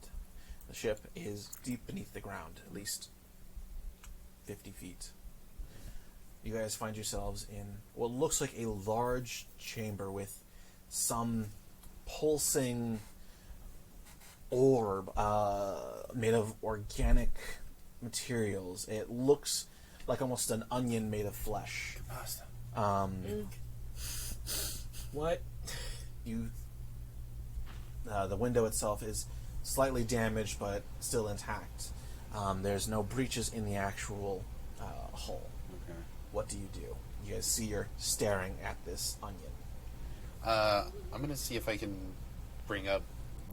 The ship is deep beneath the ground, at least 50 feet. You guys find yourselves in what looks like a large chamber with some pulsing orb made of organic materials. It looks like almost an onion made of flesh. What? You, the window itself is slightly damaged, but still intact. There's no breaches in the actual hull. Okay. What do? You guys see you're staring at this onion. I'm gonna see if I can bring up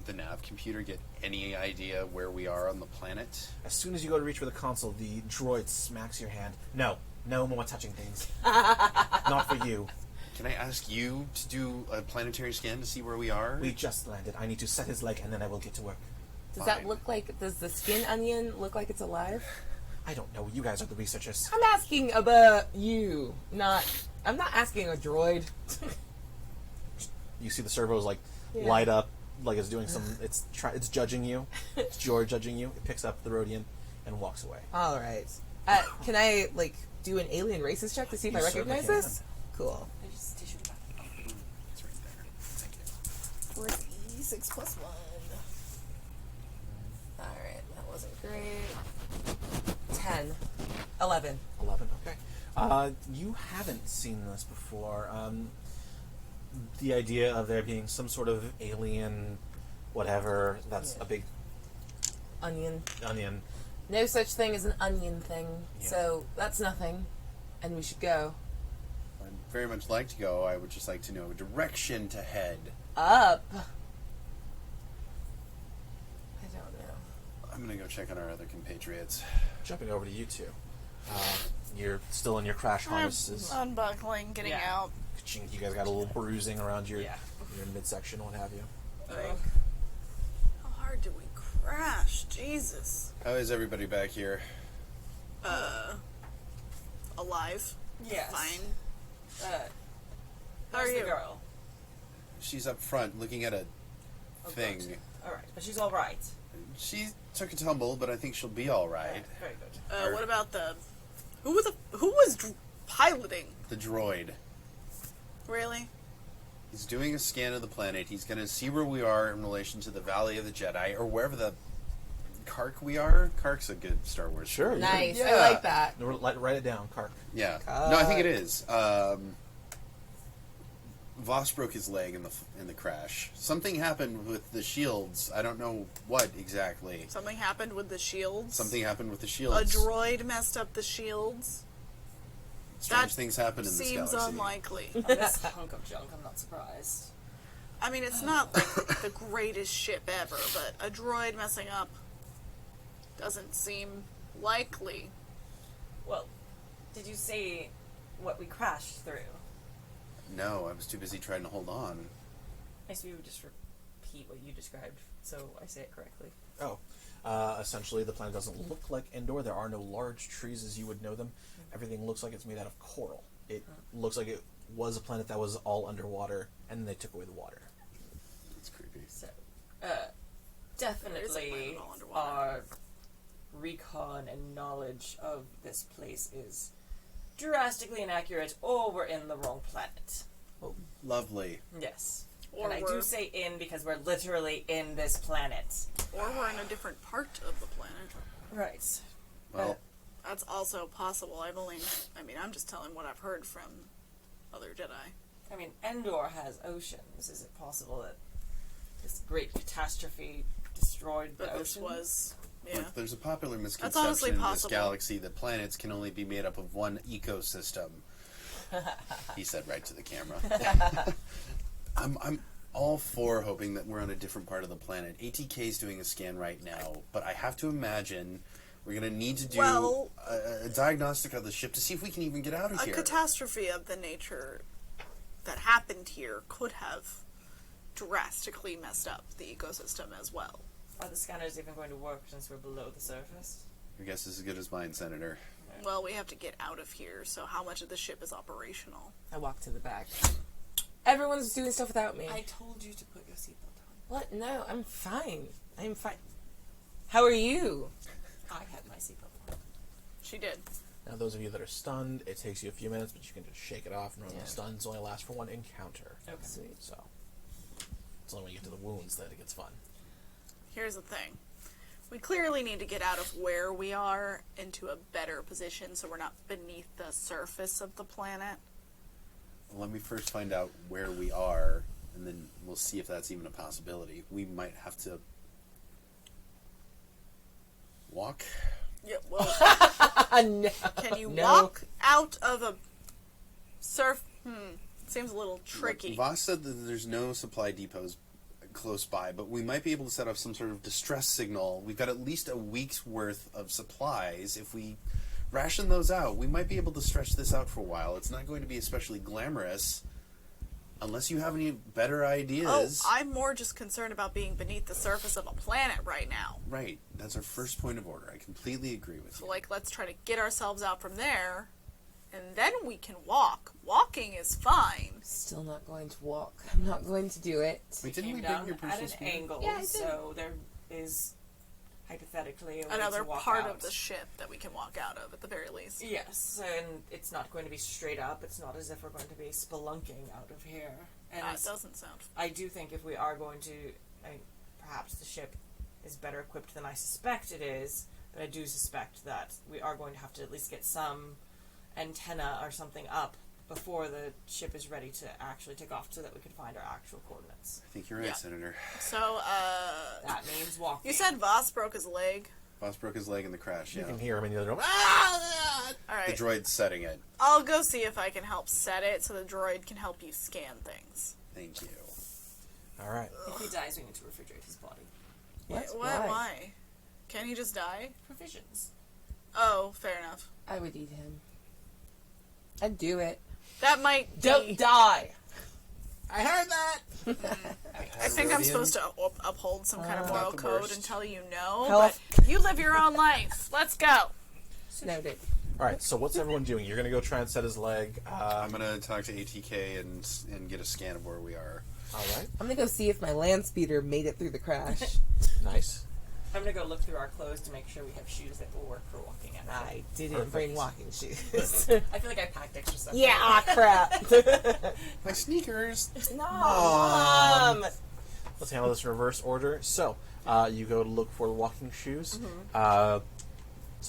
the nav computer, get any idea where we are on the planet. As soon as you go to reach for the console, the droid smacks your hand. No more touching things. Not for you. Can I ask you to do a planetary scan to see where we are? We just landed. I need to set his leg, and then I will get to work. Does Fine. that look like? Does the skin onion look like it's alive? I don't know. You guys are the researchers. I'm asking about you, not. I'm not asking a droid. You see the servos Yeah. light up, like it's doing some. It's judging you. It's George judging you. It picks up the Rhodian and walks away. All right. Can I do an alien racist check to see if I You certainly recognize this? Cool. I just tissue the bathroom. It's right there. Thank D6 plus 1. Alright, that wasn't great. 10. 11. 11, okay. You haven't seen this before. The idea of there being some sort of alien, whatever, that's a big Onion. onion. No such thing as an onion thing, Yeah. so that's nothing. And we should go. I'd very much like to go. I would just like to know a direction to head. Up. I don't know. I'm going to go check on our other compatriots. Jumping over to you two. You're still in your crash harnesses. Unbuckling, getting out. You guys got a little bruising around your Yeah. your midsection, what have you. Like, how hard do we crash? Jesus. How is everybody back here? Alive. Yes. Fine. How are the you? girl? She's up front looking at a thing. Good. All right, but she's all right. She took a tumble, but I think she'll be all right. Very good. What about who was piloting? The droid. Really? He's doing a scan of the planet. He's going to see where we are in relation to the Valley of the Jedi, or wherever the Kark we are. Kark's a good Star Wars. Sure. Nice. Yeah. I like that. No, write it down, Kark. Yeah. No, I think it is. Voss broke his leg in the crash. Something happened with the shields. I don't know what exactly. Something happened with the shields. Something happened with the shields. A droid messed up the shields. Strange that things happen in this Seems galaxy. unlikely. On this hunk of junk, I'm not surprised. I mean, it's not like the greatest ship ever, but a droid messing up doesn't seem likely. Well, did you say what we crashed through? No, I was too busy trying to hold on. I guess we would just repeat what you described, so I say it correctly. Oh. Essentially, the planet doesn't look like Endor. There are no large trees as you would know them. Everything looks like it's made out of coral. It looks like it was a planet that was all underwater, and then they took away the water. It's creepy. So, There is a definitely planet all underwater. our recon and knowledge of this place is drastically inaccurate, or we're in the wrong planet. Lovely. Yes. Or And I do say in because we're literally in this planet. Or we're in a different part of the planet. Right. Well, That's also possible. I'm just telling what I've heard from other Jedi. I mean, Endor has oceans. Is it possible that this great catastrophe destroyed the But this ocean? was, yeah. look, there's a popular honestly misconception in this possible. galaxy that planets can only be made up of one ecosystem. He said right to the camera. I'm all for hoping that we're on a different part of the planet. ATK is doing a scan right now, but I have to imagine we're going to need to do a diagnostic of the ship to see if we can even get out of A here. catastrophe of the nature that happened here could have drastically messed up the ecosystem as well. Are the scanners even going to work since we're below the surface? Your guess is as good as mine, Senator. Well, we have to get out of here, so how much of the ship is operational? I walk to the back. Everyone's doing stuff without me. I told you to put your seatbelt on. What? No, I'm fine. I'm fine. How are you? I had my seatbelt on. She did. Now, those of you that are stunned, it takes you a few minutes, but you can just shake it off. Normally, Yeah. stuns only last for one encounter. Okay. Sweet. So, it's only when you get to the wounds that it gets fun. Here's the thing. We clearly need to get out of where we are into a better position so we're not beneath the surface of the planet. Let me first find out where we are, and then we'll see if that's even a possibility. We might have to walk. Yeah, well, No. can you No. walk out of a surf? Seems a little tricky. Voss said that there's no supply depots close by, but we might be able to set up some sort of distress signal. We've got at least a week's worth of supplies. If we ration those out, we might be able to stretch this out for a while. It's not going to be especially glamorous, unless you have any better Oh, ideas. I'm more just concerned about being beneath the surface of a planet right now. Right, that's our first point of order. I completely agree with So, you. let's try to get ourselves out from there, and then we can walk. Walking is fine. Still not going to walk. I'm not going to do it. Wait, didn't Came we down bring your at personal an speed? angle, Yeah, I did. so there is hypothetically a way Another to walk part out. of the ship that we can walk out of, at the very least. Yes, and it's not going to be straight up. It's not as if we're going to be spelunking out of here. And That doesn't sound... I do think if we are going to perhaps the ship is better equipped than I suspect it is, but I do suspect that we are going to have to at least get some antenna or something up before the ship is ready to actually take off so that we can find our actual coordinates. I think you're right, Senator. So, That means walking. you said Voss broke his leg. Voss broke his leg in the crash, You yeah. can hear him in the other room. Ah! All right. The droid's setting it. I'll go see if I can help set it so the droid can help you scan things. Thank you. All right. If he dies, we need to refrigerate his body. What? Why? Can he just die? Provisions. Oh, fair enough. I would eat him. I'd do it. That might Don't be... die. I heard that. I think I'm supposed to uphold some kind of moral Not the code worst. and tell you no, Health. but you live your own life. Let's go. Noted. All right. So what's everyone doing? You're gonna go try and set his leg. I'm going to talk to ATK and get a scan of where we are. All right. I'm gonna go see if my land speeder made it through the crash. Nice. I'm going to go look through our clothes to make sure we have shoes that will work for walking at night. I didn't Perfect. bring walking shoes. I feel like I packed extra stuff. Yeah, ah, crap. My sneakers! No, Mom. Let's handle this in reverse order. So, you go to look for the walking shoes. Tell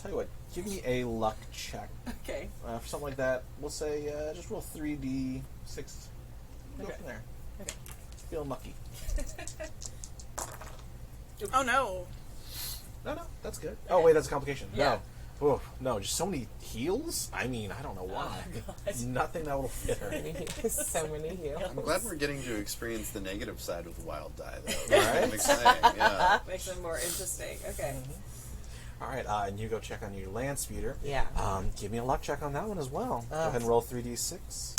you what, give me a luck check. Okay. For something like that, we'll say just roll 3d6. Go Okay. from there. Okay. Feel lucky. Oh no. No, that's good. Oh, wait, that's a complication. Yeah. No. Oh, no, just so many heels? I mean, I don't know why. Nothing that will fit her. So many heels. I'm glad we're getting to experience the negative side of the wild die, though. Right? I'm excited, yeah. Makes them more interesting. Okay. All right, and you go check on your land speeder. Yeah. Give me a luck check on that one as well. Go ahead and roll 3d6.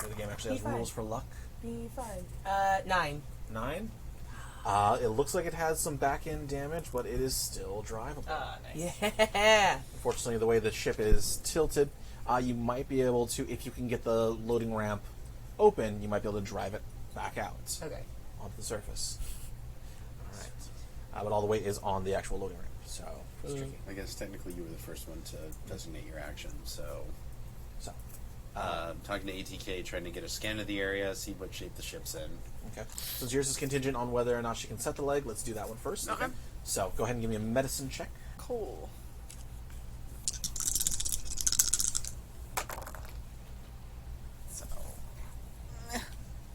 The game actually has Be fine. rules for luck. Be fine. 9. 9. It looks like it has some back-end damage, but it is still drivable. Nice. Yeah. Unfortunately, the way the ship is tilted, you might be able to, if you can get the loading ramp open, you might be able to drive it back out Okay. onto the surface. All right. But all the weight is on the actual loading ramp, so it's tricky. I guess technically you were the first one to designate your action, so... So, talking to ATK, trying to get a scan of the area, see what shape the ship's in. okay. Since yours is contingent on whether or not she can set the leg, let's do that one first. Okay. So, go ahead and give me a medicine check. Cool. So,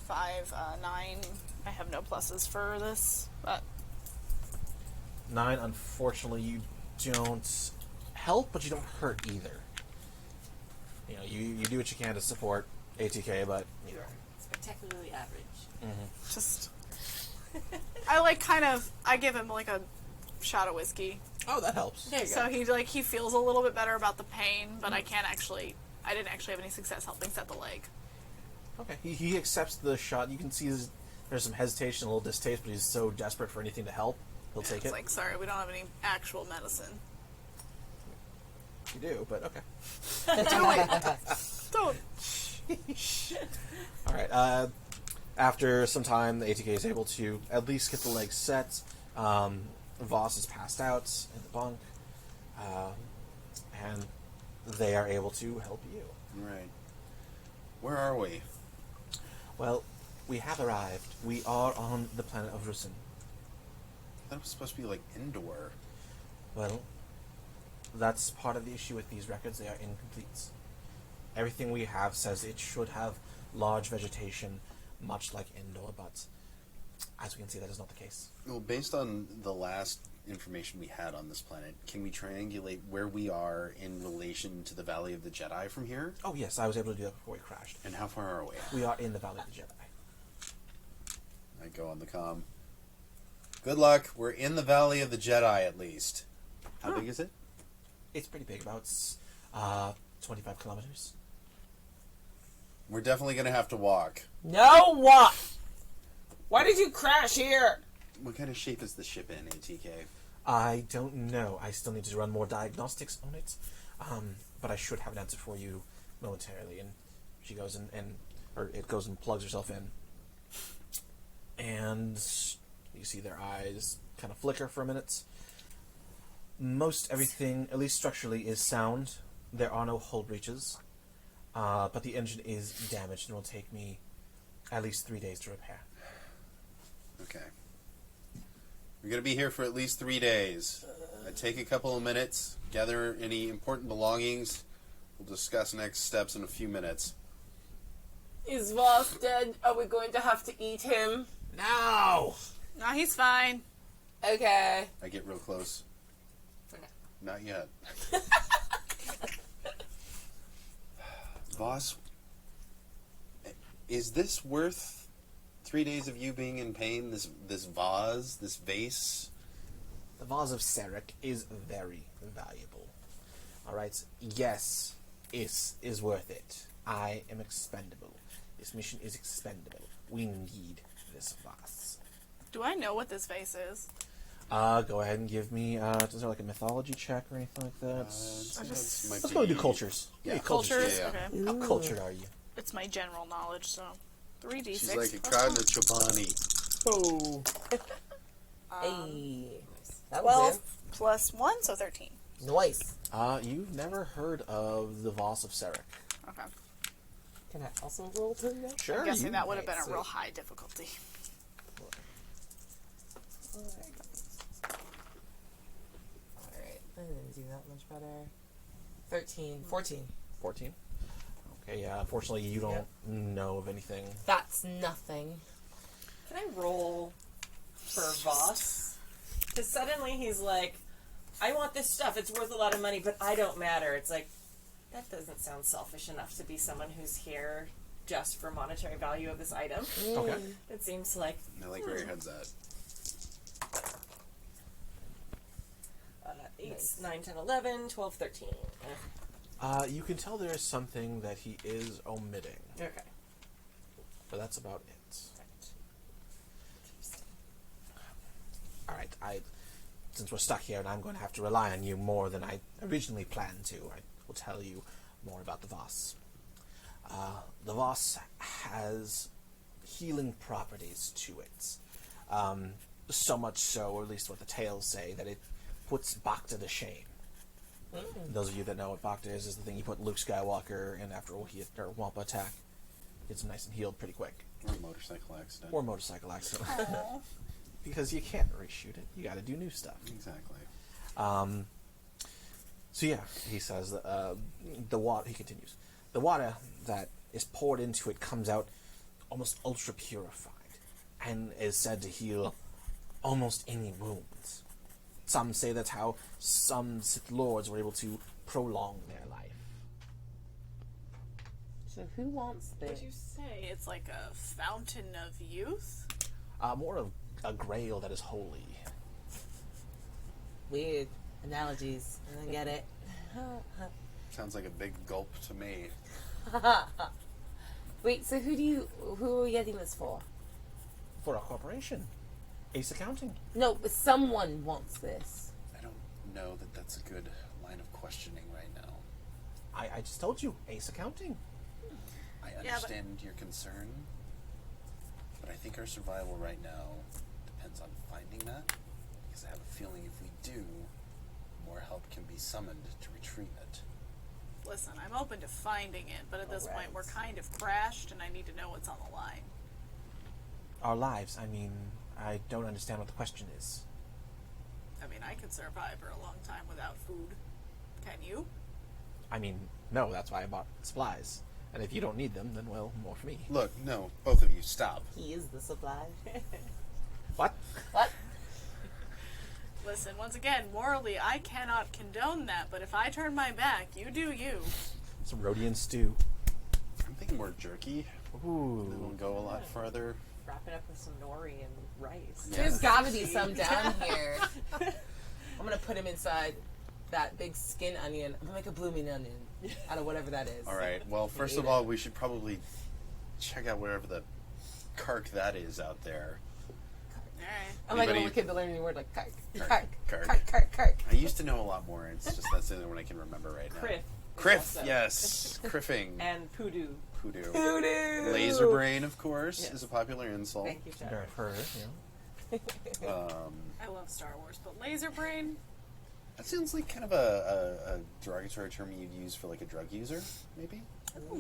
5, 9. I have no pluses for this, but 9, unfortunately, you don't help, but you don't hurt either. You know, you do what you can to support ATK, but you know. Spectacularly average. just I give him like a shot of whiskey. Oh, that helps. There you So go. he feels a little bit better about the pain, but I didn't actually have any success helping set the leg. Okay. He accepts the shot. You can see there's some hesitation, a little distaste, but he's so desperate for anything to help, he'll take It's it. like, sorry, we don't have any actual medicine. You do, but okay. Don't. All right. After some time, the ATK is able to at least get the leg set. Voss is passed out in the bunk, and they are able to help you. Right. Where are we? Well, we have arrived. We are on the planet of Rusin. That was supposed to be like indoor. Well, that's part of the issue with these records. They are incomplete. Everything we have says it should have large vegetation, much like Endor, but as we can see, that is not the case. Well, based on the last information we had on this planet, can we triangulate where we are in relation to the Valley of the Jedi from here? Oh, yes, I was able to do that before we crashed. And how far are we? We are in the Valley of the Jedi. I go on the comm. Good luck. We're in the Valley of the Jedi, at least. How big is it? It's pretty big, about 25 kilometers. We're definitely going to have to walk. No what? Why did you crash here? What kind of shape is the ship in, ATK? I don't know. I still need to run more diagnostics on it. But I should have an answer for you momentarily. And she goes or it goes and plugs herself in. And you see their eyes kind of flicker for a minute. Most everything, at least structurally, is sound. There are no hull breaches. But the engine is damaged and will take me At least 3 days to repair. Okay. We're going to be here for at least 3 days. Take a couple of minutes, gather any important belongings. We'll discuss next steps in a few minutes. Is Voss dead? Are we going to have to eat him? No! No, he's fine. Okay. I get real close. For now. Not yet. Voss, is this worth 3 days of you being in pain? This vase, this vase? The vase of Serek is very valuable. Alright, yes, it is worth it. I am expendable. This mission is expendable. We need this vase. Do I know what this vase is? Go ahead and give me, is there like a mythology check or anything like that? Let's go do cultures. Yeah, Cultures? Yeah. Okay. How cultured are you? It's my general knowledge, so 3d6. She's like a plus Kadna Chobani. Oh. Hey. That 12 was plus 1, so 13. it. Nice. You've never heard of the Voss of Serek. Okay. Can I also roll to that? Sure. I'm guessing that would have Right, been a sweet. real high difficulty. Alright. I didn't do that much better. 13. 14. 14. Okay, yeah, unfortunately you don't know of anything. That's nothing. Can I roll for Voss? Because suddenly he's like, I want this stuff. It's worth a lot of money, but I don't matter. It's like, that doesn't sound selfish enough to be someone who's here just for monetary value of this item. Okay. It seems like I like where your head's at. 8, Nice. 9, 10, 11, 12, 13. You can tell there is something that he is omitting, Okay. but that's about it. Alright, since we're stuck here and I'm going to have to rely on you more than I originally planned to, I will tell you more about the Voss. The Voss has healing properties to it. So much so, or at least what the tales say, that it puts Bacta to shame. Those of you that know what Bacta is the thing you put Luke Skywalker in after a Wampa attack. Gets him nice and healed pretty quick. Or motorcycle accident. Or motorcycle accident. Because you can't reshoot it. You gotta do new stuff. Exactly. So yeah, he says the water. He continues. The water that is poured into it comes out almost ultra purified, and is said to heal almost any wounds. Some say that's how some Sith Lords were able to prolong their life. So who wants Would this? you say it's like a fountain of youth? More of a grail that is holy. Weird analogies. I don't get it. Sounds like a big gulp to me. Wait, so who are we getting this for? For a corporation. Ace Accounting. No, but someone wants this. I don't know that that's a good line of questioning right now. I just told you, Ace Accounting. I but- understand your concern, but I think our survival right now depends on finding that, because I have a feeling if we do, more help can be summoned to retrieve it. Listen, I'm open to finding it, but at this Alright. point we're kind of crashed and I need to know what's on the line. Our lives, I don't understand what the question is. I mean, I could survive for a long time without food. Can you? No, that's why I bought supplies. And if you don't need them, then, well, more for me. Look, no, both of you, stop. He is the supply. What? What? Listen, once again, morally, I cannot condone that, but if I turn my back, you do you. Some Rhodian stew. I'm thinking more jerky. Then we'll Ooh. go a lot farther. Wrap it up with some nori and rice. Yeah. There's gotta be some down here. I'm gonna put him inside that big skin onion. I'm gonna make a blooming onion out of whatever that is. All right. Well, first of all, we should probably check out wherever the kark that is out there. Alright. I'm like a Anybody- little kid that learned a new word like kark. Kark. Kark. Kark. Kark. Kark. Kark. I used to know a lot more. It's just that's the only one I can remember right now. Criff. is Criff, also- yes. Criffing. And poodoo. Poodoo. Voodoo. Laser brain, of course, Yes. is a popular insult. Thank you, Chad. I've heard, I love Star Wars, but laser brain? That sounds like kind of a derogatory term you'd use for like a drug user, maybe.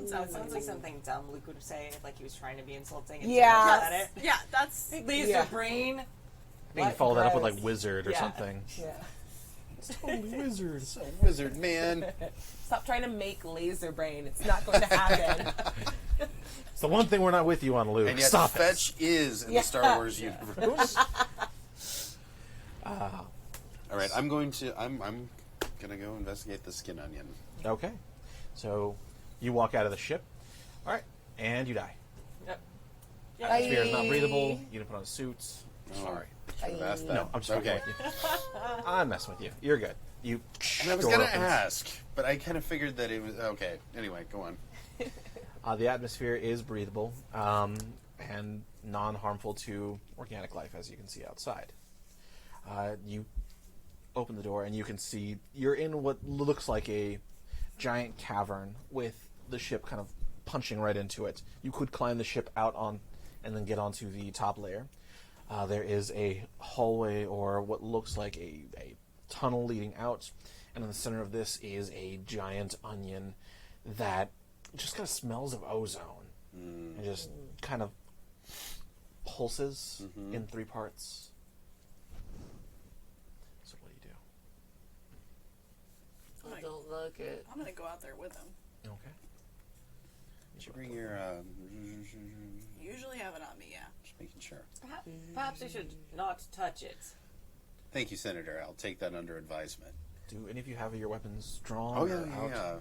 Sounds like something dumb Luke would say if like he was trying to be insulting. And Yeah. at it. Yeah, that's Laser brain. I think you follow that up with like Gross. wizard or Yeah. something. Yeah. Wizard. So wizard man. Stop trying to make laser brain. It's not going to happen. It's the one thing we're not with you on, Luke. And yet Stop it. fetch is in the Star Wars universe. All right, I'm gonna go investigate the skin onion. Okay. So you walk out of the ship. All right, and you die. Yep. Atmosphere is not breathable. You didn't put on a suit. Sorry. Should have asked that. No, I'm just okay. fucking with you. I'm messing with you. You're good. You. And I was door gonna opens. ask, but I kind of figured that it was okay. Anyway, go on. The atmosphere is breathable and non-harmful to organic life, as you can see outside. You open the door and you can see you're in what looks like a giant cavern with the ship kind of punching right into it. You could climb the ship out on and then get onto the top layer. There is a hallway or what looks like a tunnel leading out, and in the center of this is a giant onion that just kind of smells of ozone and just kind of pulses in 3 parts. So what do you do? I don't like it. I'm gonna go out there with him. Okay. Did you bring your? Usually have it on me, yeah. Just making sure. Perhaps we should not touch it. Thank you, Senator. I'll take that under advisement. Do any of you have your weapons drawn? Oh or yeah, out? yeah.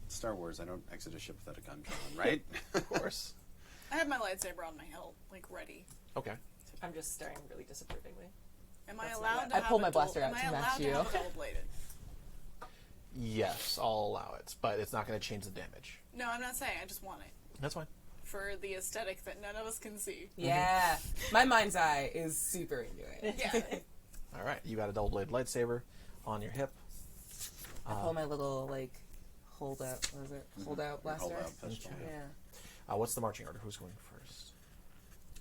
Star Wars. I don't exit a ship without a gun drawn, right? Of course. I have my lightsaber on my hilt, like ready. Okay. I'm just staring really disapprovingly. Am I That's allowed not to I have pull a my dual- blaster out am to I match allowed you. to have a double-bladed? Yes, I'll allow it, but it's not going to change the damage. No, I'm not saying. I just want it That's fine. for the aesthetic that none of us can see. Yeah. My mind's eye is super into it. Yeah. All right, you got a double-bladed lightsaber on your hip. I pull my little, like, hold out. What is it? Hold out blaster. Hold out pistol. Okay. Yeah. What's the marching order? Who's going first?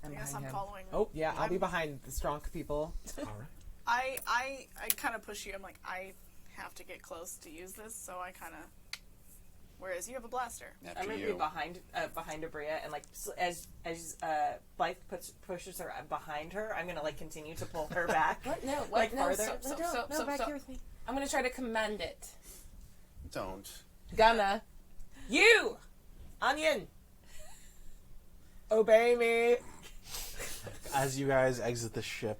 I'm I guess behind I'm him. following. Oh, yeah, I'll be I'm- behind the strong people. All right. I kind of push you. I'm like, I have to get close to use this, so I kind of. Whereas you have a blaster. After I'm gonna you. be behind Abria, and like as Blythe pushes her behind her, I'm gonna like continue to pull her back. What? No, Like no, farther? stop, Stop, no, stop, no, stop, back stop. here with me. I'm gonna try to command it. Don't. Gonna. You! Onion! Obey me! As you guys exit the ship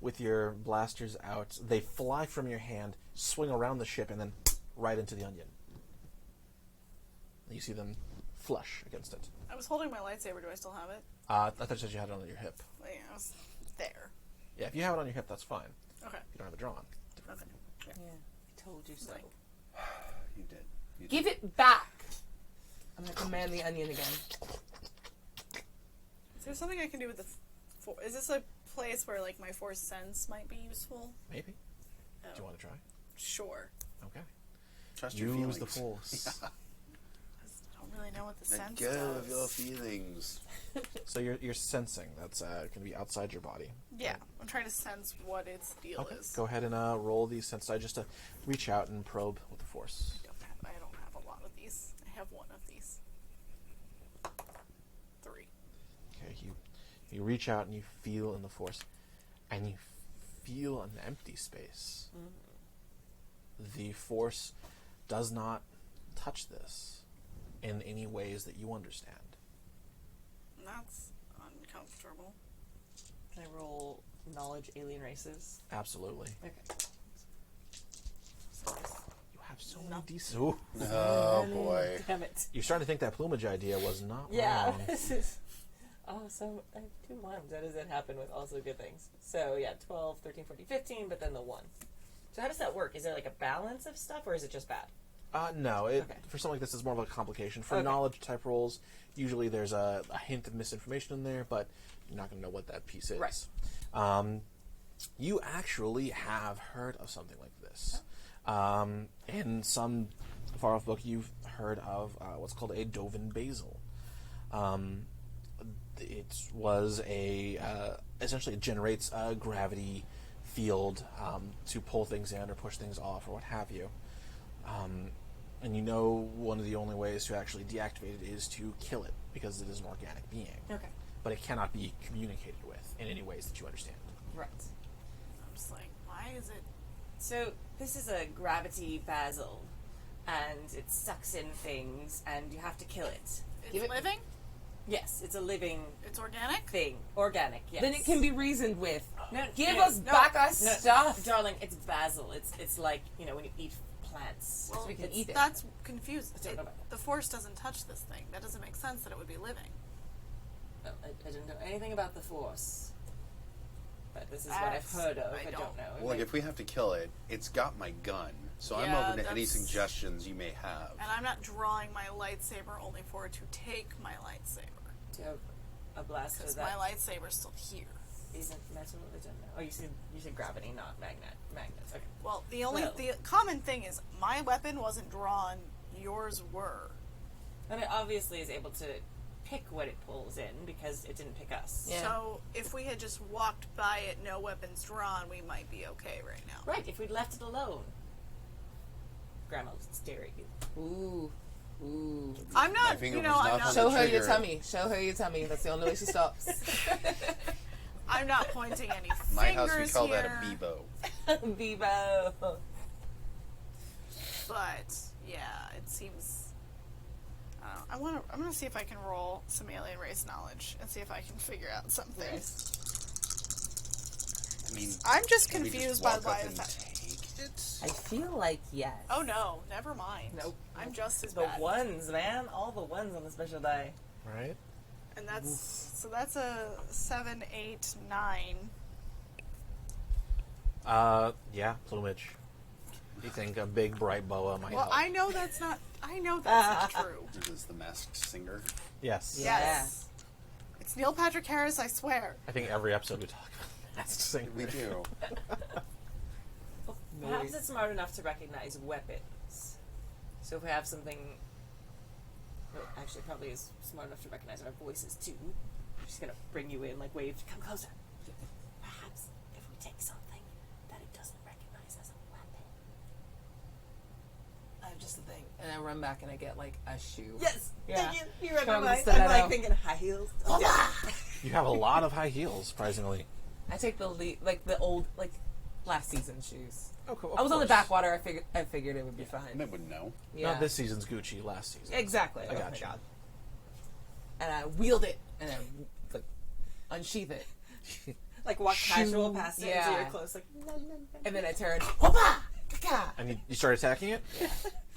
with your blasters out, they fly from your hand, swing around the ship, and then right into the onion. You see them flush against it. I was holding my lightsaber. Do I still have it? I thought you said you had it on your hip. Well, yeah, I was there. Yeah, if you have it on your hip, that's fine. Okay. If you don't have it drawn. Okay. Yeah. I told you so. You did. You did. Give it back! I'm gonna command the onion again. Is there something I can do with the? Is this a place where like my force sense might be useful? Maybe. Oh. Do you want to try? Sure. Okay. Trust your Use feelings. the force. I don't really know what the Let sense go does. of your feelings. So you're sensing. That's going to be outside your body. Yeah, I'm trying to sense what its deal Okay. is. Go ahead and roll the sense die just to reach out and probe with the force. I don't have a lot of these. I have one of these. 3. Okay, you reach out and you feel in the force, and you feel an empty space. The force does not touch this in any ways that you understand. That's uncomfortable. Can I roll knowledge alien races? Absolutely. Okay. You have so many decent. Ooh. Oh boy. Damn it. You're starting to think that plumage idea was not Yeah. wrong. This is. Oh, so I have 2 ones. How does that happen with also good things? So yeah, 12, 13, 14, 15, but then the 1. So how does that work? Is there like a balance of stuff, or is it just bad? No, Okay. for something like this, it's more of a complication. For Okay. knowledge type rolls, usually there's a hint of misinformation in there, but you're not going to know what that piece is. Right. You actually have heard of something like this. In some far off book, you've heard of what's called a Dovin basil. It was essentially it generates gravity field to pull things in or push things off or what have you. And you know one of the only ways to actually deactivate it is to kill it, because it is an organic being. Okay. But it cannot be communicated with in any ways that you understand. Right. I'm just like, why is it? So this is a gravity basil, and it sucks in things, and you have to kill it. It's living? Yes, it's a living It's organic? thing. Organic, yes. Then it can be reasoned with. No, Give no, us back our no, stuff. darling. It's basil. It's like, you know, when you eat plants. Well, So we can eat it. That's confusing. I don't know about that. The Force doesn't touch this thing. That doesn't make sense that it would be living. Well, I don't know anything about the Force, but this is what I've heard of. I don't know. Well, look, if we have to kill it, it's got my gun, so I'm Yeah, open to any that's- suggestions you may have. And I'm not drawing my lightsaber only for it to take my lightsaber. Do you have a blaster Because that my lightsaber's still here. isn't metal? I don't know. Oh, you said gravity, not magnets. Okay. Well, the common thing is my weapon wasn't drawn, yours were. And it obviously is able to pick what it pulls in because it didn't pick us. Yeah. So if we had just walked by it, no weapons drawn, we might be okay right now. Right, if we'd left it alone. Grandma was staring at you. Ooh. Ooh. I'm My not, finger you was know, not I'm on not, the Show her your trigger. tummy. Show her your tummy. That's the only way she stops. I'm not pointing any My fingers house, we call here, that a Bebo. Vivo. but yeah, it seems. I don't know. I'm gonna see if I can roll some alien race knowledge and see if I can figure out something. I mean, I'm just can we confused just by walk why up the and fact. take it? I feel like yes. Oh no, never mind. Nope. I'm just as The bad. ones, man. All the ones on the special die. Right? And that's a 7, 8, 9. Yeah, plumage. You think a big bright boa might Well, help? I know that's not true. This is the masked singer. Yes. Yes. It's Neil Patrick Harris, I swear. I think every episode we talk about Masked Singer. We do. Perhaps it's smart enough to recognize weapons. So if we have something... Well, actually, it probably is smart enough to recognize our voices, too. I'm just gonna bring you in, like, wave, come closer. Perhaps if we take something that it doesn't recognize as a weapon. I have just a thing. And I run back and I get like a shoe. Yes! Yeah. Thank you! You read my Come mind. stiletto. I'm, like, thinking high heels. Oh, yeah. You have a lot of high heels, surprisingly. I take the the old last season shoes. Oh, cool. I was on the backwater. I figured it would be I fine. would know. Yeah. Not this season's Gucci, last season. Exactly. I got my you. God. And I wield it and I unsheath it. Like walk casual past it Yeah. until you're close, like... And then I turn. Whoopah! Ka! And you start attacking it?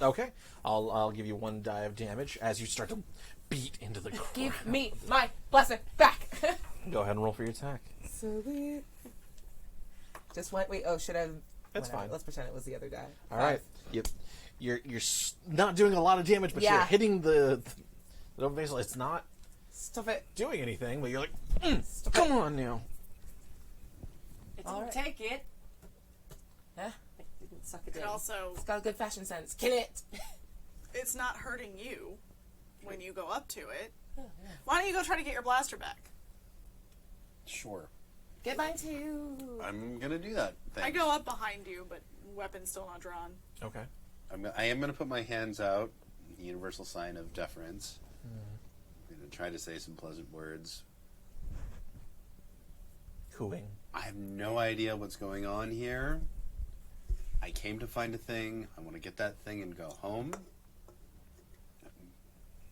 Okay. I'll give you 1 die of damage as you start to beat into the crap. Give me my blaster back. Go ahead and roll for your attack. So we just went. Wait. Oh, should I? That's whatever. fine. Let's pretend it was the other guy. All right. You're not doing a lot of damage, but you're Yeah. hitting the vessel. It's not Stuff it. doing anything, but you're like, come on now. It All didn't right. take it. Huh? It didn't suck it It in. also, It's got a good fashion sense. Kill it. it's not hurting you when you go up to it. Why don't you go try to get your blaster back? Sure. Get mine too. I'm gonna do that. Thanks. I go up behind you, but weapon's still not drawn. Okay. I am gonna put my hands out. The universal sign of deference. I'm gonna try to say some pleasant words. Cooing. I have no idea what's going on here. I came to find a thing. I want to get that thing and go home.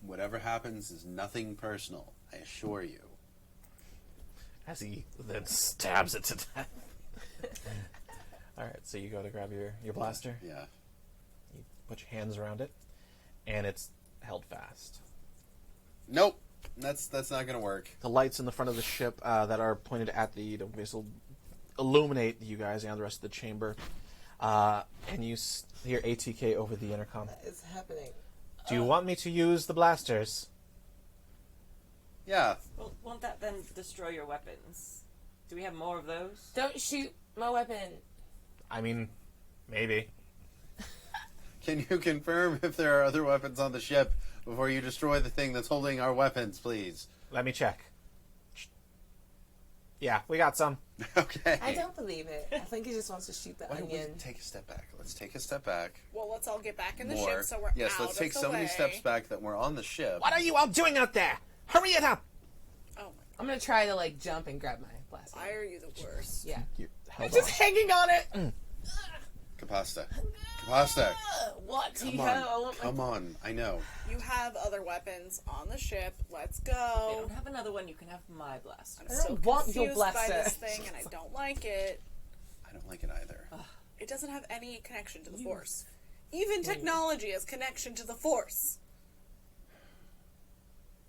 Whatever happens is nothing personal, I assure you. As he then stabs it to death. All right, so you go to grab your blaster. Yeah. You put your hands around it, and it's held fast. Nope. That's not gonna work. The lights in the front of the ship that are pointed at the vessel illuminate you guys and the rest of the chamber. And you hear ATK over the intercom. What is happening? Do you want me to use the blasters? Yeah. Well, won't that then destroy your weapons? Do we have more of those? Don't shoot my weapon. I mean, maybe. Can you confirm if there are other weapons on the ship before you destroy the thing that's holding our weapons, please? Let me check. Yeah, we got some. Okay. I don't believe it. I think he just wants to shoot the Why don't we onion. take a step back? Let's take a step back. Well, let's all get back in the More. ship so we're yes, out let's take of the so way. many steps back that we're on the ship. What are you all doing out there? Hurry it up! Oh my I'm gonna try to like jump and grab my blaster. Why are you the worst? Yeah. You held Just on. hanging on it. Capasta. Capasta. What? Come on. Come on. I know. You have other weapons on the ship. Let's They go. don't have another one. You can have my blaster. I'm I so don't want your confused by blaster. this thing, and I don't like it. I don't like it either. It doesn't have any connection to the Force. Even technology has connection to the Force.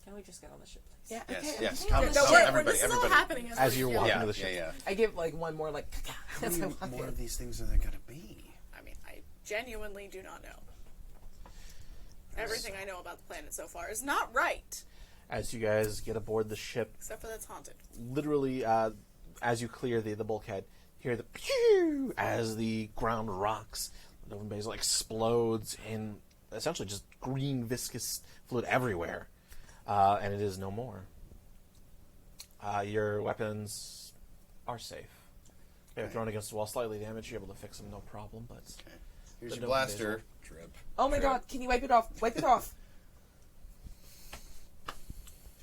Can we just get on the ship, please? Yeah. Yes, Okay. yes. okay. Come, No, come, we're, everybody, this is all everybody. happening As we you're go. walking Yeah, to the yeah, ship. yeah. I give like one more like. How as I many walk more in. of these things are there gonna be? I mean, I genuinely do not know. Everything I know about the planet so far is not right, As you guys get aboard the ship, except for that's haunted. literally, as you clear the bulkhead, hear the pew as the ground rocks. The base explodes in essentially just green viscous fluid everywhere, and it is no more. Your weapons are safe. They're thrown against the wall, slightly damaged. You're able to fix them, no problem. But Okay. Here's But your no blaster. Trip. Oh my Trip. god! Can you wipe it off? Wipe it off.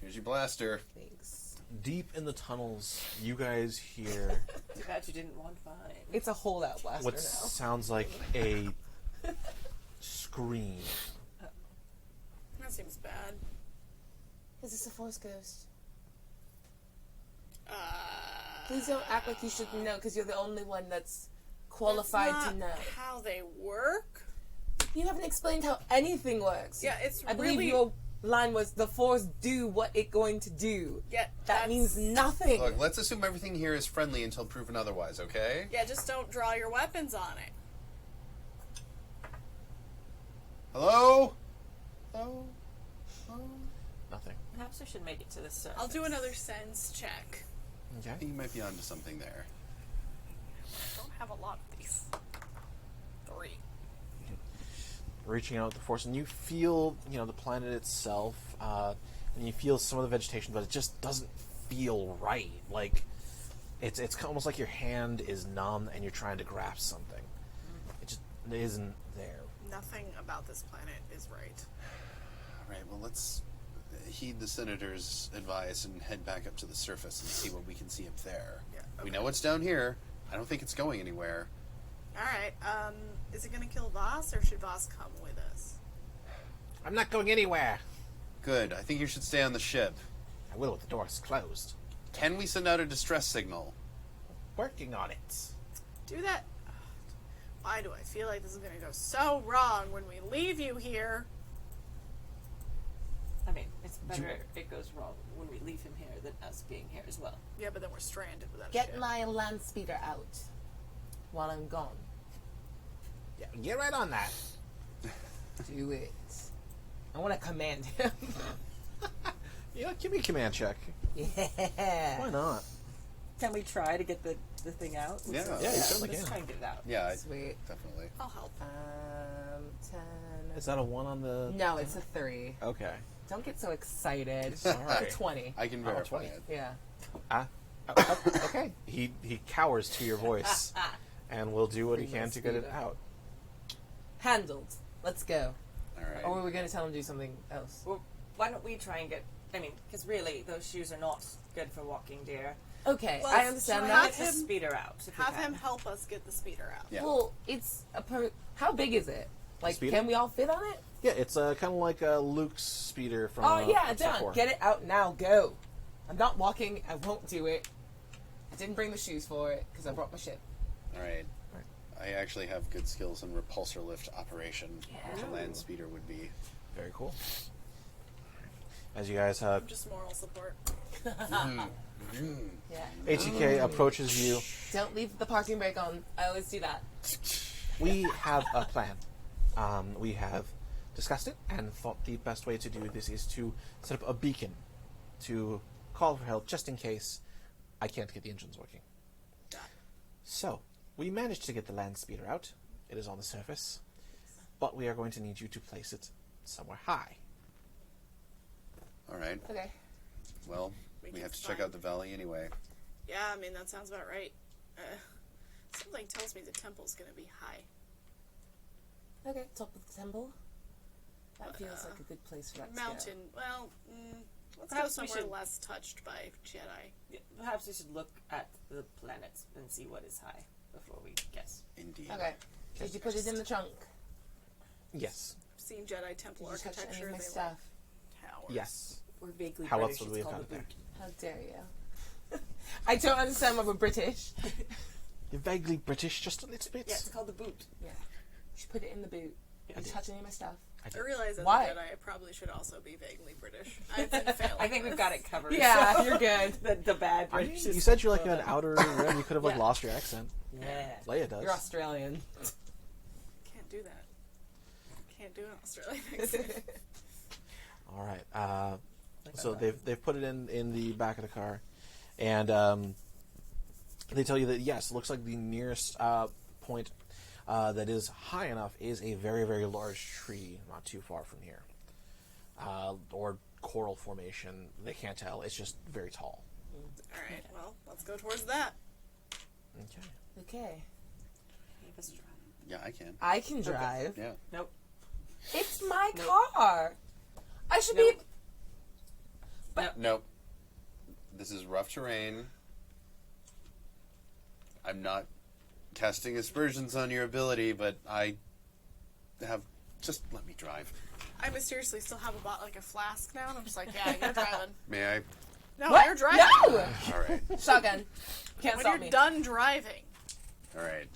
Here's your blaster. Thanks. deep in the tunnels, you guys hear Too bad you didn't want mine. It's a holdout blaster what now. sounds like a scream. That seems bad. Is this a force ghost? Uh, Please don't act like you should know, because you're the only one that's that's qualified not to know. how they work. You haven't explained how anything works. Yeah, it's I believe really. your line was the force do what it going to do. Yeah, That that's- means nothing. Look, let's assume everything here is friendly until proven otherwise, okay? Yeah, just don't draw your weapons on it. Hello? Hello? Hello? Nothing. Perhaps we should make it to the surface. I'll do another sense check. I Okay. think you might be onto something there. I don't have a lot of these. 3. Reaching out with the force, and you feel, the planet itself, and you feel some of the vegetation, but it just doesn't feel right. Like, it's almost like your hand is numb and you're trying to grasp something. It just isn't there. Nothing about this planet is right. All right, well, let's heed the senator's advice and head back up to the surface and see what we can see up there. Yeah, We okay. know what's down here. I don't think it's going anywhere. Alright, is it gonna kill Voss, or should Voss come with us? I'm not going anywhere. Good. I think you should stay on the ship. I will with the doors closed. Can we send out a distress signal? Working on it. Do that. Why do I feel like this is gonna go so wrong when we leave you here? I mean, it's better it goes wrong when we leave him here than us being here as well. Yeah, but then we're stranded without a Get ship. my land speeder out while I'm gone. Yeah, get right on that. Do it. I want to command him. Give me a command check. Yeah. Why not? Can we try to get the thing out? Yeah. Yeah, you certainly Let's can. try and get it out. Yeah, Sweet. definitely. I'll help. 10. Is that a 1 on the... No, it's a 3. Okay. Don't get so excited. All right. It's a 20. I can Oh, verify 20. it. Yeah. Okay. He cowers to your voice and will do what he Bring my can to get it speed out. Handled. Let's go. All right. Or were we going to tell him to do something else? Well, why don't we try and get... I mean, because really, those shoes are not good for walking deer. Okay, Well, I understand try that. Get the him- speeder out. If we Have can. him help us get the speeder out. Yeah. Well, it's a how big is it? Like, Speeder? can we all fit on it? Yeah, it's kind of like Luke's speeder from Oh, yeah, episode done. 4. Get it out now. Go. I'm not walking. I won't do it. I didn't bring the shoes for it because I brought my ship. All right. I actually have good skills in repulsor lift operation, Yeah. which a land speeder would be. Very cool. As you guys Just moral support. Yeah. HEK approaches you. Don't leave the parking brake on. I always do that. We have a plan. We have discussed it and thought the best way to do this is to set up a beacon to call for help just in case I can't get the engines working. So, we managed to get the land speeder out. It is on the surface. But we are going to need you to place it somewhere high. All right. Okay. Well, we have to check out the valley anyway. Yeah, I mean, that sounds about right. Something tells me the temple's gonna be high. Okay, top of the temple. That feels like a good place for that to go. Mountain. Well, let's Perhaps go we somewhere should- less touched by Jedi. Yeah, perhaps we should look at the planets and see what is high before we guess. Indeed. Okay. Did you put it in the trunk? Yes. Seen Jedi temple Did you touch any architecture. of my They stuff? like towers. Yes. We're vaguely How British. else would we it's have called got it the there? How dare you? I don't understand why we're British. You're vaguely British, just a little bit. Yeah, it's called the boot. Yeah. You should put it in the boot. Did you touch any of my stuff? I realize as Why? a Jedi, I probably should also be vaguely British. I've been failing. I think we've got it covered. Yeah, you're good. The bad I mean, British. you said you're like an outer rim. You could have like Yeah. lost your accent. Yeah. Leia does. You're Australian. Can't do that. Can't do an Australian accent. All right. So they've put it in the back of the car, and they tell you that yes, it looks like the nearest point that is high enough is a very, very large tree not too far from here, or coral formation. They can't tell. It's just very tall. Alright, well, let's go towards that. Okay. Okay. Give us a try. Yeah, I can. I can drive. Yeah. Nope. It's my car. I should be. Nope. This is rough terrain. I'm not casting aspersions on your ability, but I have... Just let me drive. I mysteriously still have a flask now, and I'm just like, yeah, you're driving. May I? No, What? you're driving. No! All right. Shotgun. Can't When stop you're me. done driving. All right.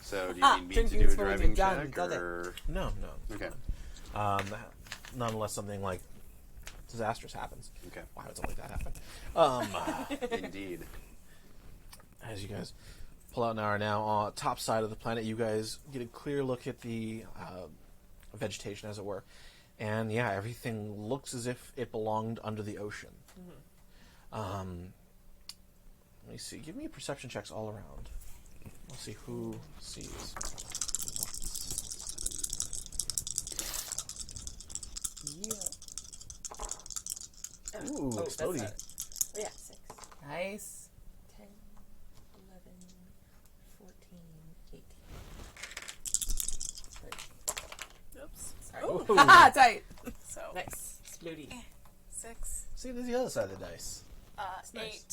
So, do you need me to drinking do is a for when driving you're done, check, does it? or... No. Okay. Nonetheless, something like disastrous happens. Okay. Why would something like that happen? Indeed. As you guys pull out now on top side of the planet, you guys get a clear look at the vegetation, as it were, and yeah, everything looks as if it belonged under the ocean. Let me see. Give me perception checks all around. Let's see who sees. Ooh, Oh, exploding. that's yeah, 6. Nice. 10, 11, 14, 18. 13. Oops. Sorry. Ooh. Haha, tight. So, Nice. Exploding. 6, See, there's the other side of the dice. 8,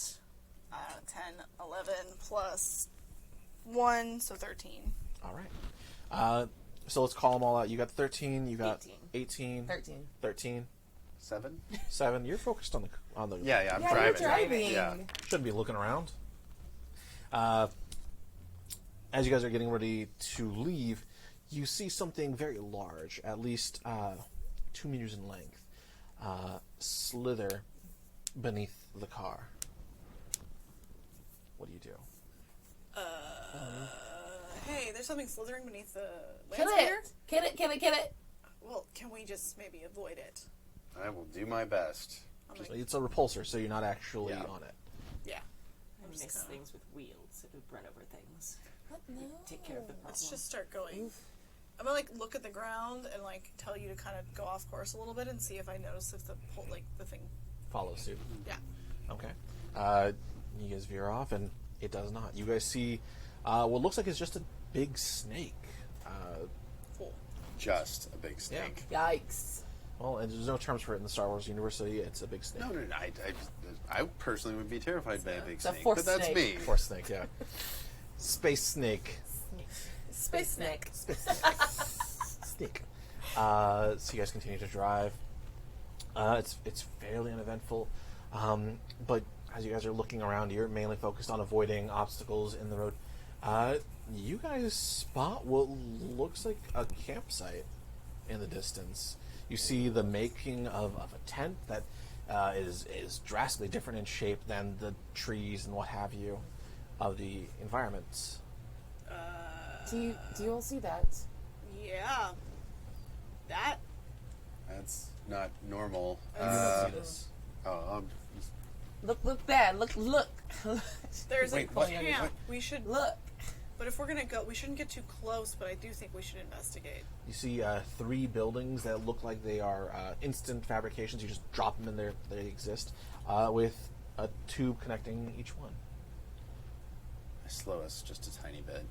10, 11, plus 1, so 13. All right. So let's call them all out. You got 13. You got 18. 13. 13. 7? 7. You're focused on the. Yeah, I'm Yeah, driving. you're driving. Yeah. Shouldn't be looking around. As you guys are getting ready to leave, you see something very large, at least 2 meters in length, slither beneath the car. What do you do? Hey, there's something slithering beneath the Kill landscape. it. Kill it, kill it, kill it. Well, can we just maybe avoid it? I will do my best. I'm like, It's a repulsor, so you're not actually Yeah. on it. yeah. I just miss gonna- things with wheels. It would run over things. What? No. Take care of the problem. Let's just start going. I'm gonna look at the ground and tell you to kind of go off course a little bit and see if I notice if the thing. Follow suit. Yeah. Okay. You guys veer off, and it does not. You guys see what looks like it's just a big snake. Cool. Just a big snake. Yikes. Well, and there's no terms for it in the Star Wars universe, so yeah, it's a big snake. No, I personally would be terrified by a big It's a snake, force but that's snake. me. Force snake, yeah. Space snake. Space snake. Snake. So you guys continue to drive. It's fairly uneventful, but as you guys are looking around, you're mainly focused on avoiding obstacles in the road. You guys spot what looks like a campsite in the distance. You see the making of a tent that is drastically different in shape than the trees and what have you of the environment. Do you all see that? Yeah. That. That's not normal. See this. Look there. Look. There's Wait, a what? camp. What? We should. Look. But if we're gonna go, we shouldn't get too close. But I do think we should investigate. You see 3 buildings that look like they are instant fabrications. You just drop them in there; they exist. With a tube connecting each one. Slow us just a tiny bit.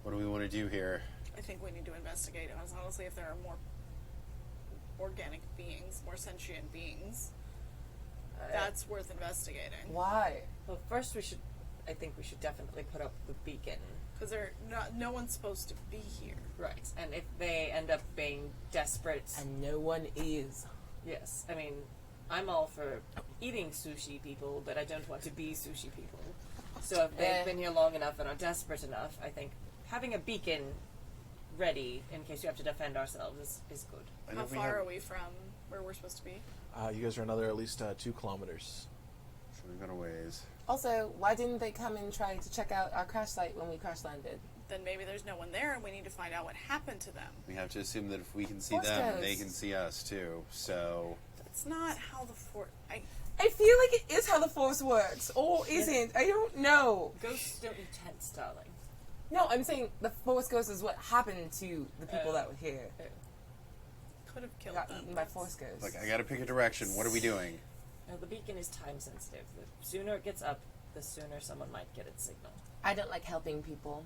What do we want to do here? I think we need to investigate it. Honestly, if there are more organic beings, more sentient beings, that's worth investigating. Why? Well, first I think we should definitely put up the beacon. Because no one's supposed to be here. Right. And if they end up being desperate... And no one is. Yes. I mean, I'm all for eating sushi people, but I don't want to be sushi people. So if they've been here long enough and are desperate enough, I think having a beacon ready in case we have to defend ourselves is good. How far are we from where we're supposed to be? You guys are another at least 2 kilometers. So we've got a ways. Also, why didn't they come and try to check out our crash site when we crash landed? Then maybe there's no one there and we need to find out what happened to them. We have to assume that if we can see Force them, ghosts. they can see us too. So That's not how the I feel like it is how the Force works, or isn't. I don't know. Ghosts don't need tents, darling. No, I'm saying the Force Ghost is what happened to the people that were here. could have killed Got them. eaten by Force Ghosts. like, I got to pick a direction. What are we doing? Now, the beacon is time sensitive. The sooner it gets up, the sooner someone might get its signal. I don't like helping people.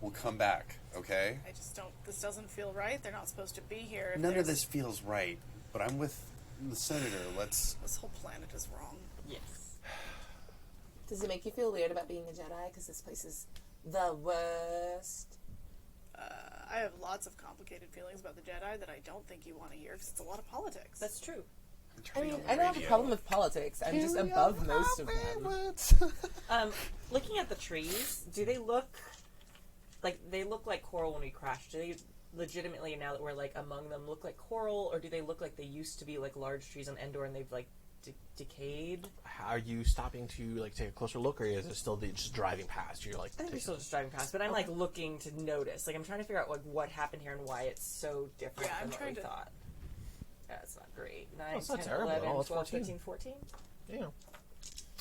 We'll come back, okay? I just don't. This doesn't feel right. They're not supposed to be here. If None of there's- this feels right, but I'm with the senator. Let's. This whole planet is wrong. Yes. Does it make you feel weird about being a Jedi? Because this place is the worst. I have lots of complicated feelings about the Jedi that I don't think you want to hear because it's a lot of politics. That's true. I mean, I don't have a problem with politics. I'm just above most of them. Looking at the trees, do they look like coral when we crashed? Do they legitimately, now that we're like among them, look like coral, or do they look like they used to be like large trees on Endor and they've like decayed? Are you stopping to like take a closer look, or is it still just driving past? You're like, I think we're still just driving past, but I'm like looking to notice. Like I'm trying to figure out like what happened here and why it's so different Yeah, I'm than what trying we to- thought. That's not great. 9, it's not 10, terrible at 11, all. It's 12, 14. 13, 14? yeah,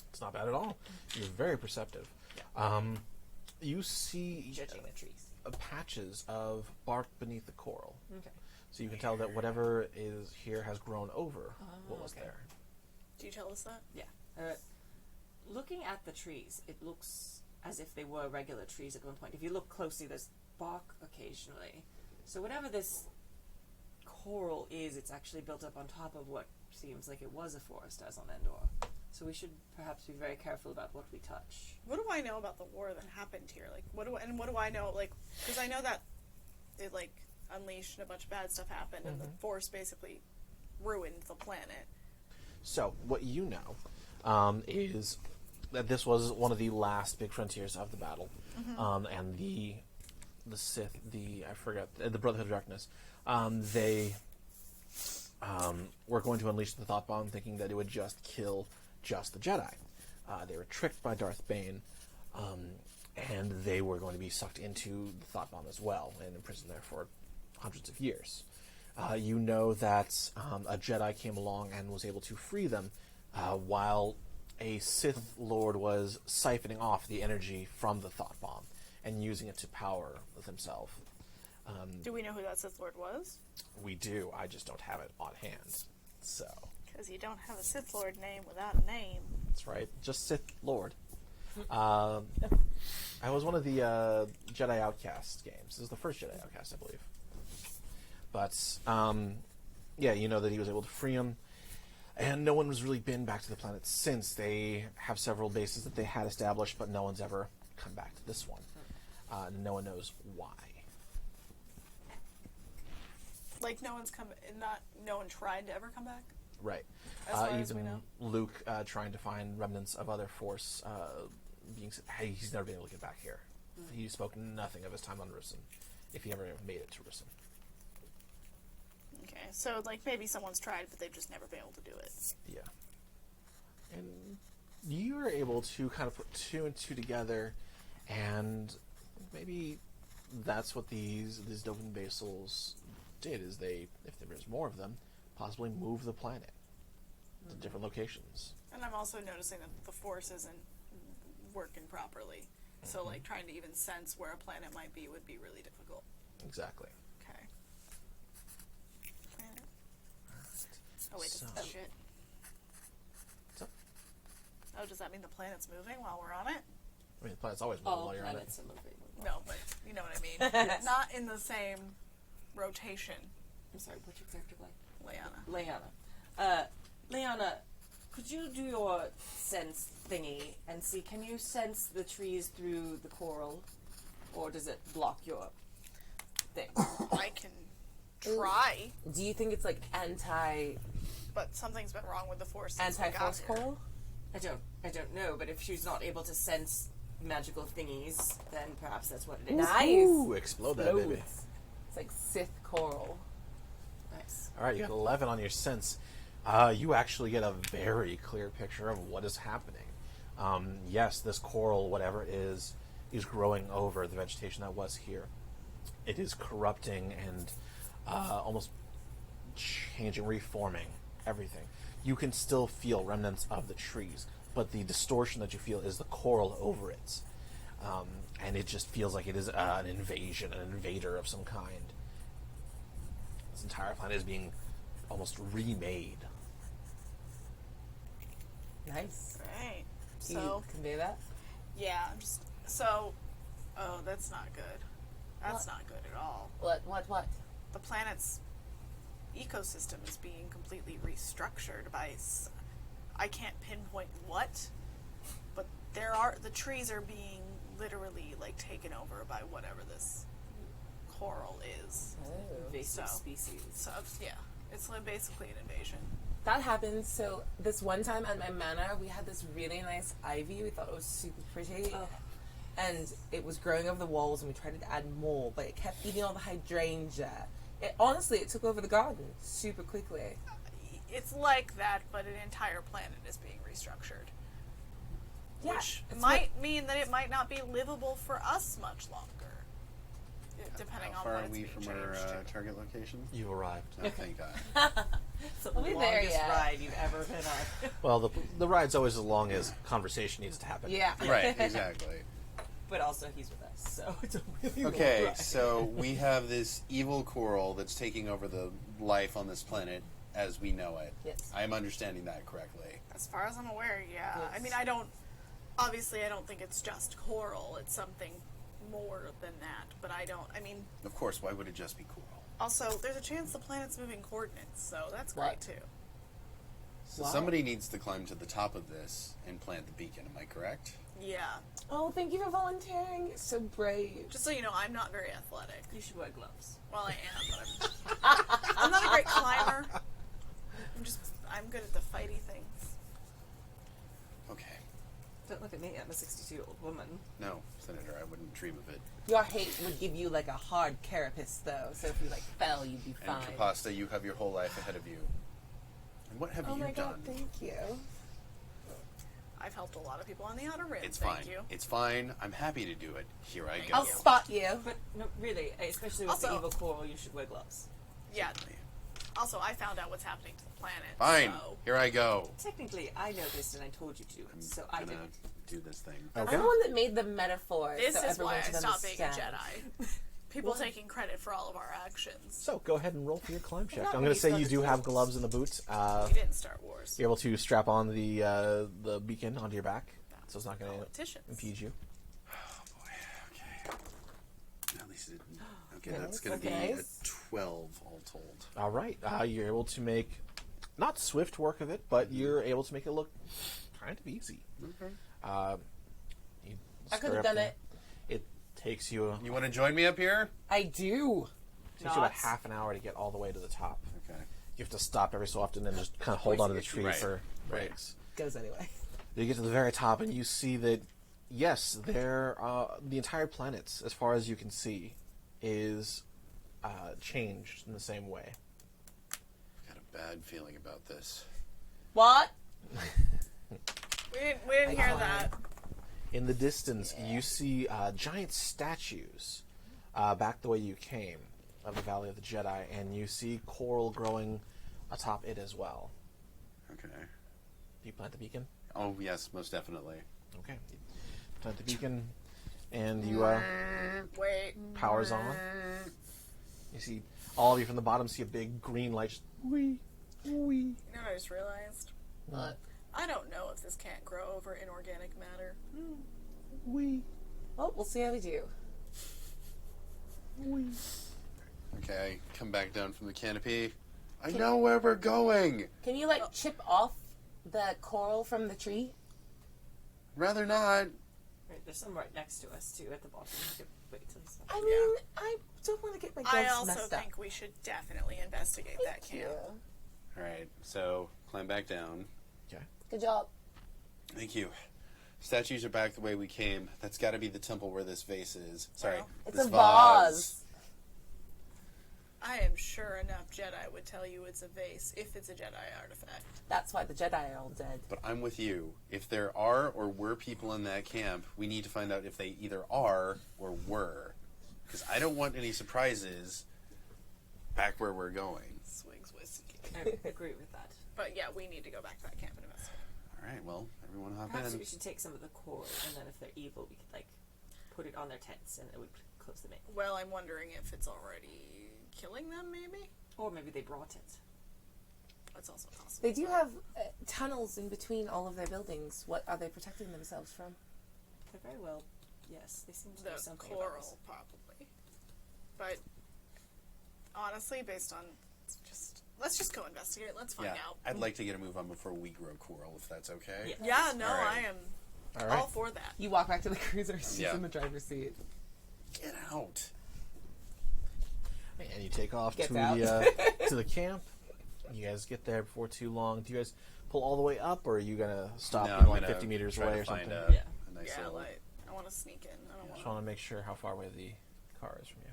it's not bad at all. You're very perceptive. You see Judging the trees. patches of bark beneath the coral, Okay. so you can tell that whatever is here has grown over what was okay. there. Do you tell us that? Yeah. Looking at the trees, it looks as if they were regular trees at one point. If you look closely, there's bark occasionally. So whatever this coral is, it's actually built up on top of what seems like it was a forest as on Endor. So we should perhaps be very careful about what we touch. What do I know about the war that happened here? Like, what do I know? Like, because I know that it like unleashed and a bunch of bad stuff happened, and the Force basically ruined the planet. So what you know is that this was one of the last big frontiers of the battle, and the Sith, the Brotherhood of Darkness, they were going to unleash the Thought Bomb, thinking that it would just kill just the Jedi. They were tricked by Darth Bane, and they were going to be sucked into the Thought Bomb as well, and imprisoned there for hundreds of years. You know that a Jedi came along and was able to free them, while a Sith Lord was siphoning off the energy from the Thought Bomb and using it to power themselves. Do we know who that Sith Lord was? We do. I just don't have it on hand. So Because you don't have a Sith Lord name without a name. that's right. Just Sith Lord. I was one of the Jedi Outcast games. This is the first Jedi Outcast, I believe. But yeah, you know that he was able to free him, and no one has really been back to the planet since. They have several bases that they had established, but no one's ever come back to this one. No one knows why. Like, no one tried to ever come back? Right. As far as we Even know. Luke trying to find remnants of other Force beings. Hey, he's never been able to get back here. He spoke nothing of his time on Rusin, if he ever made it to Rusin. Okay, so, like, maybe someone's tried, but they've just never been able to do it. Yeah. And you were able to kind of put two and two together, and maybe that's what these Dovin Basils did, is they, if there's more of them, possibly move the planet to different locations. And I'm also noticing that the Force isn't working properly. So, like, trying to even sense where a planet might be would be really difficult. Exactly. Okay. Planet. Oh, wait, So- that's shit. So, mean the planet's moving while we're on it? I mean, the planet's always moving All while you're on it. planets are moving. No, but you know what I mean. Not in the same rotation. I'm sorry, what's your character like? Leanna. Leanna, could you do your sense thingy and see, can you sense the trees through the coral? Or does it block your thing? I can try, Do you think it's like but something's been wrong with the force. since we got anti-force here. coral? I don't know, but if she's not able to sense magical thingies, then perhaps that's what it is. Nice. Ooh, explode that baby. It's like Sith coral. Nice. All right, you got 11 on your sense. You actually get a very clear picture of what is happening. Yes, this coral, whatever it is growing over the vegetation that was here. It is corrupting and almost changing, reforming everything. You can still feel remnants of the trees, but the distortion that you feel is the coral over it. And it just feels like it is an invasion, an invader of some kind. This entire planet is being almost remade. Nice. Right. Can So, you convey that? yeah, I'm just... So, oh, that's not good. That's not good at all. What? The planet's ecosystem is being completely restructured by... I can't pinpoint what, but the trees are being literally, like, taken over by whatever this coral is. Invasive So- species. So, yeah, it's like basically an invasion. That happened. So this one time at my manor, we had this really nice ivy. We thought it was super pretty. Oh. And it was growing over the walls, and we tried to add more, but it kept eating all the hydrangea. It took over the garden super quickly. It's like that, but an entire planet is being restructured. Yeah, Which it's might mean that it might not be livable for us much longer. Depending How on far what are it's we being from our changed to. Target location? You've arrived. Oh, thank God. It's the Are we there longest yet? ride you've ever been on. Well, the ride's always as long as conversation needs to happen. Yeah. Right, exactly. But also he's with us, so it's a really Okay, long ride. so we have this evil coral that's taking over the life on this planet as we know it. Yes. I'm understanding that correctly. As far as I'm aware, yeah. Yes. I mean, I don't think it's just coral. It's something more than that. But I mean, Of course, why would it just be coral? also, there's a chance the planet's moving coordinates, so that's great Right. too. So Wow. somebody needs to climb to the top of this and plant the beacon, am I correct? Yeah. Oh, thank you for volunteering. You're so brave. Just so you know, I'm not very athletic. You should wear gloves. Well, I am, but I'm not a great climber. I'm good at the fighty things. Okay. Don't look at me, I'm a 62-year-old woman. No, Senator, I wouldn't dream of it. Your hate would give you like a hard carapace, though. So if you like fell, you'd be And fine. Capasta, you have your whole life ahead of you. And what have Oh you my done? god, thank you. I've helped a lot of people on the Outer Rim. It's thank fine. you. It's fine. I'm happy to do it. Here I go. I'll spot you. But no, really, especially with the Also- evil coral, you should wear gloves. Yeah. Also, I found out what's happening to the planet. Fine. So. Here I go. Technically, I know this and I told you to, I'm so I gonna didn't. do this thing. I'm Okay. the one that made the metaphor. This so is everyone why I should stopped being a understand. Jedi. People taking credit for all of our actions. So go ahead and roll for your climb check. not I'm when going you to say you started do Star have Wars. gloves in the boots. We didn't Star Wars. You're able to strap on the beacon onto your back, so it's not going to Politicians. impede you. Oh boy. Okay. At least it didn't. Okay, Nice, that's going to okay. be a 12 all told. All right, you're able to make not swift work of it, but you're able to make it look kind of easy. Okay. You I could scurry have up done there. it. It takes you You want to join me up here? I do. about Not. half an hour to get all the way to the top. Okay. You have to stop every so often and just kind of hold onto the tree Right. for Right. breaks. Goes anyway. You get to the very top and you see that, yes, there the entire planet, as far as you can see, is changed in the same way. Got a bad feeling about this. What? We didn't hear that. In the distance, you see giant statues back the way you came of the Valley of the Jedi, and you see coral growing atop it as well. Okay. Do you plant the beacon? Oh, yes, most definitely. Okay. You plant the beacon, and you Wait. powers on. You see, all of you from the bottom see a big green light. Just, wee, wee. You know what I just realized? What? I don't know if this can't grow over inorganic matter. Well, we'll see how we do. Okay, I come back down from the canopy. I know where we're going. Can you, like, chip off the coral from the tree? Rather not. Right, there's some right next to us too at the bottom. You could wait till you stop. I mean, I don't want to get my gloves I also messed up. think we should definitely investigate that camp. All right, so climb back down. Good job. Thank you. Statues are back the way we came. That's got to be the temple where this vase is. Sorry, Well, It's this a vase. I am sure enough Jedi would tell you it's a vase if it's a Jedi artifact. That's why the Jedi are all dead. But I'm with you. If there are or were people in that camp, we need to find out if they either are or were. Because I don't want any surprises back where we're going. Swigs whiskey. I agree with that. But yeah, we need to go back to that camp and investigate. All right, well, everyone hop Perhaps in. we should take some of the core, and then if they're evil, we could like put it on their tents, and it would close them in. Well, I'm wondering if it's already killing them, maybe? Or maybe they brought it. That's also possible. They do have tunnels in between all of their buildings. What are they protecting themselves from? They're very well. Yes, they seem to The do something about this. coral, probably. But honestly, based on let's just go investigate. Let's find Yeah, out. I'd like to get a move on before we grow coral, if that's okay. Yeah, no, All right. I am All right. all for that. You walk back to the cruiser. She's Yeah. in the driver's seat. Get out. And you take off Gets to out. the to the camp. You guys get there before too long. Do you guys pull all the way up, or are you gonna stop No, like I'm gonna 50 meters try away to or find something? Yeah. a nice Yeah, little... like I want to sneak in. I don't Just want want to make sure how far away the car is from you.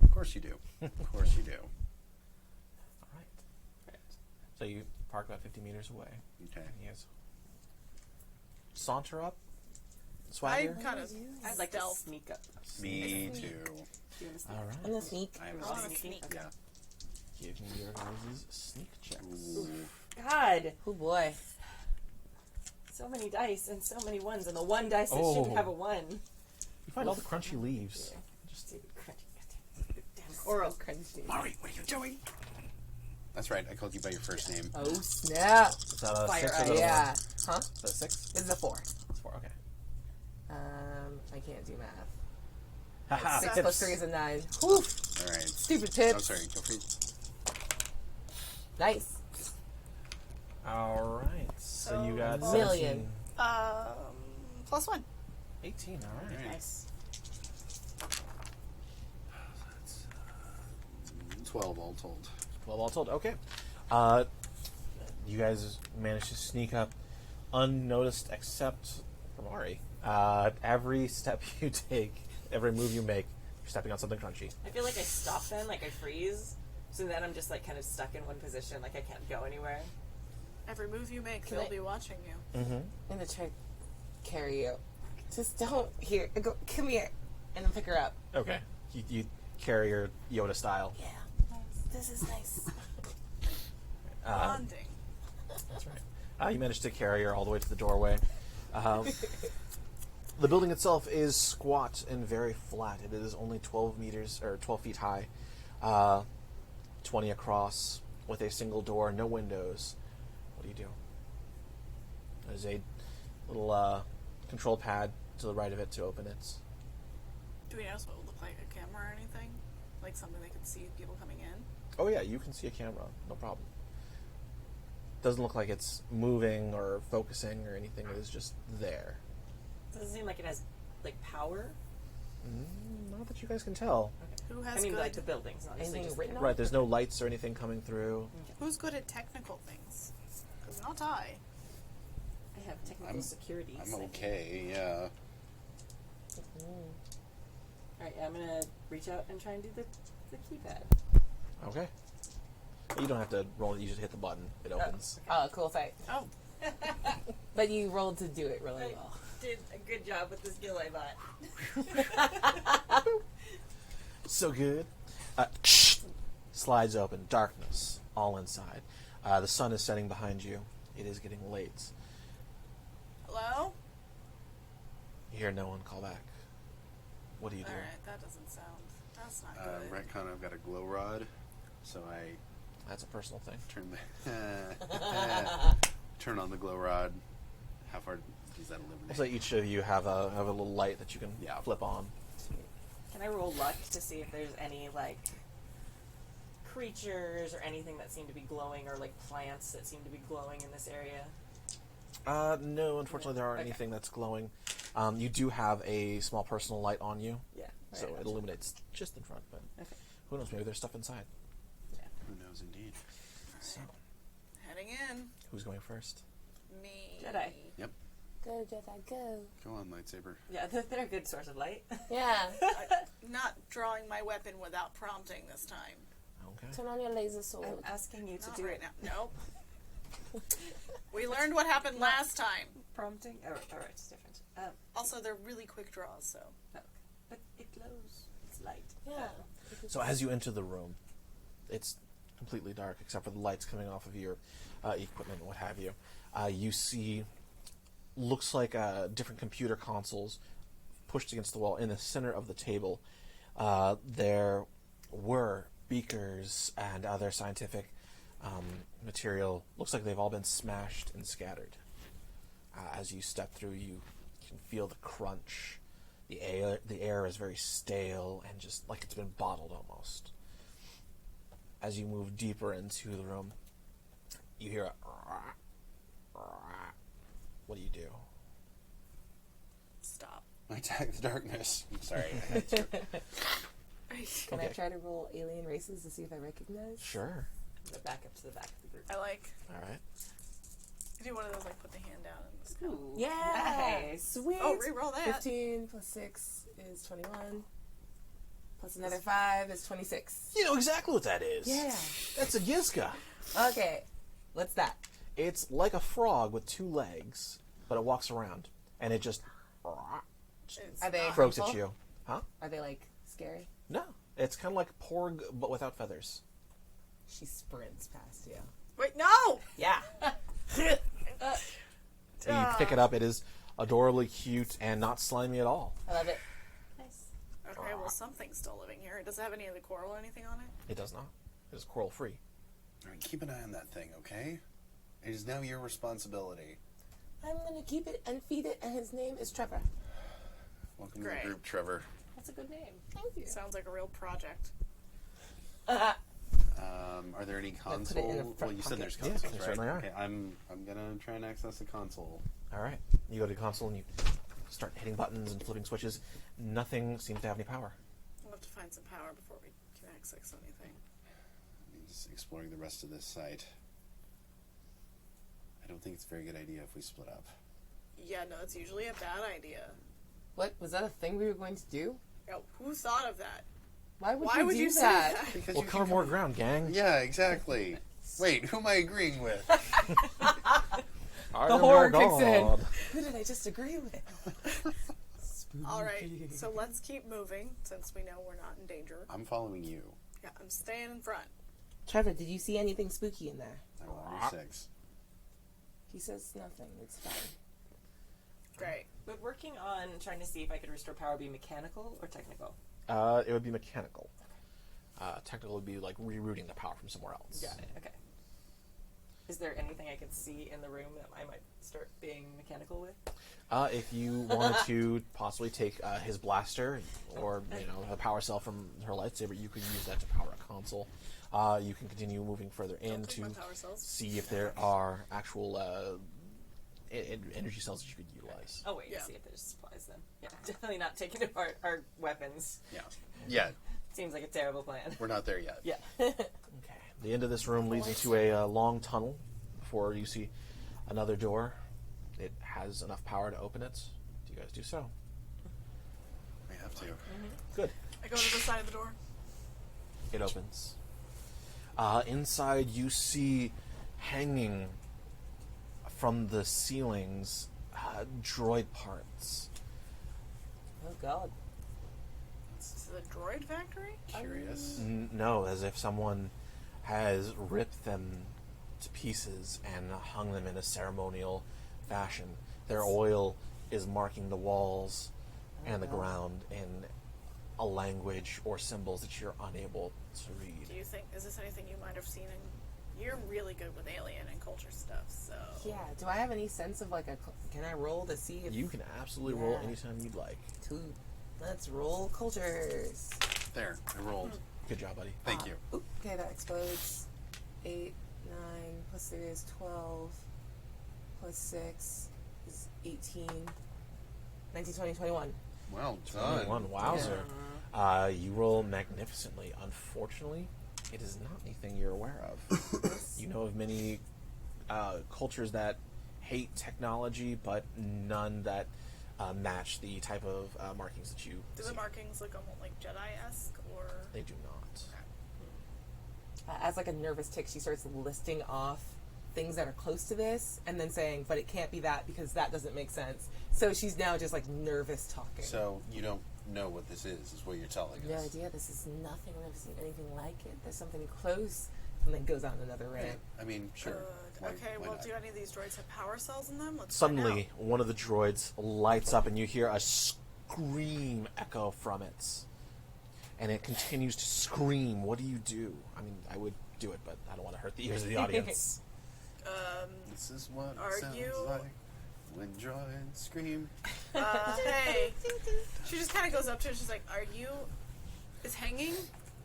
Of course you do. Of course you do. All right. So you park about 50 meters away. Okay. And you guys saunter up. I Swagger. kind of I'd like to stealth. sneak up. Me too. Do you want to sneak? All right. I'm gonna sneak. I'm I wanna sneaky. sneak. Yeah. Give me your guys' sneak checks. Ooh. God, Oh boy. so many dice and so many ones, and the one dice that Oh. shouldn't have a one. You find all the crunchy leaves. Just stupid crunchy. Damn coral. Crunchy. Mari, what are you doing? That's right, I called you by your first name. Oh snap! Is that a Fire 6 or ice. is that a Yeah. 1? Huh? Is that a 6? This is a 4. It's 4, okay. I can't do math. Haha, 6 pips. plus 3 is a 9. Whew! Alright. Stupid Oh, pips. sorry, go for it. Nice. All right. So you got Million. 17. +1. 18, all right. Nice. 12 all told. 12 all told. Okay. You guys managed to sneak up unnoticed except from Ari. Every step you take, every move you make, you're stepping on something crunchy. I feel like I stop then, like I freeze. So then I'm just like kind of stuck in one position, like I can't go anywhere. Every move you make, Can they'll I- be watching you. Mm-hmm. I'm gonna try to carry you. Just don't here. Go. Come here, and then pick her up. Okay. You carry her Yoda style. Yeah. This is nice. Bonding. That's right. You managed to carry her all the way to the doorway. The building itself is squat and very flat. It is only 12 meters or 12 feet high, 20 across, with a single door, no windows. What do you do? There's a little control pad to the right of it to open it. Do we know what it would look like, a camera or anything? Like something they could see people coming in? Oh yeah, you can see a camera, no problem. Doesn't look like it's moving or focusing or anything. It is just there. Doesn't seem like it has like power. Not that you guys can tell. Who I has mean, good? like the buildings, obviously. Anything Just written on? Right, there's no lights or anything coming through. Who's good at technical things? Because not I. I have technical securities. I'm okay, yeah. Alright, I'm gonna reach out and try and do the keypad. Okay. You don't have to roll it, you just hit the button. It opens. Oh, cool fight. Oh, But you rolled to do it really well. Did a good job with the skill I bought. So good. Slides open. Darkness. All inside. The sun is setting behind you. It is getting late. hello? You hear no one call back. What do you do? Alright, that doesn't sound... That's not good. Retcon, I've got a glow rod, so I That's a personal thing. turn the... turn on the glow rod. How far does that illuminate? So each of you have a little light that you can flip on. Can I roll luck to see if there's any, like, creatures or anything that seem to be glowing, or, like, plants that seem to be glowing in this area? No, unfortunately there aren't anything that's glowing. You do have a small personal light on you. Yeah. So it illuminates just in front, but who knows, maybe there's stuff inside. Yeah. Who knows, indeed. So, Heading in. who's going first? Me. Jedi. Yep. Go, Jedi, go. Go on, lightsaber. Yeah, they're a good source of light. Yeah. Not drawing my weapon without prompting this time. Okay. Turn on your laser sword. I'm asking you to Not do right it. now. Nope. We learned what happened last time. Prompting? Oh, alright, it's different. Also, they're really quick draws, so. Okay. But it glows. It's light. Yeah. So as you enter the room, it's completely dark except for the lights coming off of your equipment and what have you. You see, looks like different computer consoles pushed against the wall. In the center of the table, there were beakers and other scientific material. Looks like they've all been smashed and scattered. As you step through, you can feel the crunch. The air is very stale and just like it's been bottled almost. As you move deeper into the room, you hear a what do you do? Stop. Attack the darkness. I'm sorry. Can I try to roll alien races to see if I recognize? Sure. Go back up to the back of the group. I like. Alright. I do one of those, like, put the hand down and just Ooh, Yeah! nice. Sweet! Oh, re-roll that. 15 plus 6 is 21. Plus another 5 is 26. You know exactly what that is. Yeah. That's a Gizka. Okay. What's that? It's like a frog with 2 legs, but it walks around. And it just Are they croaks at harmful? you. Huh? Are they, like, scary? No. It's kind of like Porg, but without feathers. She sprints past you. Wait, no! Yeah. And you pick it up. It is adorably cute and not slimy at all. I love it. Nice. Okay, well, something's still living here. Does it have any of the coral or anything on it? It does not. It is coral free. All right, keep an eye on that thing, okay? It is now your responsibility. I'm gonna keep it and feed it, and his name is Trevor. Welcome to Great. the group, Trevor. That's a good name. Thank you. Sounds like a real project. Are there any put it in console? a front Well, you said there's pocket. consoles, Yeah, there right? certainly are. Okay, I'm gonna try and access the console. Alright. You go to the console and you start hitting buttons and flipping switches. Nothing seems to have any power. We'll have to find some power before we can access anything. I'm just exploring the rest of this site. I don't think it's a very good idea if we split up. Yeah, no, it's usually a bad idea. What? Was that a thing we were going to do? Yeah, who thought of that? Why would Why you would do you say that? that? Because We'll cover more ground, gang. Yeah, exactly. Wait, who am I agreeing with? The horror kicks in. Who did I just agree with? Alright, so let's keep moving since we know we're not in danger. I'm following you. Yeah, I'm staying in front. Trevor, did you see anything spooky in there? I rolled under 6. He says nothing. It's fine. Great. But working on trying to see if I could restore power be mechanical or technical. It would be mechanical. Technical would be like rerouting the power from somewhere else. Got it. Okay. Is there anything I could see in the room that I might start being mechanical with? If you wanted to possibly take his blaster or a power cell from her lightsaber, you could use that to power a console. You can continue moving further in Don't to take my power cells. see if there are actual energy cells that you could utilize. Oh wait, Yeah. see if there's supplies then. Yeah, definitely not taking apart our weapons. Yeah. Yeah, Seems like a terrible plan. we're not there yet. Yeah. Okay. The end of this room leads into a long tunnel before you see another door. It has enough power to open it. Do you guys do so? We have to. Good. I go to the side of the door. It opens. Inside, you see hanging from the ceilings droid parts. Oh, God. Is it a droid factory? Curious. No, as if someone has ripped them to pieces and hung them in a ceremonial fashion. Their oil is marking the walls and the ground in a language or symbols that you're unable to read. Do you think, is this anything you might have seen in You're really good with alien and culture stuff, so. Yeah. Do I have any sense of like a? Can I roll to see if You can absolutely roll Yeah. anytime you'd like. Let's roll cultures. There, I rolled. Good job, buddy. Thank you. Oop, okay, that explodes. 8, 9, plus 3 is 12, plus 6 is 18, 19, 20, 21. Well done. 21, wowzer. You roll magnificently. Unfortunately, it is not anything you're aware of. You know of many cultures that hate technology, but none that match the type of markings that you Do see. the markings look almost like Jedi-esque, or? They do not. As like a nervous tick, she starts listing off things that are close to this, and then saying, "But it can't be that because that doesn't make sense." So she's now just like nervous talking. So you don't know what this is what you're telling No us. idea. This is nothing. I've never seen anything like it. There's something close, and then goes on another rant. I mean, sure. Why- Okay, why well, not? do any of these droids have power cells in them? Let's Suddenly, find one of the droids lights up, and you hear a scream echo from it. And it continues to scream. What do you do? I mean, I would do it, but I don't want to hurt the ears of the audience. This is what Are it sounds you- like when droids scream. Hey. She just kind of goes up to it. She's like, "Are you? It's hanging."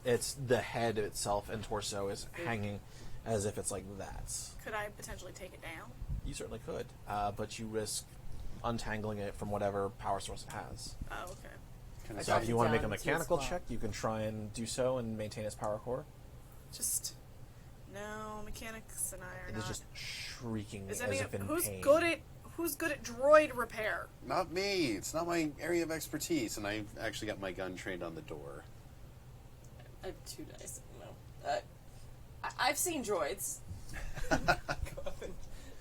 It's the head itself and torso is hanging as if it's like that. Could I potentially take it down? You certainly could, but you risk untangling it from whatever power source it has. Oh, okay. Can I So Drop if it you want to make a down to its mechanical spot. check, you can try and do so and maintain its power core. Just no mechanics and I are It not. is just shrieking Is as any if in who's pain. good at droid repair? Not me. It's not my area of expertise, and I actually got my gun trained on the door. I have 2 dice. No. I've seen droids. Go up and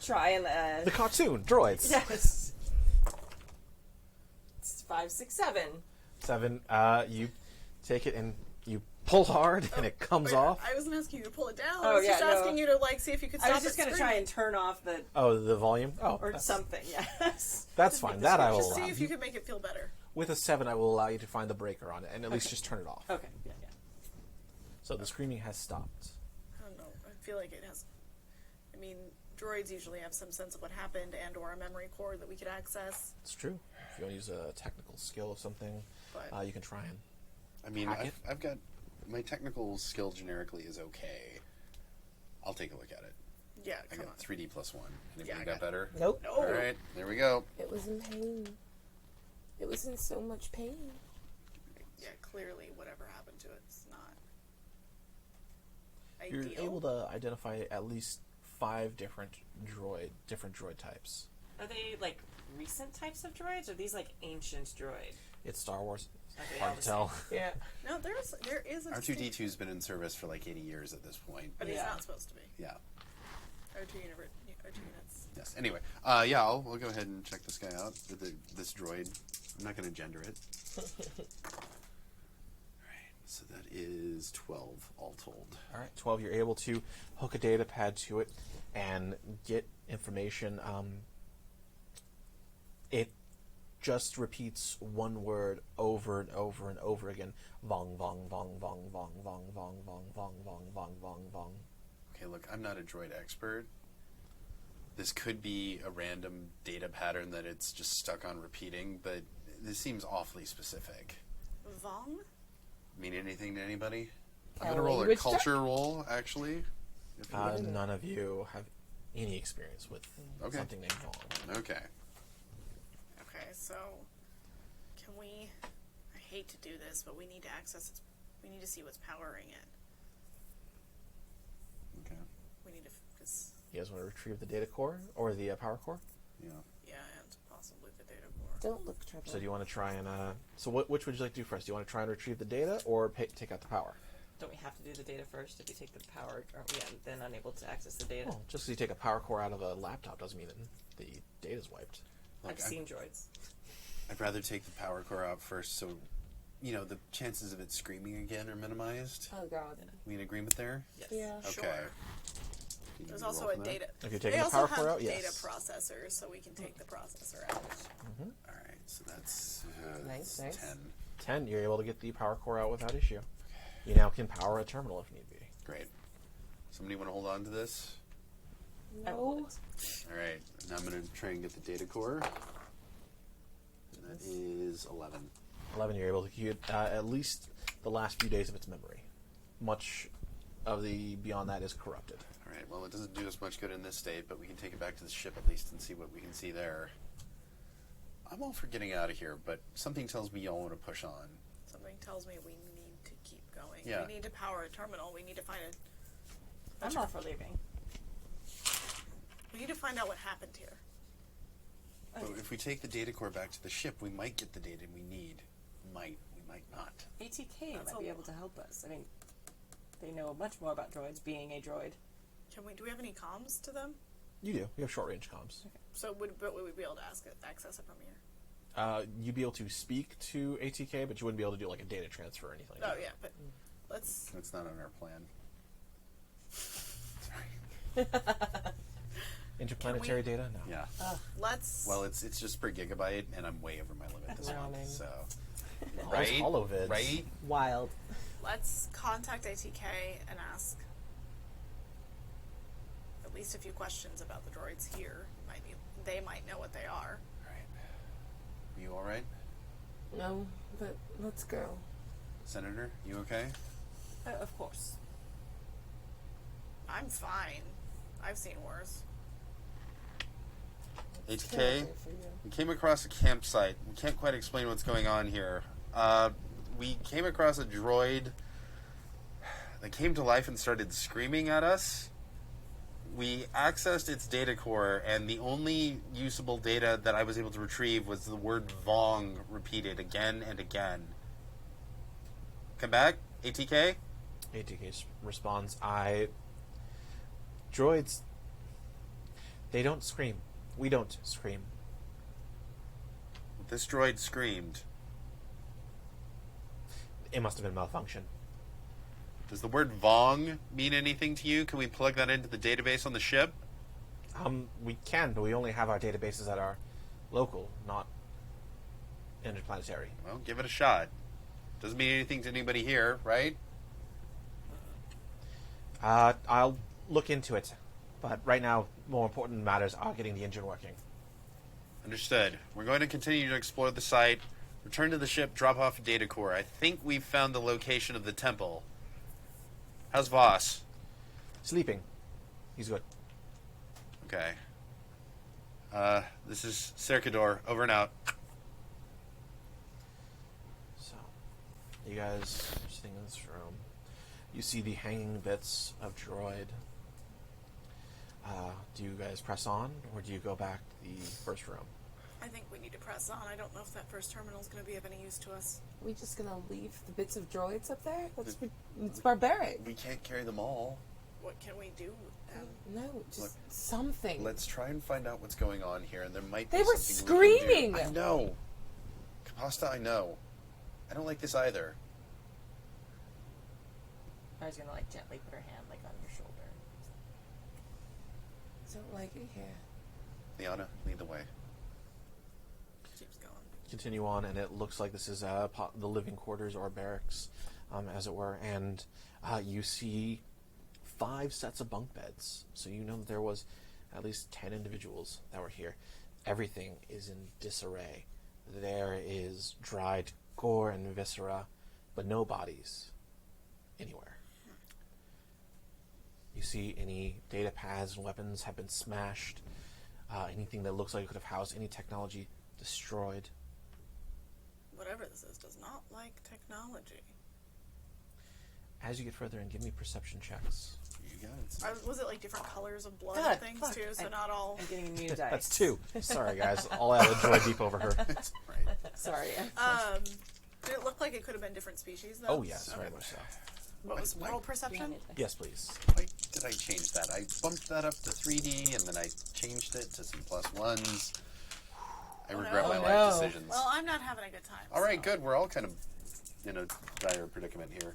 try and. The cartoon droids. Yes. It's 5, 6, 7. 7. You take it and you pull hard, and it comes off. I wasn't asking you to pull it down. Oh, I was yeah, just no. asking you to like see if you could stop I was just it gonna try and turn off the Oh, the volume. Oh, or that's, something. Yes. That's fine. That I will Just allow. see if you could make it feel better. With a 7, I will allow you to find the breaker on it and at least just turn it off. Okay. Yeah. Yeah. So the screaming has stopped. I don't know. I feel like it has. I mean, droids usually have some sense of what happened and/or a memory core that we could access. It's true. If you want to use a technical skill of something, But you can try and. I mean, Hack it? I've got my technical skill generically is okay. I'll take a look at it. yeah, I come on. got 3D plus 1. Anybody Yeah, I got got- better? Nope. No. All right, there we go. It was in pain. It was in so much pain. Yeah, clearly whatever happened to it's not You're ideal. able to identify at least 5 different droid types. Are they like recent types of droids, or are these like ancient droid? It's Star Wars. Okay, Hard all to the tell. Yeah. No, there is a R2D2's been in service for like 80 years at this point. but he's Yeah. not supposed to be. Yeah. R2 units. Yes. Anyway, yeah, I'll go ahead and check this guy out. This droid. I'm not going to gender it. Alright, so that is 12 all told. All right, 12. You're able to hook a data pad to it and get information. It just repeats one word over and over and over again. Vong, vong, vong, vong, vong, vong, vong, vong, vong, vong, vong, vong, vong. Okay, look, I'm not a droid expert. This could be a random data pattern that it's just stuck on repeating, but this seems awfully specific. Vong? Mean anything to anybody? I'm A going to roll a language culture roll, actually. If you None of you have any experience with Okay. something named Vong. Okay. Okay, so can we? I hate to do this, but we need to access its. We need to see what's powering it. Okay. We need to. Cause, You guys want to retrieve the data core or the power core? Yeah. yeah, and possibly the data core. Don't look, Trevor. So do you want to try and so which would you like to do first? Do you want to try and retrieve the data or take out the power? Don't we have to do the data first? If you take the power, aren't we then unable to access the data? Well, just because you take a power core out of a laptop doesn't mean that the data's wiped. Look, I've seen droids. I'd rather take the power core out first, so the chances of it screaming again are minimized. Oh, God. We in agreement there? Yes. Yeah. Okay. Sure. Can you There's roll also a from that? data. If you're They taking the also power have core out, data yes. processors, so we can take the processor out. All right, so that's, Nice, that's nice. 10. 10, you're able to get the power core out without issue. You now can power a terminal if need be. Great. Somebody want to hold on to this? I No. will. All right. Now I'm going to try and get the data core. And that is 11. 11, you're able to keep at least the last few days of its memory. Much of the beyond that is corrupted. All right. Well, it doesn't do us much good in this state, but we can take it back to the ship at least and see what we can see there. I'm all for getting out of here, but something tells me y'all want to push on. Something tells me we need to keep going. Yeah. We need to power a terminal. We need to find I'm all for leaving. We need to find out what happened here. But if we take the data core back to the ship, we might get the data we need. We might not. ATK That's might be a able to help us. I mean, they know much more about droids, being a droid. Do we have any comms to them? You do. You have short range comms. So would we be able to access it from here? You'd be able to speak to ATK, but you wouldn't be able to do like a data transfer or anything. Oh yeah, but let's. That's not on our plan. Interplanetary data? No. Yeah. Let's. Well, it's just per gigabyte, and I'm way over my limit this month. Drowning. So, Those right? holovids. Right? Wild. Let's contact ATK and ask at least a few questions about the droids here. They might know what they are. Right. You all right, No, but let's go. Senator? You okay? Of course. I'm fine. I've seen worse. ATK, we came across a campsite. We can't quite explain what's going on here. We came across a droid that came to life and started screaming at us. We accessed its data core, and the only usable data that I was able to retrieve was the word Vong repeated again and again. Come back, ATK? ATK responds, Droids, they don't scream. We don't scream. This droid screamed. It must have been malfunction. Does the word Vong mean anything to you? Can we plug that into the database on the ship? We can, but we only have our databases that are local, not interplanetary. Well, give it a shot. Doesn't mean anything to anybody here, right? I'll look into it, but right now, more important matters are getting the engine working. Understood. We're going to continue to explore the site, return to the ship, drop off a data core. I think we've found the location of the temple. How's Voss? Sleeping. He's good. Okay. This is Cercador. Over and out. So, you guys are sitting in this room. You see the hanging bits of Droid. Do you guys press on, or do you go back to the first room? I think we need to press on. I don't know if that first terminal is going to be of any use to us. Are we just gonna leave the bits of droids up there? It's barbaric. We can't carry them all. What can we do with them? No, just Look, something. Let's try and find out what's going on here, and there might be They were something we can do. screaming! I know. Capasta, I know. I don't like this either. I was gonna like gently put her hand like on your shoulder. Don't like it here. Liana, lead the way. Keeps going. Continue on, and it looks like this is the living quarters or barracks, as it were, and you see 5 sets of bunk beds. So you know that there was at least 10 individuals that were here. Everything is in disarray. There is dried gore and viscera, but no bodies anywhere. You see any data pads and weapons have been smashed. Anything that looks like it could have housed any technology destroyed. Whatever this is does not like technology. As you get further in, give me perception checks. You got it. Was it like different colors of blood God, and things fuck. too? So not all. I'm getting a new dice. That's 2. Sorry, guys. I'll add a droid deep over her. Right. Sorry. Did it look like it could have been different species though? Oh, yes, Okay. very much so. What was Why- roll perception? Yes, please. Why did I change that? I bumped that up to 3D, and then I changed it to some +1s. I regret my life decisions. Well, I'm not having a good time. All right, good. We're all kind of in a dire predicament here.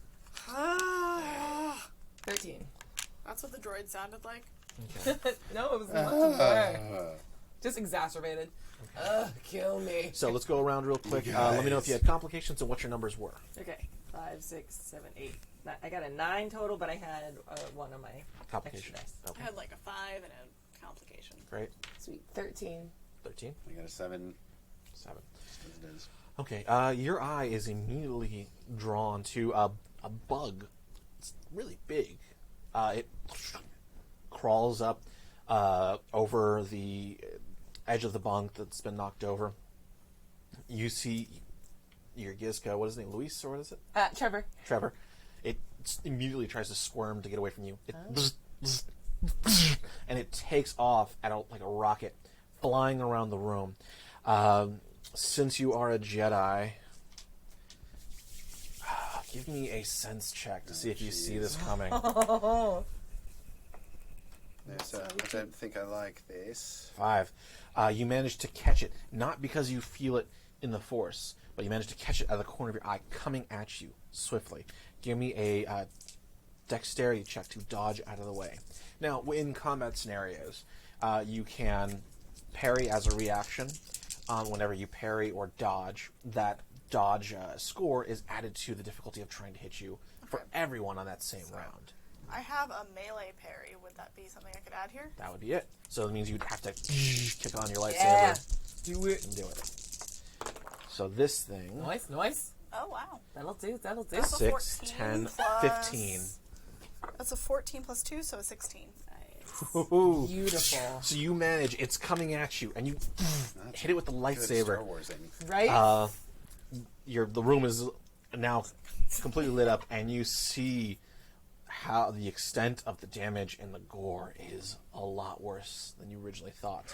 13. That's what the droid sounded like. No, it was much more. Just exacerbated. Kill me. So let's go around real quick. Let me know if you had complications and what your numbers were. Okay. 5, 6, 7, 8, I got a 9 total, but I had 1 on my Complication. extra dice. I had like a 5 and a complication. Great. Sweet. 13. 13. I got a 7. 7. As it is. Okay, your eye is immediately drawn to a bug. It's really big. It crawls up over the edge of the bunk that's been knocked over. You see your Gizka, what is his name, Luis, or what is it? Trevor. Trevor. It immediately tries to squirm to get away from you. It and it takes off at like a rocket, flying around the room. Since you are a Jedi, give me a sense check to see if you see this coming. Yes, I don't think I like this. 5. You manage to catch it, not because you feel it in the Force, but you manage to catch it out of the corner of your eye, coming at you swiftly. Give me a dexterity check to dodge out of the way. Now, in combat scenarios, you can parry as a reaction. Whenever you parry or dodge, that dodge score is added to the difficulty of trying to hit you for everyone on that same round. I have a melee parry. Would that be something I could add here? That would be it. So it means you'd have to kick on your lightsaber Yeah. Do it. and do it. So this thing, Nice. Oh, wow. That'll do. That's a 6, 14 10, plus- 15. That's a 14 plus 2, so a 16. Ooh. Beautiful. So you manage, it's coming at you, and you hit it with the Good lightsaber. Star Warsing. Right? The room is now completely lit up, and you see how the extent of the damage and the gore is a lot worse than you originally thought.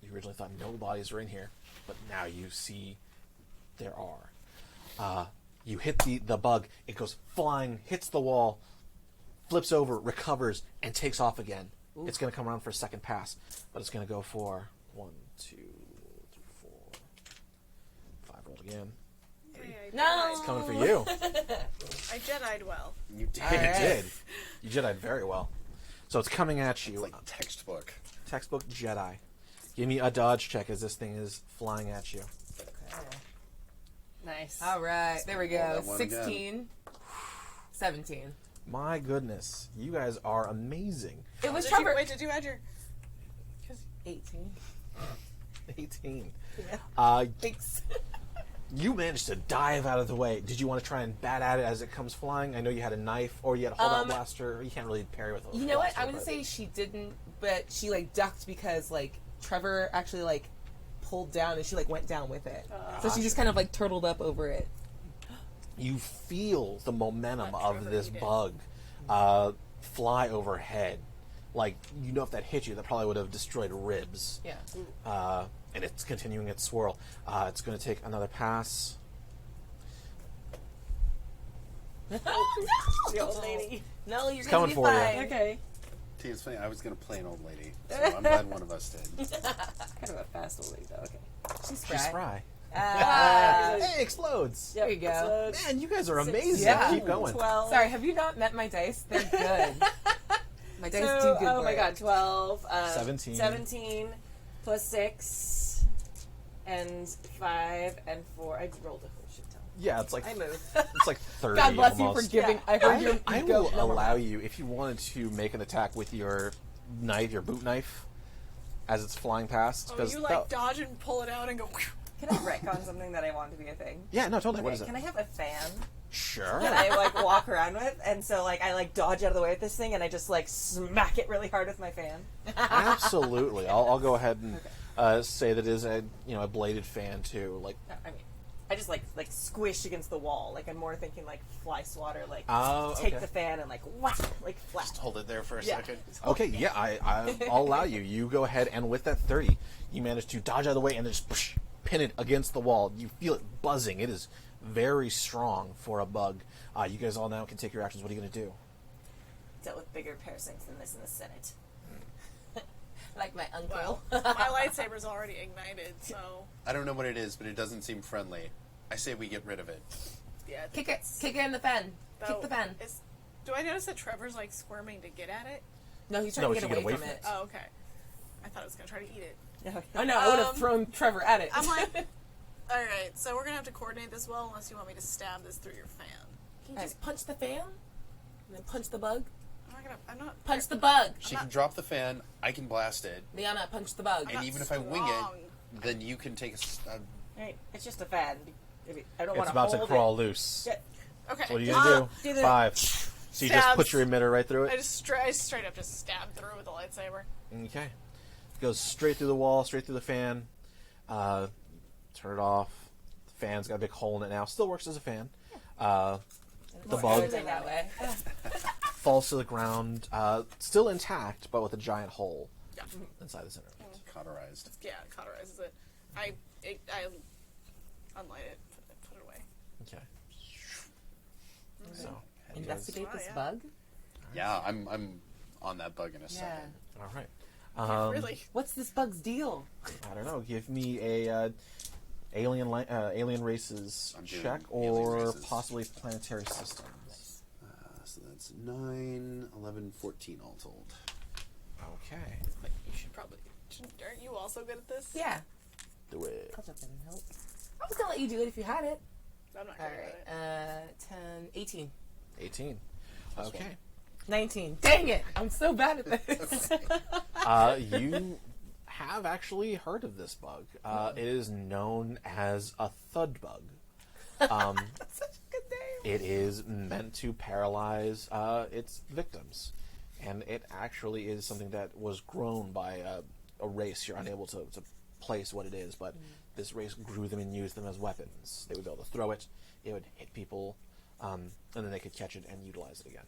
You originally thought no bodies were in here, but now you see there are. You hit the bug, it goes flying, hits the wall, flips over, recovers, and takes off again. Ooh. It's going to come around for a second pass, but it's going to go for 1, 2, 3, 4, 5. Rolled again. No. It's coming for you. I Jedi'd well. You did. You did. You Jedi'd very well. So it's coming at you. It's like textbook. Textbook Jedi. Give me a dodge check as this thing is flying at you. Nice. All right. There we Roll go. that one 16. 17. My goodness. You guys are amazing. It was Did Trevor. did you add your... 18. 18. Yeah. Thanks. You managed to dive out of the way. Did you want to try and bat at it as it comes flying? I know you had a knife, or you had a hold-out blaster. You can't really parry with a You know what? blaster, I wouldn't say she didn't, but she like ducked because like Trevor actually like pulled down and she like went down with it. So she just kind of like turtled up over it. You feel the momentum Not of Trevor, this you did. bug fly overhead. Like, you know, if that hit you, that probably would have destroyed ribs. Yeah. And it's continuing its swirl. It's going to take another pass. The old lady. No, you're It's gonna coming be for you. fine. Okay. See, it's funny. I was going to play an old lady, so I'm glad one of us did. Kind of a fast old lady, though. Okay. She's She's spry. spry. Ah. Hey, explodes! There you go. So Man, you guys are amazing. Yeah. Keep going. 12. Sorry, have you not met my dice? They're good. My dice do good Oh work. my god, 12. 17. 17 plus 6 and 5 and 4. I rolled a whole shit ton. Yeah, it's like I moved. it's like 30 God bless almost. you for giving. Yeah. I heard your I go. will No more allow math. you, if you wanted to make an attack with your knife, your boot knife, as it's flying past. Oh, 'cause you like dodge and pull it out and go... Can I retcon something that I want to be a thing? Yeah, no, totally. What is Okay, it? can I have a fan Sure. that I like walk around with, and so like I like dodge out of the way with this thing, and I just like smack it really hard with my fan? Absolutely. I'll go ahead and say that it is a a bladed fan too. Like I mean, I just like squish against the wall. Like I'm more thinking like fly swatter, like Oh, take okay. the fan and like whack, like flat. Just hold it there for a Yeah. second. okay, yeah, I'll allow you. You go ahead and with that 30, you manage to dodge out of the way and then just pin it against the wall. You feel it buzzing. It is very strong for a bug. You guys all now can take your actions. What are you going to do? Dealt with bigger parasites than this in the Senate. Like my uncle. Well, my lightsaber's already ignited, so... I don't know what it is, but it doesn't seem friendly. I say we get rid of it. Yeah, I think Kick it. it's- Kick it in the pen. though, Kick the pen. Do I notice that Trevor's like squirming to get at it? No, he's No, trying to get away from it. it. Oh, okay. I thought I was going to try to eat it. Oh no, I would have Um, thrown Trevor at it. I'm like, Alright, so we're gonna have to coordinate this well unless you want me to stab this through your fan. Can you just punch the fan? And then punch the bug? I'm not... Punch the bug! She can drop the fan, I can blast it, Liana, punch the bug. and even if I wing it, then you can take a Right. It's just a fan. I don't want It's to about hold to crawl it. loose. Okay. So what are you gonna do? 5. So you just put your emitter right through I it? just straight up just stab through with a lightsaber. Okay. It goes straight through the wall, straight through the fan. Turn it off. The fan's got a big hole in it now. Still works as a fan. The bug That way. falls to the ground, still intact, but with a giant hole inside the center of it. cauterized. Yeah, it cauterizes it. I unlight it, put it away. Okay. So, Investigate this yeah. bug? Yeah, I'm on that bug in a second. all right. Really? What's this bug's deal? I don't know. Give me a alien races I'm doing check, alien or races. possibly planetary systems. So that's 9, 11, 14 all told. Okay. Like, you should probably... Aren't you also good at this? Yeah. Do it. I'll jump in and help. I was gonna let you do it if you had it. I'm not good at it. Alright, 10, 18. 18. Okay. 19. Dang it! I'm so bad at this. You have actually heard of this bug. It is known as a thud bug. That's such a good name. It is meant to paralyze its victims. And it actually is something that was grown by a race. You're unable to place what it is, but this race grew them and used them as weapons. They would be able to throw it, it would hit people, and then they could catch it and utilize it again.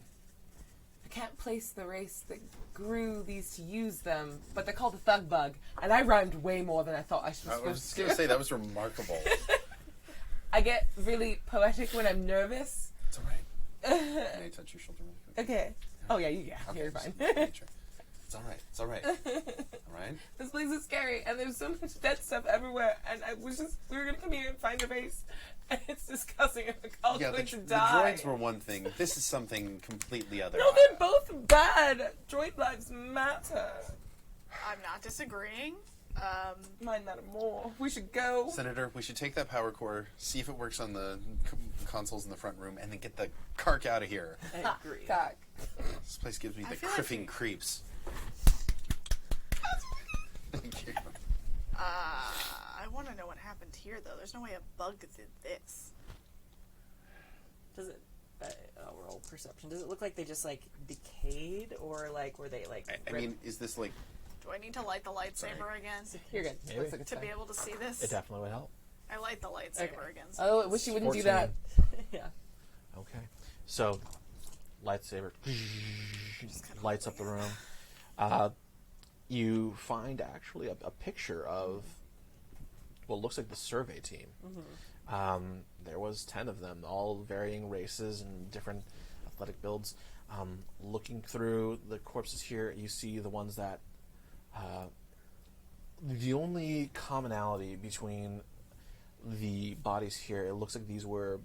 I can't place the race that grew these to use them, but they're called a thug bug, and I rhymed way more than I thought I was I was supposed just to. gonna say that was remarkable. I get really poetic when I'm nervous. It's alright. May I touch your shoulder really quick? Okay. Oh yeah, you're Okay, fine. just making sure. It's alright. It's alright. Alright? This place is scary, and there's so much dead stuff everywhere, and we were gonna come here and find your face, and it's disgusting, and we're all Yeah, going the to die. droids were one thing. This is something completely other. No, they're both bad. Droid lives matter. I'm not disagreeing. Mine matter more. We should go. Senator, we should take that power core, see if it works on the consoles in the front room, and then get the cark out of here. I agree. Cock. This place gives me I the feel like criffing creeps. Thank you. I want to know what happened here, though. There's no way a bug did this. Does it? Roll perception. Does it look like they just like decayed, or like were they like? I mean, is this like... Do I need to light the lightsaber again You're good. Maybe. Looks like it's to be fine. able to see this? It definitely would help. I light the lightsaber again. So Oh, I wish you wouldn't do 14. that. yeah. Okay. So, lightsaber lights up the room. You find actually a picture of what looks like the survey team. There was 10 of them, all varying races and different athletic builds. Looking through the corpses here, you see the ones that... the only commonality between the bodies here, it looks like these were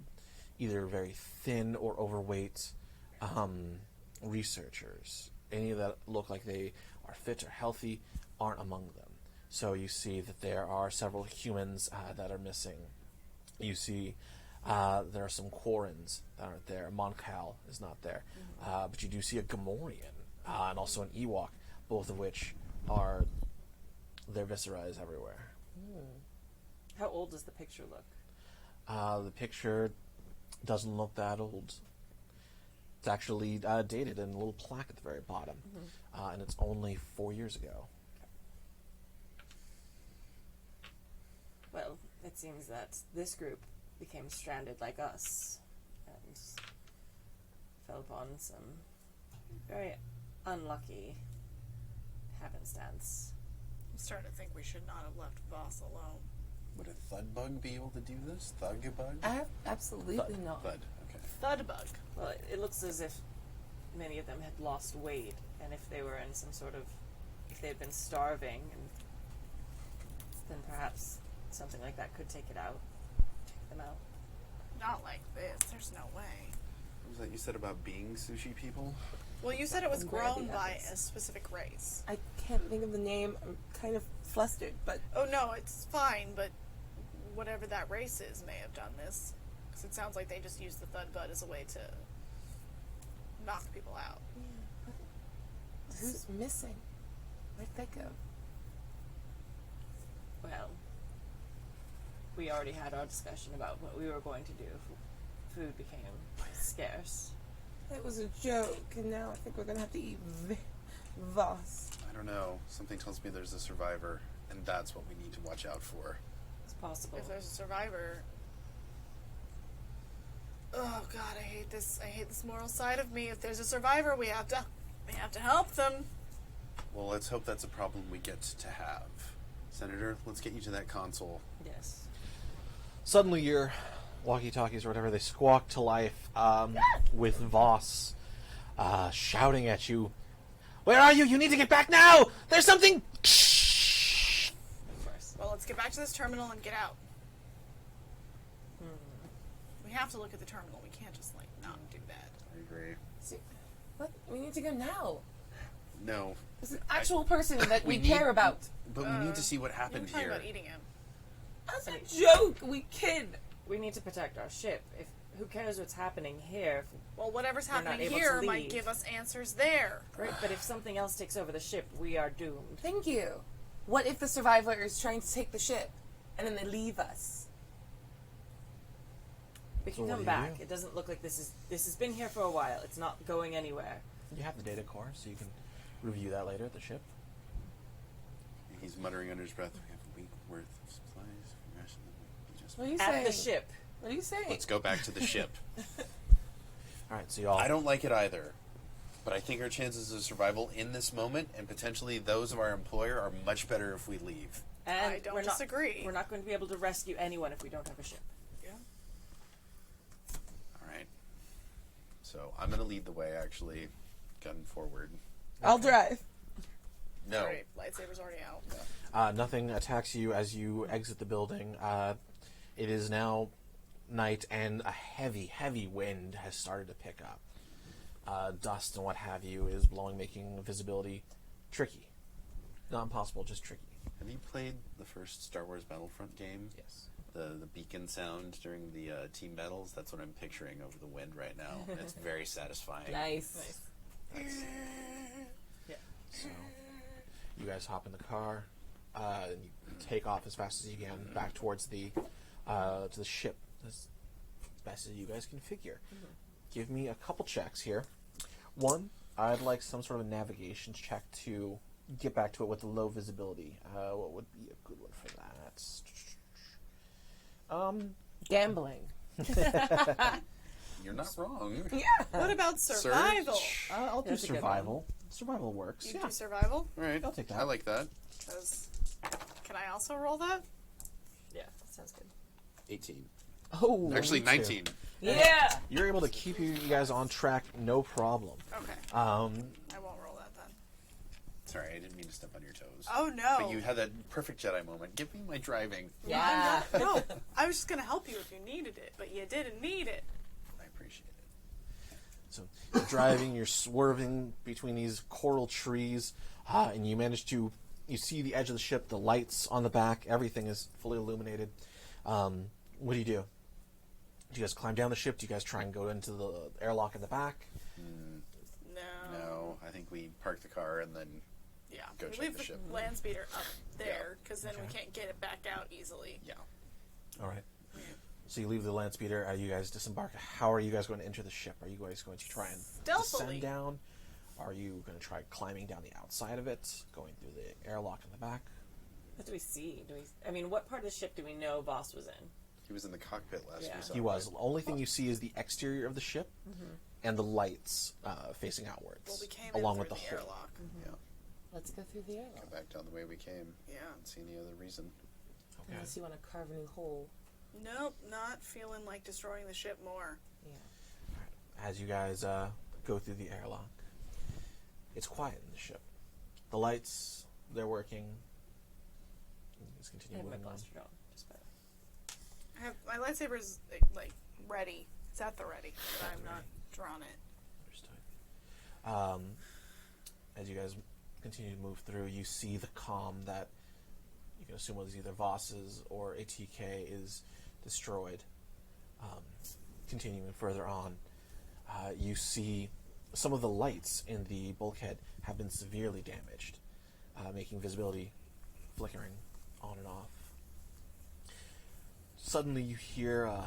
either very thin or overweight researchers. Any that look like they are fit or healthy aren't among them. So you see that there are several humans that are missing. You see there are some Quarrens that aren't there. Moncal is not there. But you do see a Gamorrean and also an Ewok, both of which are... their viscera is everywhere. How old does the picture look? The picture doesn't look that old. It's actually dated and a little plaque at the very bottom. And it's only 4 years ago. Well, it seems that this group became stranded like us and fell upon some very unlucky happenstance. I'm starting to think we should not have left Voss alone. Would a thud bug be able to do this? Thug bug? Absolutely not. Thud, okay. Thud bug. Well, it looks as if many of them had lost weight, and if they were in some sort of, if they had been starving, and then perhaps something like that could take them out. Not like this. There's no way. What was that you said about being sushi people? Well, you said it was I'm glad grown we by have this. a specific race. I can't think of the name. I'm kind of flustered, but Oh no, it's fine, but whatever that race is may have done this. Because it sounds like they just used the thud bud as a way to knock people out. Who's missing? Where'd they go? Well, we already had our discussion about what we were going to do if food became scarce. That was a joke, and now I think we're gonna have to eat Voss. I don't know. Something tells me there's a survivor, and that's what we need to watch out for. It's possible. If there's a survivor... Oh god, I hate this. I hate this moral side of me. If there's a survivor, we have to help them. Well, let's hope that's a problem we get to have. Senator, let's get you to that console. Yes. Suddenly your walkie-talkies or whatever, they squawk to life with Voss shouting at you. Where are you? You need to get back now! There's something... Of course. Well, let's get back to this terminal and get out. We have to look at the terminal. We can't just, not do that. I agree. See, what? We need to go now. No. There's an actual person that we need- care about. But we need to see what You were happened talking here. about eating him. That's a joke. We kid. We need to protect our ship. If who cares what's happening here? Well, whatever's We're not happening able to here might leave. give us answers there. Right, but if something else takes over the ship, we are doomed. Thank you. What if the survivor is trying to take the ship, and then they leave us? We So can what come do you back. do? It doesn't look like this has been here for a while. It's not going anywhere. You have the data core, so you can review that later at the ship. He's muttering under his breath. We have a week worth of supplies. Ration that we just... What are you At saying? the ship. What are you saying? Let's go back to the ship. All right, so y'all... I don't like it either. But I think our chances of survival in this moment, and potentially those of our employer, are much better if we leave. And I don't we're not- disagree. We're not going to be able to rescue anyone if we don't have a ship. Yeah. All right. So I'm going to lead the way, actually. Gun forward. I'll drive. No. Right, lightsaber's already out. Nothing attacks you as you exit the building. It is now night, and a heavy, heavy wind has started to pick up. Dust and what have you is blowing, making visibility tricky. Not impossible, just tricky. Have you played the first Star Wars Battlefront game? Yes. The beacon sound during the team battles? That's what I'm picturing over the wind right now. It's very satisfying. Nice. Yeah. So, you guys hop in the car, and you take off as fast as you can back towards the to the ship as best as you guys can figure. Give me a couple checks here. One, I'd like some sort of a navigation check to get back to it with low visibility. What would be a good one for that? Gambling. You're not wrong. What about survival? Search. I'll do That's a good survival. Survival works. You Yeah. do survival? All right. I'll take that. I like that. 'Cause can I also roll that? Yeah, that sounds good. 18. Oh, Actually, me too. 19. Yeah. You're able to keep you guys on track, no problem. Okay. Um, I won't roll that then. Sorry, I didn't mean to step on your toes. Oh no. But you had that perfect Jedi moment. Give me my driving. Yeah. No, I was just gonna help you if you needed it, but you didn't need it. I appreciate it. So you're driving, you're swerving between these coral trees, and you manage to, you see the edge of the ship, the lights on the back, everything is fully illuminated. What do you do? Do you guys climb down the ship? Do you guys try and go into the airlock in the back? No. No, I think we park the car and then Yeah. Go we check leave the the ship. land speeder up there, because then we Okay. can't get it back out easily. yeah. All right. So you leave the land speeder. You guys disembark. How are you guys going to enter the ship? Are you guys going to try and Stealthily. descend down? Are you going to try climbing down the outside of it, going through the airlock in the back? What do we see? I mean, what part of the ship do we know Voss was in? He was in the cockpit last Yeah. we saw. He was. right? The only thing you see is the exterior of the ship and the lights facing outwards, Well, we came along in with through the the hull. airlock. Yeah. Let's go through the Go airlock. back down the way we came. Yeah. Don't see any other reason. Okay. Unless you want to carve a new hole. Nope, not feeling like destroying the ship more. Yeah. As you guys go through the airlock, it's quiet in the ship. The lights, they're working. You guys I continue have my moving on. blaster drawn. Just better. I have my lightsaber's like ready. It's at the ready, but I'm not drawn it. Understood. As you guys continue to move through, you see the comm that you can assume was either Voss's or ATK, is destroyed. Continuing further on, you see some of the lights in the bulkhead have been severely damaged, making visibility flickering on and off. Suddenly you hear a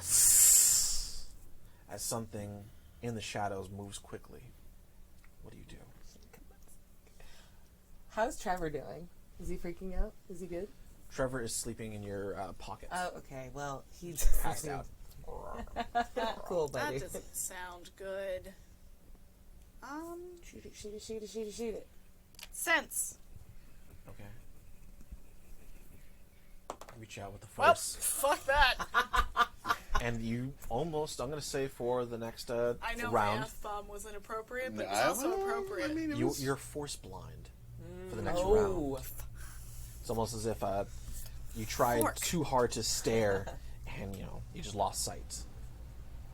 as something in the shadows moves quickly. What do you do? How's Trevor doing? Is he freaking out? Is he good? Trevor is sleeping in your pocket. Oh, okay. Well, he's Passed out. Cool, That buddy. doesn't sound good. Shoot it, shoot it, shoot it, shoot it, shoot it. Sense. Okay. Reach out with the Well, force. fuck that. And you almost, I'm going to say for the next I know round, my F-bomb was inappropriate, but No, it's also appropriate. I mean, you're force blind for the next round. Oh. It's almost as if you tried Fork. too hard to stare and, you just lost sight.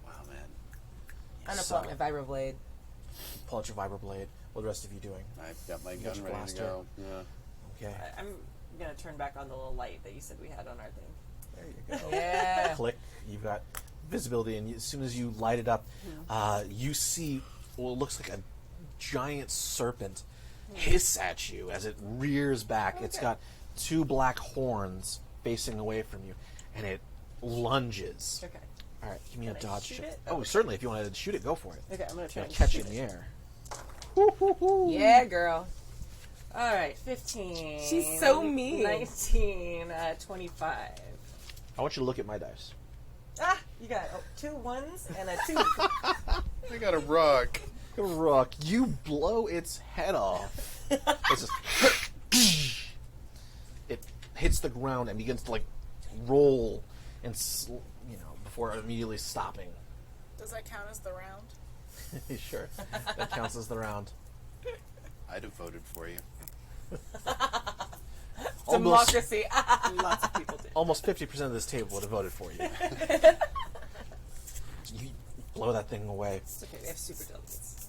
wow, man. I'm going to So- pull out my vibroblade. Pull out your vibroblade. What are the rest of you doing? I've got my You gun got your ready blaster? to go. Yeah. Okay. I'm gonna turn back on the little light that you said we had on our thing. There you go. Yeah. Click. You've got visibility, and as soon as you light it up, you see what looks like a giant serpent hiss at you as it rears back. It's got two black horns facing away from you, and it lunges. Okay. All right, give me Can a I dodge shoot check. it? Oh, certainly. If you wanted to shoot it, go for it. Okay, I'm gonna try Gonna and catch shoot it in the air. Yeah, girl. All right, 15. She's so mean. 19, 25. I want you to look at my dice. Ah, you got 2 1s and a 2. I got a rock. Rook, you blow its head off. It's just it hits the ground and begins to roll and before immediately stopping. Does that count as the round? Sure, that counts as the round. I'd have voted for you. Democracy. Lots of people did. Almost 50% of this table would have voted for you. You blow that thing away. It's okay, we have super delegates.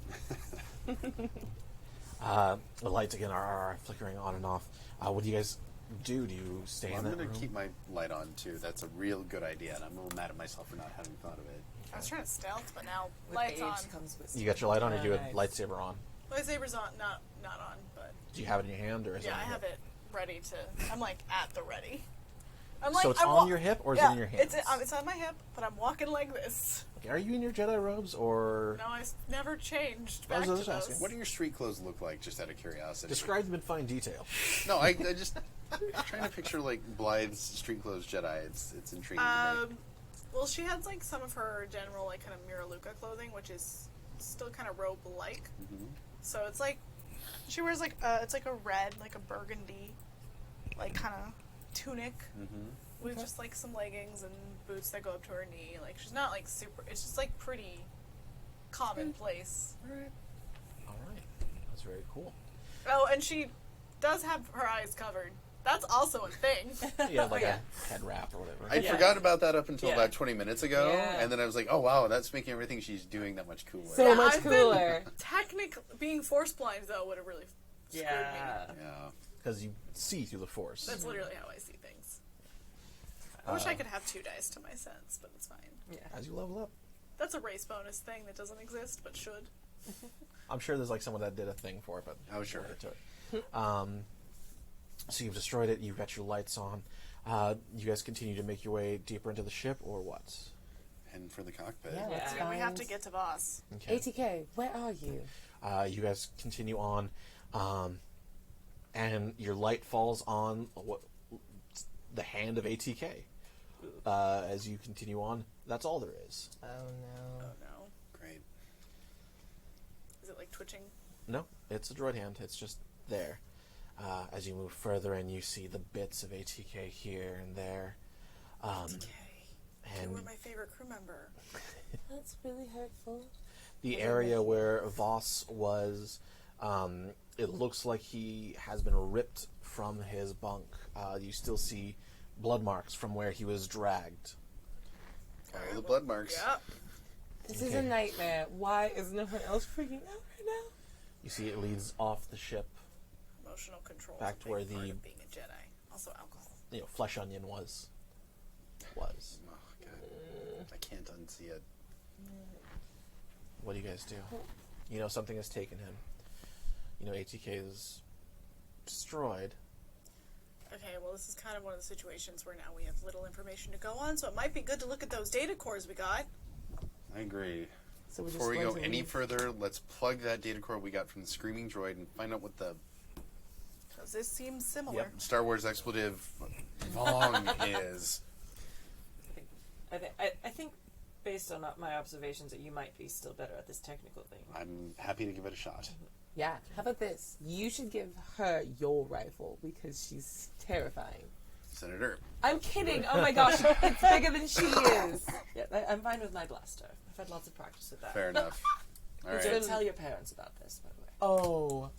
The lights again are flickering on and off. What do you guys do? Do you stay Well, in I'm that going room? to keep my light on, too. That's a real good idea, and I'm a little mad at myself for not having thought of it. I was trying to stealth, but now With lights age on. comes with You got your light on, or do you have Nice. lightsaber on? Lightsaber's on, not on, but Do you have it in your hand, or is it yeah, on I your have hip? it ready to. I'm at the ready. I'm So it's on your hip, or is it in your hand? It's on my hip, but I'm walking like this. Okay, are you in your Jedi robes, or No, never changed I back was to just those. asking. What do your street clothes look like, just out of curiosity? describe them in fine detail? No, I just... I'm trying to picture, Blythe's street clothes Jedi. It's intriguing to me. Well, she has some of her general kind of Miraluka clothing, which is still kind of robe-like. Mm-hmm. So it's she wears it's a red, a burgundy, kind of tunic with just some leggings and boots that go up to her knee. She's not super. It's just pretty commonplace. All right, that's very cool. Oh, and she does have her eyes covered. That's also a thing. You have a head wrap or whatever. I forgot about that up until Yeah. about 20 minutes ago, Yeah. and then I was like, oh, wow, that's making everything she's doing that much cooler. So much I've cooler. being force blind though would have really screwed me. Yeah. Yeah. Because you see through the force. That's literally how I see things. I wish I could have 2 dice to my sense, but it's fine. As you level up, That's a race bonus thing that doesn't exist, but should. I'm sure there's someone that did a thing for it, but Oh, sure. we'll get to it. So you've destroyed it. You've got your lights on. You guys continue to make your way deeper into the ship, or what? And for the cockpit. Yeah, let's Yeah, we have find- to get to Voss. Okay. ATK, where are you? You guys continue on, and your light falls on the hand of ATK. As you continue on, that's all there is. Oh no. Oh no. Great. Is it twitching? No, it's a droid hand. It's just there. As you move further in, you see the bits of ATK here and there. Okay. You And were my favorite crew member. That's really hurtful. the area where Voss was, it looks like he has been ripped from his bunk. You still see blood marks from where he was dragged. Oh, the blood marks. Yep. This is a nightmare. Why is no one else freaking out right now? You see it leads off the ship. Emotional control. Back is a to where big part the- of being a Jedi. Also alcohol. Flesh Onion was. Oh, God. I can't unsee it. What do you guys do? Something has taken him. ATK is destroyed. Okay, well, this is kind of one of the situations where now we have little information to go on, so it might be good to look at those data cores we got. I agree. So we're just Before we going go to any leave. further, let's plug that data core we got from the Screaming Droid and find out what the Because this seems similar. Star Wars expletive Vong is. I think, based on my observations, that you might be still better at this technical thing. I'm happy to give it a shot. Yeah. How about this? You should give her your rifle because she's terrifying. Senator. I'm kidding. Oh my gosh, it's bigger than she is. Yeah, I'm fine with my blaster. I've had lots of practice with that. Fair enough. All Don't right. tell your parents about this, by the way. Oh.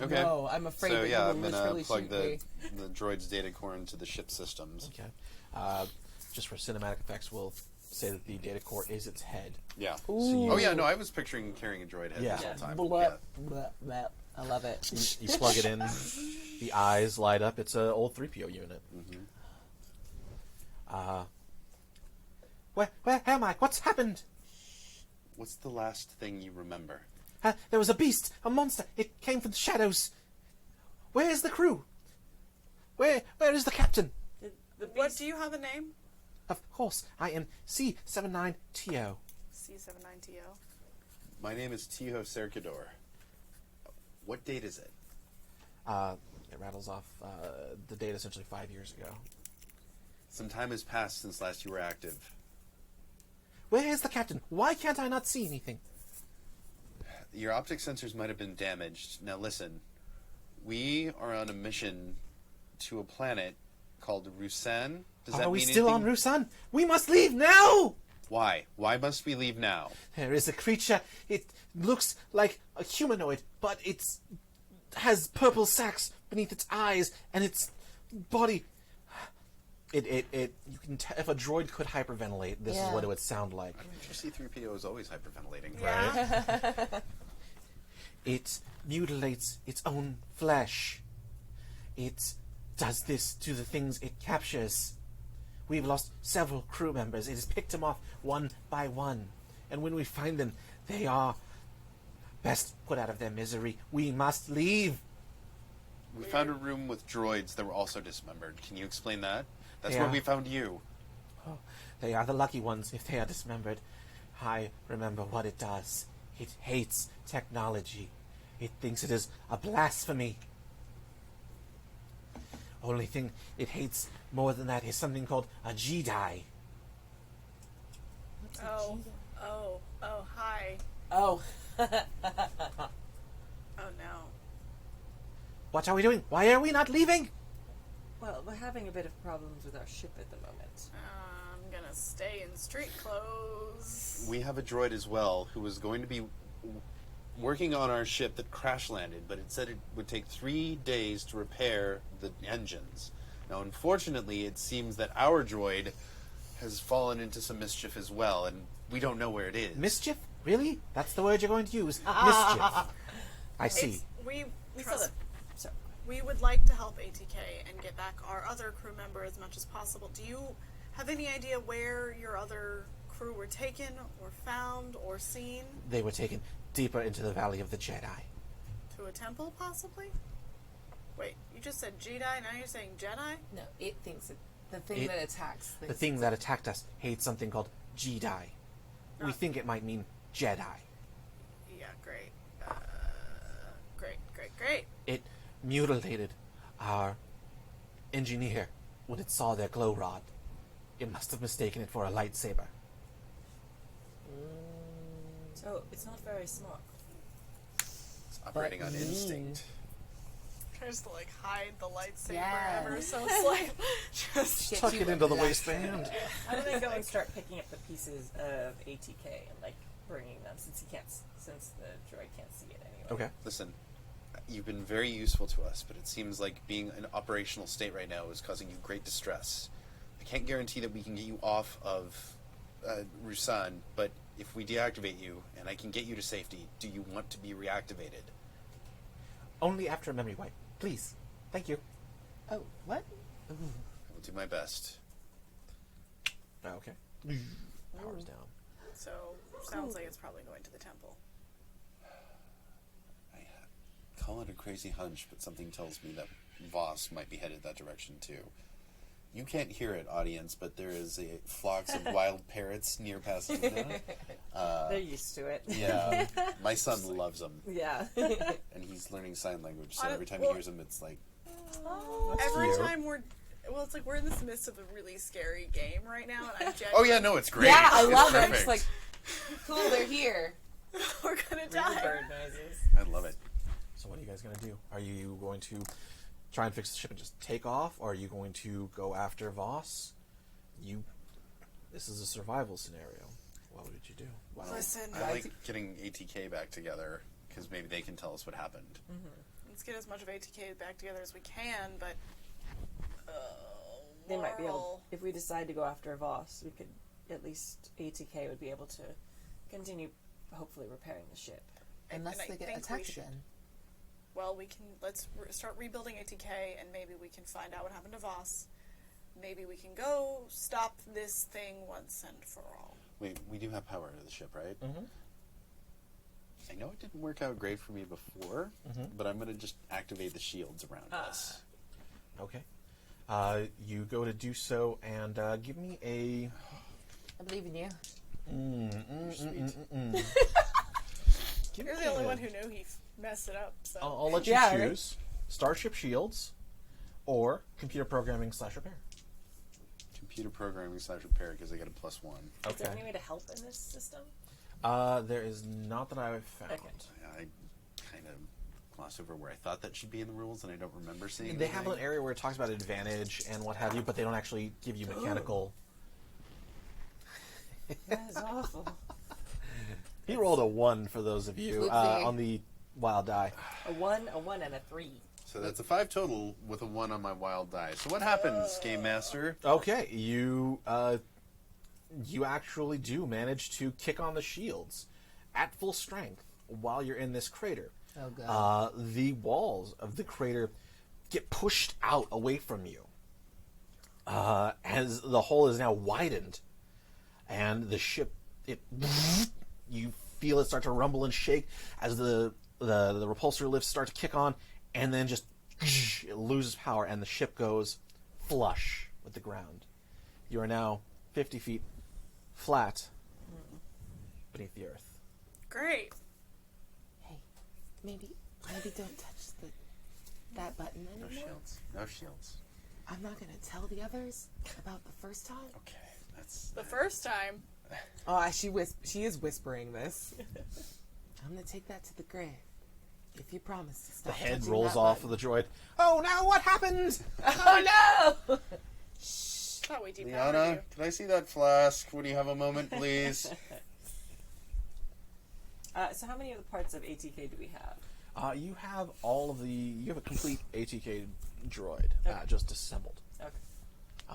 Okay. No, I'm afraid So that yeah, you I'm will gonna literally plug shoot the me. droid's data core into the ship systems. Okay. Just for cinematic effects, we'll say that the data core is its head. Yeah. Ooh. Oh yeah, no, I was picturing carrying a droid head this whole time. Blah, Yeah. blah, blah. I love it. You plug it in, the eyes light up. It's an old 3PO unit. Mm-hmm. Where am I? What's happened? What's the last thing you remember? There was a beast, a monster. It came from the shadows. Where is the crew? Where is the captain? What, do you have a name? Of course, I am C79TO. C79TO. My name is Tiho Serkador. What date is it? It rattles off the date essentially 5 years ago. Some time has passed since last you were active. Where is the captain? Why can't I not see anything? Your optic sensors might have been damaged. Now listen, we are on a mission to a planet called Rusan. Does that Are we mean still on anything? Rusan? We must leave now! Why? Why must we leave now? There is a creature. It looks like a humanoid, but it has purple sacs beneath its eyes, and its body. You can if a droid could hyperventilate, this is what it would sound like. Your C-3PO is always hyperventilating. Yeah. It mutilates its own flesh. It does this to the things it captures. We've lost several crew members. It has picked them off one by one. And when we find them, they are best put out of their misery. We must leave. We found a room with droids that were also dismembered. Can you explain that? That's Yeah. where we found you. Oh, they are the lucky ones if they are dismembered. I remember what it does. It hates technology. It thinks it is a blasphemy. Only thing it hates more than that is something called a Jedi. Hi. Oh. Oh, no. What are we doing? Why are we not leaving? Well, we're having a bit of problems with our ship at the moment. I'm gonna stay in street clothes. We have a droid as well who was going to be working on our ship that crash landed, but it said it would take 3 days to repair the engines. Now, unfortunately, it seems that our droid has fallen into some mischief as well, and we don't know where it is. Mischief? Really? That's the word you're going to use? Mischief. I see. It's, we saw trust. So, We would like to help ATK and get back our other crew member as much as possible. Do you have any idea where your other crew were taken or found or seen? They were taken deeper into the Valley of the Jedi. To a temple, possibly? Wait, you just said Jedi, now you're saying Jedi? No, it thinks the thing that attacks. The thing that attacked us hates something called Jedi. We think it might mean Jedi. Yeah, great. Great. It mutilated our engineer when it saw their glow rod. It must have mistaken it for a lightsaber. so it's not very smart. It's operating on instinct. Tries to, hide the lightsaber Yeah. ever so slightly. Just Tuck it into the waistband. I'm gonna go and start picking up the pieces of ATK and bringing them since the droid can't see it anyway. Okay. Listen, you've been very useful to us, but it seems like being in operational state right now is causing you great distress. I can't guarantee that we can get you off of Rusan, but if we deactivate you and I can get you to safety, do you want to be reactivated? Only after a memory wipe. Please. Thank you. Oh, what? I will do my best. Okay. Powers down. So, sounds like it's probably going to the temple. I call it a crazy hunch, but something tells me that Voss might be headed that direction too. You can't hear it, audience, but there is a flocks of wild parrots near Pasadena. They're used to it. Yeah, my son loves them, Yeah. and he's learning sign language. So every time he hears them, it's like, Every cute. time it's like we're in the midst of a really scary game right now, and I'm oh yeah, no, it's great. Yeah, I It's love it. I'm perfect. just like, cool, they're here. we're gonna Really die. bird noises. I love it. So what are you guys going to do? Are you going to try and fix the ship and just take off? Or are you going to go after Voss? This is a survival scenario. What would you do? Well, Listen, I like getting ATK back together because maybe they can tell us what happened. let's get as much of ATK back together as we can, but They might be able, Laurel. if we decide to go after Voss, we could, at least ATK would be able to continue, hopefully, repairing the ship. Unless and I they get think we attacked should- again. Well, let's start rebuilding ATK, and maybe we can find out what happened to Voss. Maybe we can go stop this thing once and for all. Wait, we do have power to the ship, right? Mm-hmm. I know it didn't work out great for me before, but I'm going to just activate the shields around us. Okay. You go to do so, and give me a... I believe in you. Give You're me the only a- one who knew he messed it up. So I'll let you Yeah, right. choose Starship Shields or Computer Programming / Repair. Computer programming / repair because I get a +1. Is there any way to help in this system? There is not that I've found. Okay. I kind of glossed over where I thought that should be in the rules, and I don't remember seeing They have anything. an area where it talks about advantage and what have you, but they don't actually give you mechanical. That is awful. He rolled a 1 for those of you Oopsie. on the wild die. A 1, and a 3. So that's a 5 total with a 1 on my wild die. So what happens, Game Master? Okay, you actually do manage to kick on the shields at full strength while you're in this crater. Oh, God. The walls of the crater get pushed out away from you as the hole is now widened, and the ship you feel it start to rumble and shake as the repulsor lifts start to kick on, and then just it loses power and the ship goes flush with the ground. You are now 50 feet flat beneath the earth. great. Hey, maybe don't touch that button No anymore. shields. No shields. I'm not going to tell the others about the first time. Okay, that's... The first time, Oh, she is whispering this. I'm going to take that to the grave. If you promise to stop The head touching rolls that off button. of the droid. Oh, now what happened? Oh, no! thought we depowered Liana, you. could I see that flask? Would you have a moment, please? So how many of the parts of ATK do we have? You have you have a complete ATK droid just disassembled. Okay.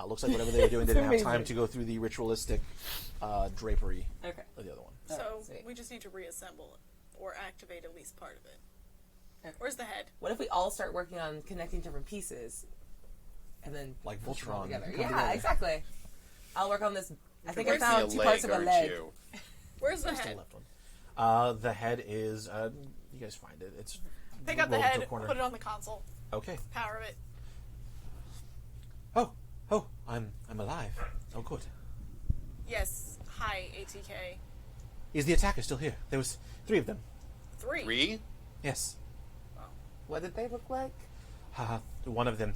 Looks like whatever they were doing, they didn't have Amazing. time to go through the ritualistic drapery Okay. of the other one. So sweet. we just need to reassemble it or activate at least part of it. Okay. Where's the head? What if we all start working on connecting different pieces, and then Like push them all Voltron. together? Come Yeah, together. exactly. I'll work on this. I think I Where's found See 2 a parts of a or leg. two. Where's the Just the head? left one. The head is you guys find it. It's Pick up the rolled into head, a corner. put it on the console, Okay. power it. Oh, I'm alive. Oh, good. Yes. Hi, ATK. Is the attacker still here? There was 3 of them. 3. 3? Yes. What did they look like? One of them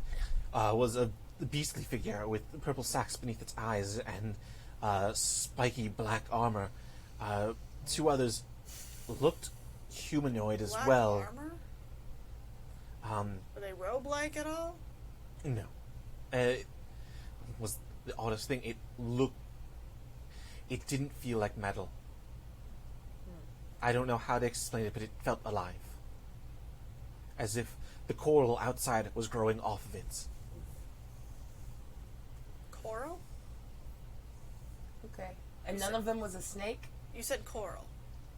was a beastly figure with purple sacks beneath its eyes and spiky black armor. 2 others looked humanoid as Black well. armor? Were they robe-like at all? No. It was the oddest thing. It didn't feel like metal. I don't know how to explain it, but it felt alive. As if the coral outside was growing off of it. Coral? Okay. And none of them was a snake? You said coral.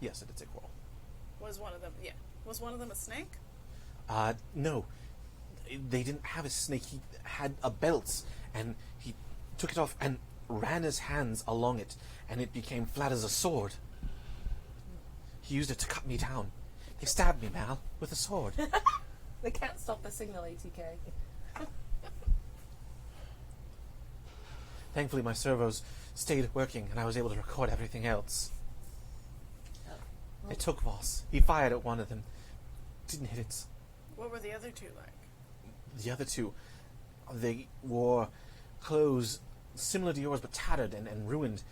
Yes, it did say coral. Was one of them? Yeah. Was one of them a snake? No. they didn't have a snake. He had a belt, and he took it off and ran his hands along it, and it became flat as a sword. He used it to cut me down. They stabbed me, Mal, with a sword. They can't stop the signal, ATK. Thankfully, my servos stayed working, and I was able to record everything else. It took Voss. He fired at one of them. Didn't hit it. What were the other two like? The other two, they wore clothes similar to yours, but tattered and ruined.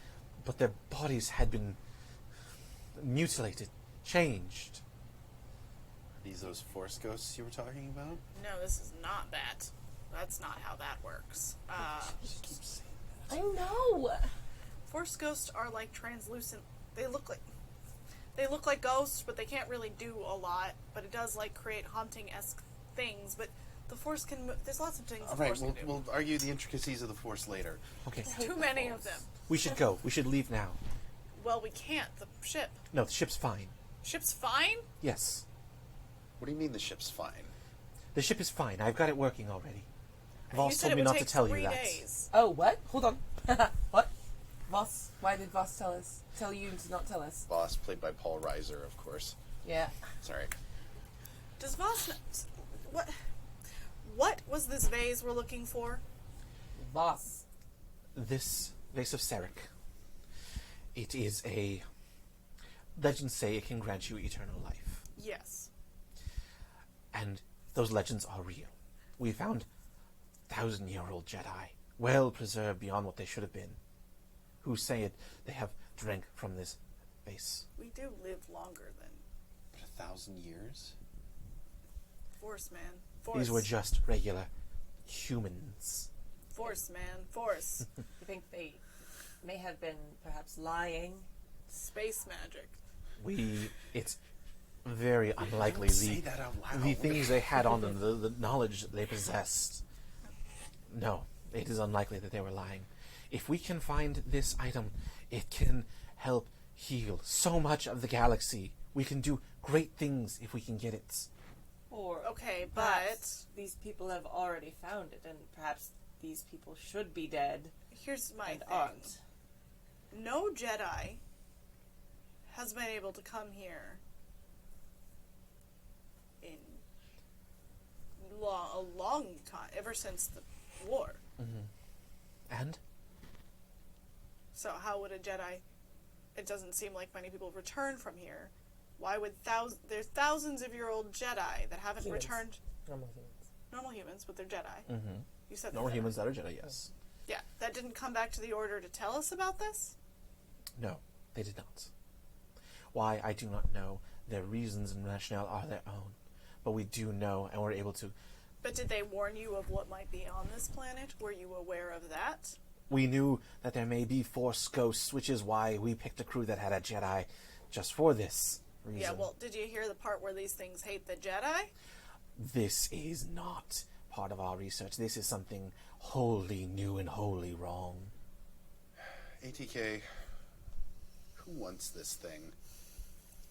But their bodies had been mutilated, changed. Are these those force ghosts you were talking about? No, this is not that. That's not how that works. I know. Force ghosts are like translucent. They look like ghosts, but they can't really do a lot. But it does like create haunting-esque things. But the force can move. There's lots of things All the right, force can do. we'll argue the intricacies of the force later. Okay, Too many of them. we should go. We should leave now. Well, we can't. The ship. No, the ship's fine. Ship's fine? Yes, What do you mean the ship's fine? the ship is fine. I've got it working already. You Voss said told it me would not to take tell 3 you that. days. Oh, what? Hold on. What? Voss? Why did Voss tell you to not tell us? Voss, played by Paul Reiser, of course. Yeah. Sorry. Does Voss... What was this vase we're looking for? Voss. This vase of Seric. It is a... Legends say it can grant you eternal life. Yes. And those legends are real. We found 1,000-year-old Jedi, well preserved beyond what they should have been, who say it they have drank from this vase. We do live longer than But 1,000 years? Force, man. Force. These were just regular humans. Force, man. Force. You think they may have been perhaps lying? Space magic. It's very unlikely. Don't say that out loud. The things they had on them, the knowledge they possessed. No, it is unlikely that they were lying. If we can find this item, it can help heal so much of the galaxy. We can do great things if we can get it. Or Okay, perhaps these people have already found it, and perhaps these people should be dead here's my and thing. aren't. No Jedi has been able to come here in a long time, ever since the war. And? So how would a Jedi... It doesn't seem like many people return from here. Why would there's thousands-of-year-old Jedi that haven't Humans. returned... Normal humans. Normal humans, but they're Jedi. Mm-hmm. You said Normal they're Jedi. humans that are Jedi, yes. Yeah, that didn't come back to the Order to tell us about this? No, they did not. Why, I do not know. Their reasons and rationale are their own. But we do know, and we're able to... But did they warn you of what might be on this planet? Were you aware of that? We knew that there may be Force ghosts, which is why we picked a crew that had a Jedi just for this reason. Yeah, well, did you hear the part where these things hate the Jedi? This is not part of our research. This is something wholly new and wholly wrong. ATK, who wants this thing?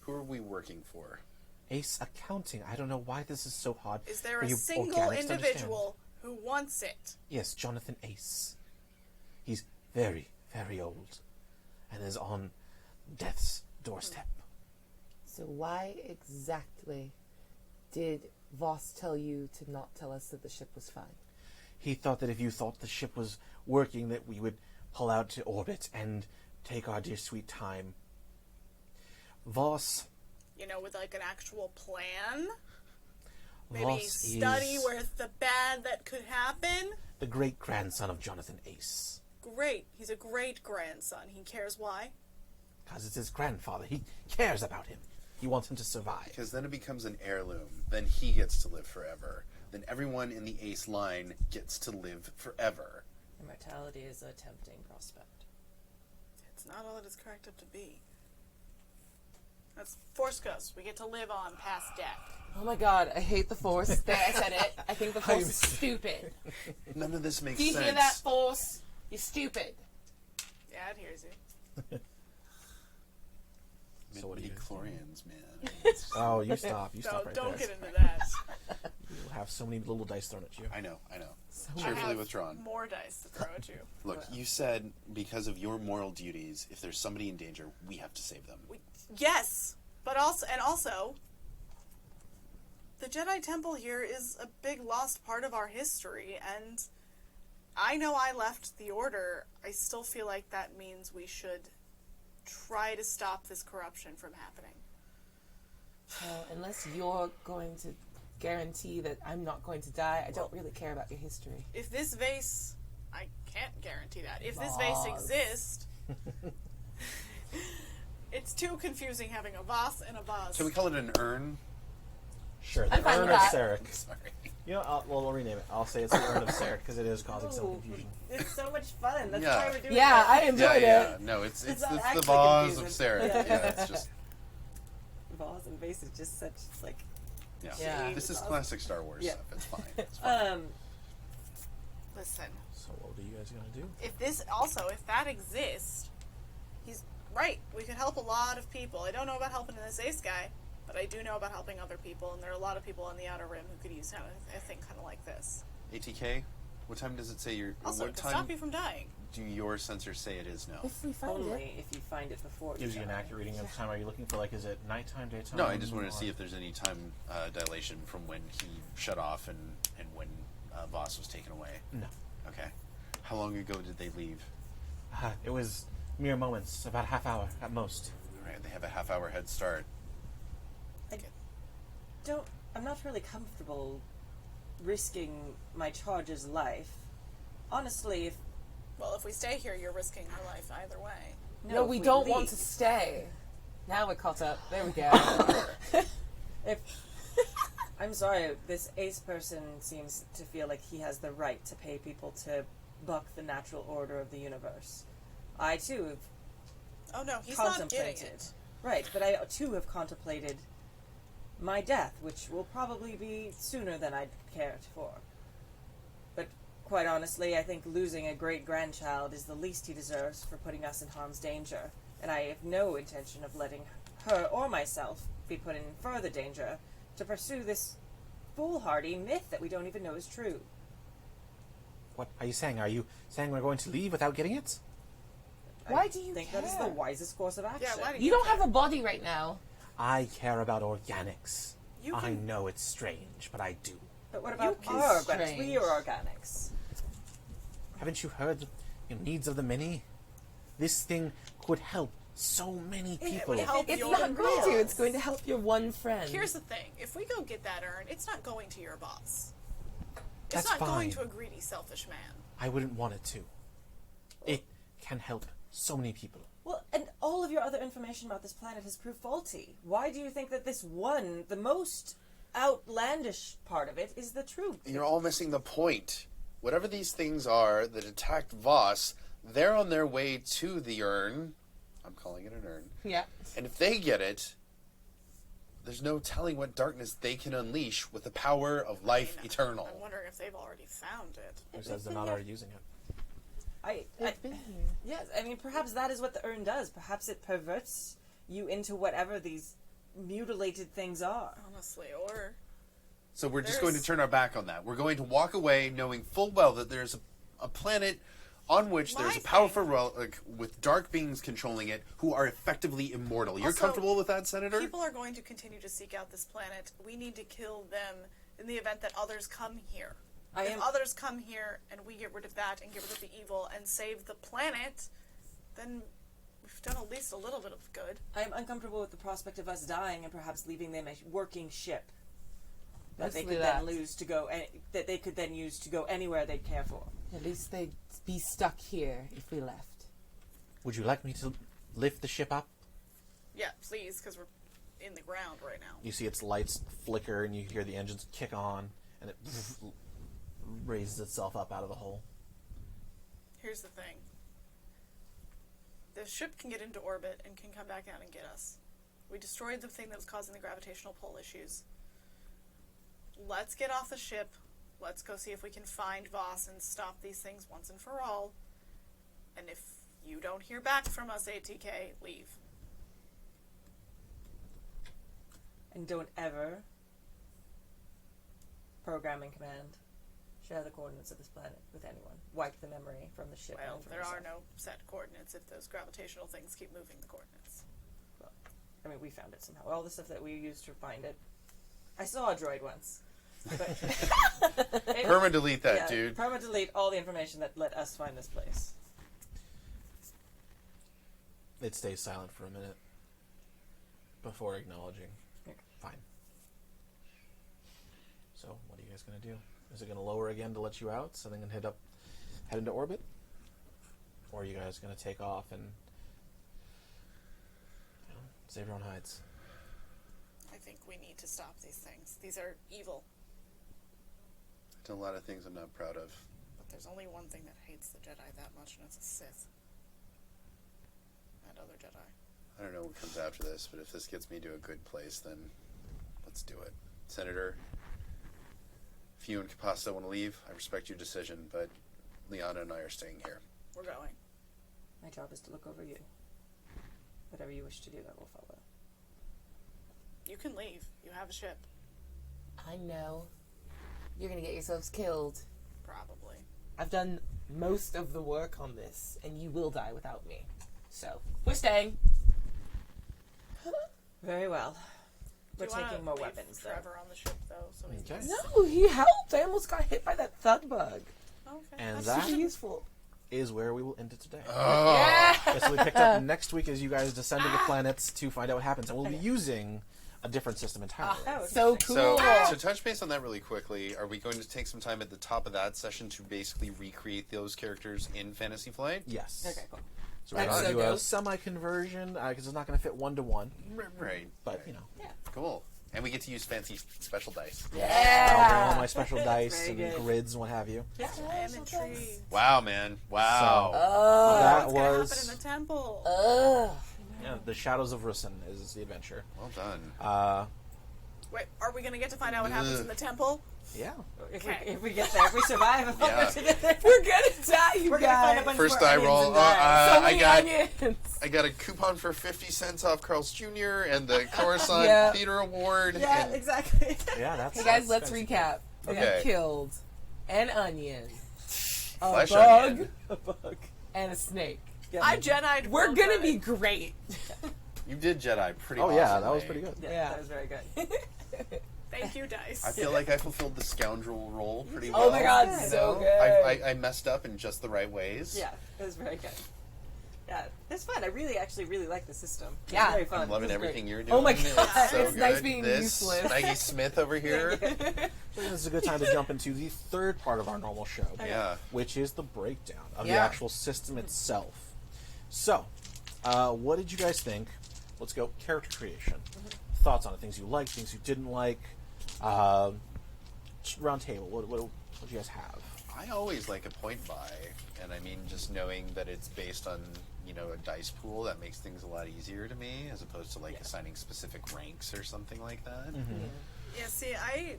Who are we working for? Ace Accounting. I don't know why this is so hard. Is there for a you single organics to individual who wants it? understand. Yes, Jonathan Ace. He's very, very old and is on death's doorstep. So why exactly did Voss tell you to not tell us that the ship was fine? He thought that if you thought the ship was working, that we would pull out to orbit and take our dear sweet time. Voss... You know, with like an actual plan? Maybe Voss study is where the bad that could happen? the great-grandson of Jonathan Ace. Great. He's a great-grandson. He cares why? Because it's his grandfather. He cares about him. He wants him to survive. Because then it becomes an heirloom. Then he gets to live forever. Then everyone in the Ace line gets to live forever. Immortality is a tempting prospect. It's not all it is cracked up to be. That's Force Ghost. We get to live on past death. Oh my god, I hate the Force. There, I said it. I think the Force is stupid. None of this makes Do you sense. hear that, Force? You're stupid. Yeah, it hears you. So what do you do? Midi-chlorians, man. Oh, you stop. You stop right Don't there. get into that. You'll have so many little dice thrown at you. I know. So I Cheerfully have withdrawn. more dice to throw at you. Look, you said because of your moral duties, if there's somebody in danger, we have to save them. Yes, but also, the Jedi Temple here is a big lost part of our history, and I know I left the Order. I still feel like that means we should try to stop this corruption from happening. Unless you're going to guarantee that I'm not going to die, I don't really care about your history. If this vase... I can't guarantee that. If this vase exists... It's too confusing having a Voss and a Voss. Can we call it an urn? Sure, I'm the fine Urn with of that. Sarek. Sorry. You know, we'll rename it. I'll say it's the Urn of Sarek because it is causing some Ooh, confusion. it's so much fun. That's Yeah. why we're doing Yeah, it. I enjoyed Yeah. it. No, it's not the actually Voss of confusing. Sarek. Yeah. Yeah, it's just Voss and Vase is just such like. yeah. Yeah. This is classic Star Wars Yeah. stuff. It's fine. It's fine. Listen, So what are you guys gonna do? if that exists, he's right. We could help a lot of people. I don't know about helping this ace guy, but I do know about helping other people, and there are a lot of people on the Outer Rim who could use a thing kind of like this. ATK, what time does it say you're? Also, what it could time stop you from dying. do your sensors say it is now? If we find it. Only if you find it before. Gives you an die. accurate reading of time. Are you looking for is it nighttime, daytime? No, I just wanted to or- see if there's any time dilation from when he shut off and when Voss was taken away. No. Okay. How long ago did they leave? It was mere moments, about a half hour at most. All right, they have a half-hour head start. I'm not really comfortable risking my charge's life. Honestly, Well, if we stay here, you're risking your life either way. No, if we don't want leave- to stay. Now we're caught up. There we go. If I'm sorry, this ace person seems to feel like he has the right to pay people to buck the natural order of the universe. I too have Oh no, he's not getting contemplated. it. Right, but I too have contemplated my death, which will probably be sooner than I'd cared for. But quite honestly, I think losing a great-grandchild is the least he deserves for putting us in harm's danger, and I have no intention of letting her or myself be put in further danger to pursue this foolhardy myth that we don't even know is true. What are you saying? Are you saying we're going to leave without getting it? Why do you think care? that is the wisest course of action. Yeah, why do You don't have a body right now. I care about organics. You I can- know it's strange, but I do. But what about can our organics? strange. We are organics. Haven't you heard the needs of the many? This thing could help so many people. would help It's your not going to. boss. It's going to help your one friend. Here's the thing: if we go get that urn, it's not going to your boss. It's That's not going fine. to a greedy, selfish man. I wouldn't want it to. It can help so many people. Well, and all of your other information about this planet has proved faulty. Why do you think that this one, the most outlandish part of it, is the truth? You're all missing the point. Whatever these things are that attacked Voss, they're on their way to the urn. I'm calling it an urn. Yeah. And if they get it, there's no telling what darkness they can unleash with the power of life eternal. I'm wondering if they've already found it. Who says they're not already using it? They've been here. Yes, I mean, perhaps that is what the urn does. Perhaps it perverts you into whatever these mutilated things are. Honestly, or So we're just There's- going to turn our back on that. We're going to walk away knowing full well that there's a planet on which there's a My powerful relic with dark beings controlling it who are effectively immortal. You're Also, comfortable with that, Senator? people are going to continue to seek out this planet. We need to kill them in the event that others come here. If others come here and we get rid of that and get rid of the evil and save the planet, then we've done at least a little bit of good. I am uncomfortable with the prospect of us dying and perhaps leaving them a working ship that they Mostly could that. then lose to go that they could then use to go anywhere they'd care for. At least they'd be stuck here if we left. Would you like me to lift the ship up? Yeah, please, because we're in the ground right now. You see its lights flicker and you hear the engines kick on and it raises itself up out of the hole. Here's the thing. The ship can get into orbit and can come back out and get us. We destroyed the thing that was causing the gravitational pull issues. Let's get off the ship. Let's go see if we can find Voss and stop these things once and for all. And if you don't hear back from us, ATK, leave. And don't ever, programming command. Share the coordinates of this planet with anyone. Wipe the memory from the ship. Well, and from there yourself. are no set coordinates if those gravitational things keep moving the coordinates. Well, I mean, we found it somehow. All the stuff that we used to find it. I saw a droid once. But Perma-delete that, dude. Perma-delete all the information that let us find this place. It stays silent for a minute before acknowledging. Okay. Fine. So, what are you guys going to do? Is it going to lower again to let you out, so then head into orbit? Or are you guys going to take off and save your own hides? I think we need to stop these things. These are evil. I've done a lot of things I'm not proud of. But there's only one thing that hates the Jedi that much, and it's a Sith. And other Jedi. I don't know what comes after this, but if this gets me to a good place, then let's do it. Senator, if you and Capasta want to leave, I respect your decision, but Liana and I are staying here. We're going. My job is to look over you. Whatever you wish to do, I will follow. You can leave. You have a ship. I know. You're gonna get yourselves killed. Probably. I've done most of the work on this, and you will die without me. So, we're staying. Very well. Do We're you wanna taking more leave weapons, though. forever on the ship, though, so we Okay. can... No, he helped. I almost got hit by that thug bug. Okay. And That's that super useful. is where we will end it today. Oh! Yeah. So we picked up next week as you guys descend to the planets to find out what happens. And we'll be using a different system entirely. That was So interesting. cool. So touch base on that really quickly. Are we going to take some time at the top of that session to basically recreate those characters in Fantasy Flight? Yes. Okay, cool. So we're That's going to so do a dope. semi-conversion, because it's not going to fit one-to-one. Right. But, you know, Cool. And we get to use fancy special dice. I'll bring all Yeah. my special dice Very and good. grids and what have you. I am intrigued. Wow, man. Wow. That What's gonna was happen in the temple? The Shadows of Rusin is the adventure. Well done. Wait, are we gonna get to find out what happens in the temple? Yeah. If we get there, if we survive, Yeah. We're gonna die, you we're gonna find a guys. bunch First more die onions roll. and die. So I many got onions. I got a coupon for 50 cents off Carl's Jr. and the Coruscant Yeah. Theater Award. Yeah, and exactly. Yeah, that's Hey guys, that's let's recap. We got Okay. killed. An onion. A Flesh bug. onion. A bug. And a snake. Yeah. I Jedi'd. We're well gonna good. be great. You did Jedi pretty Oh, awesomely. yeah, that was pretty good. Yeah, Yeah. that was very good. Thank you, dice. I feel like I fulfilled the scoundrel role pretty well. Oh my god, you so know? good. I messed up in just the right ways. Yeah, it was very good. Yeah, it's fun. I actually really like the system. It's Yeah. very fun. I'm loving This is everything great. you're doing. Oh my God, so it's nice good. being this, useless. Maggie Smith over here. So this is a good time to jump into the third part of our normal show, Yeah. which is the breakdown of the Yeah. actual system itself. So, what did you guys think? Let's go character creation. Thoughts on it, things you liked, things you didn't like. Round table, what do you guys have? I always like a point buy, and I mean just knowing that it's based on a dice pool, that makes things a lot easier to me as opposed to assigning specific ranks or something like that. Yeah, see, I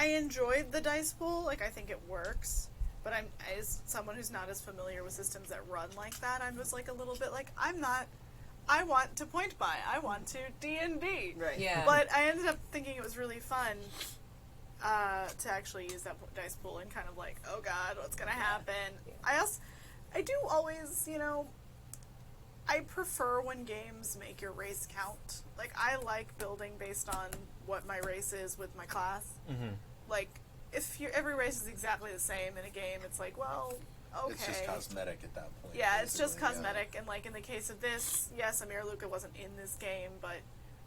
enjoyed the dice pool. Like, I think it works. But I'm, as someone who's not as familiar with systems that run like that, I was like a little bit like, I want to point buy. I want to D&D. Right. Yeah. But I ended up thinking it was really fun to actually use that dice pool and kind of like, oh god, what's gonna happen? Yeah. I do always, I prefer when games make your race count. Like, I like building based on what my race is with my class. Mm-hmm. Like, if every race is exactly the same in a game, it's like, well, okay. It's just cosmetic at that point. Yeah, it's just basically, cosmetic, and like in the case of this, yes, Amir Luca wasn't in this game, but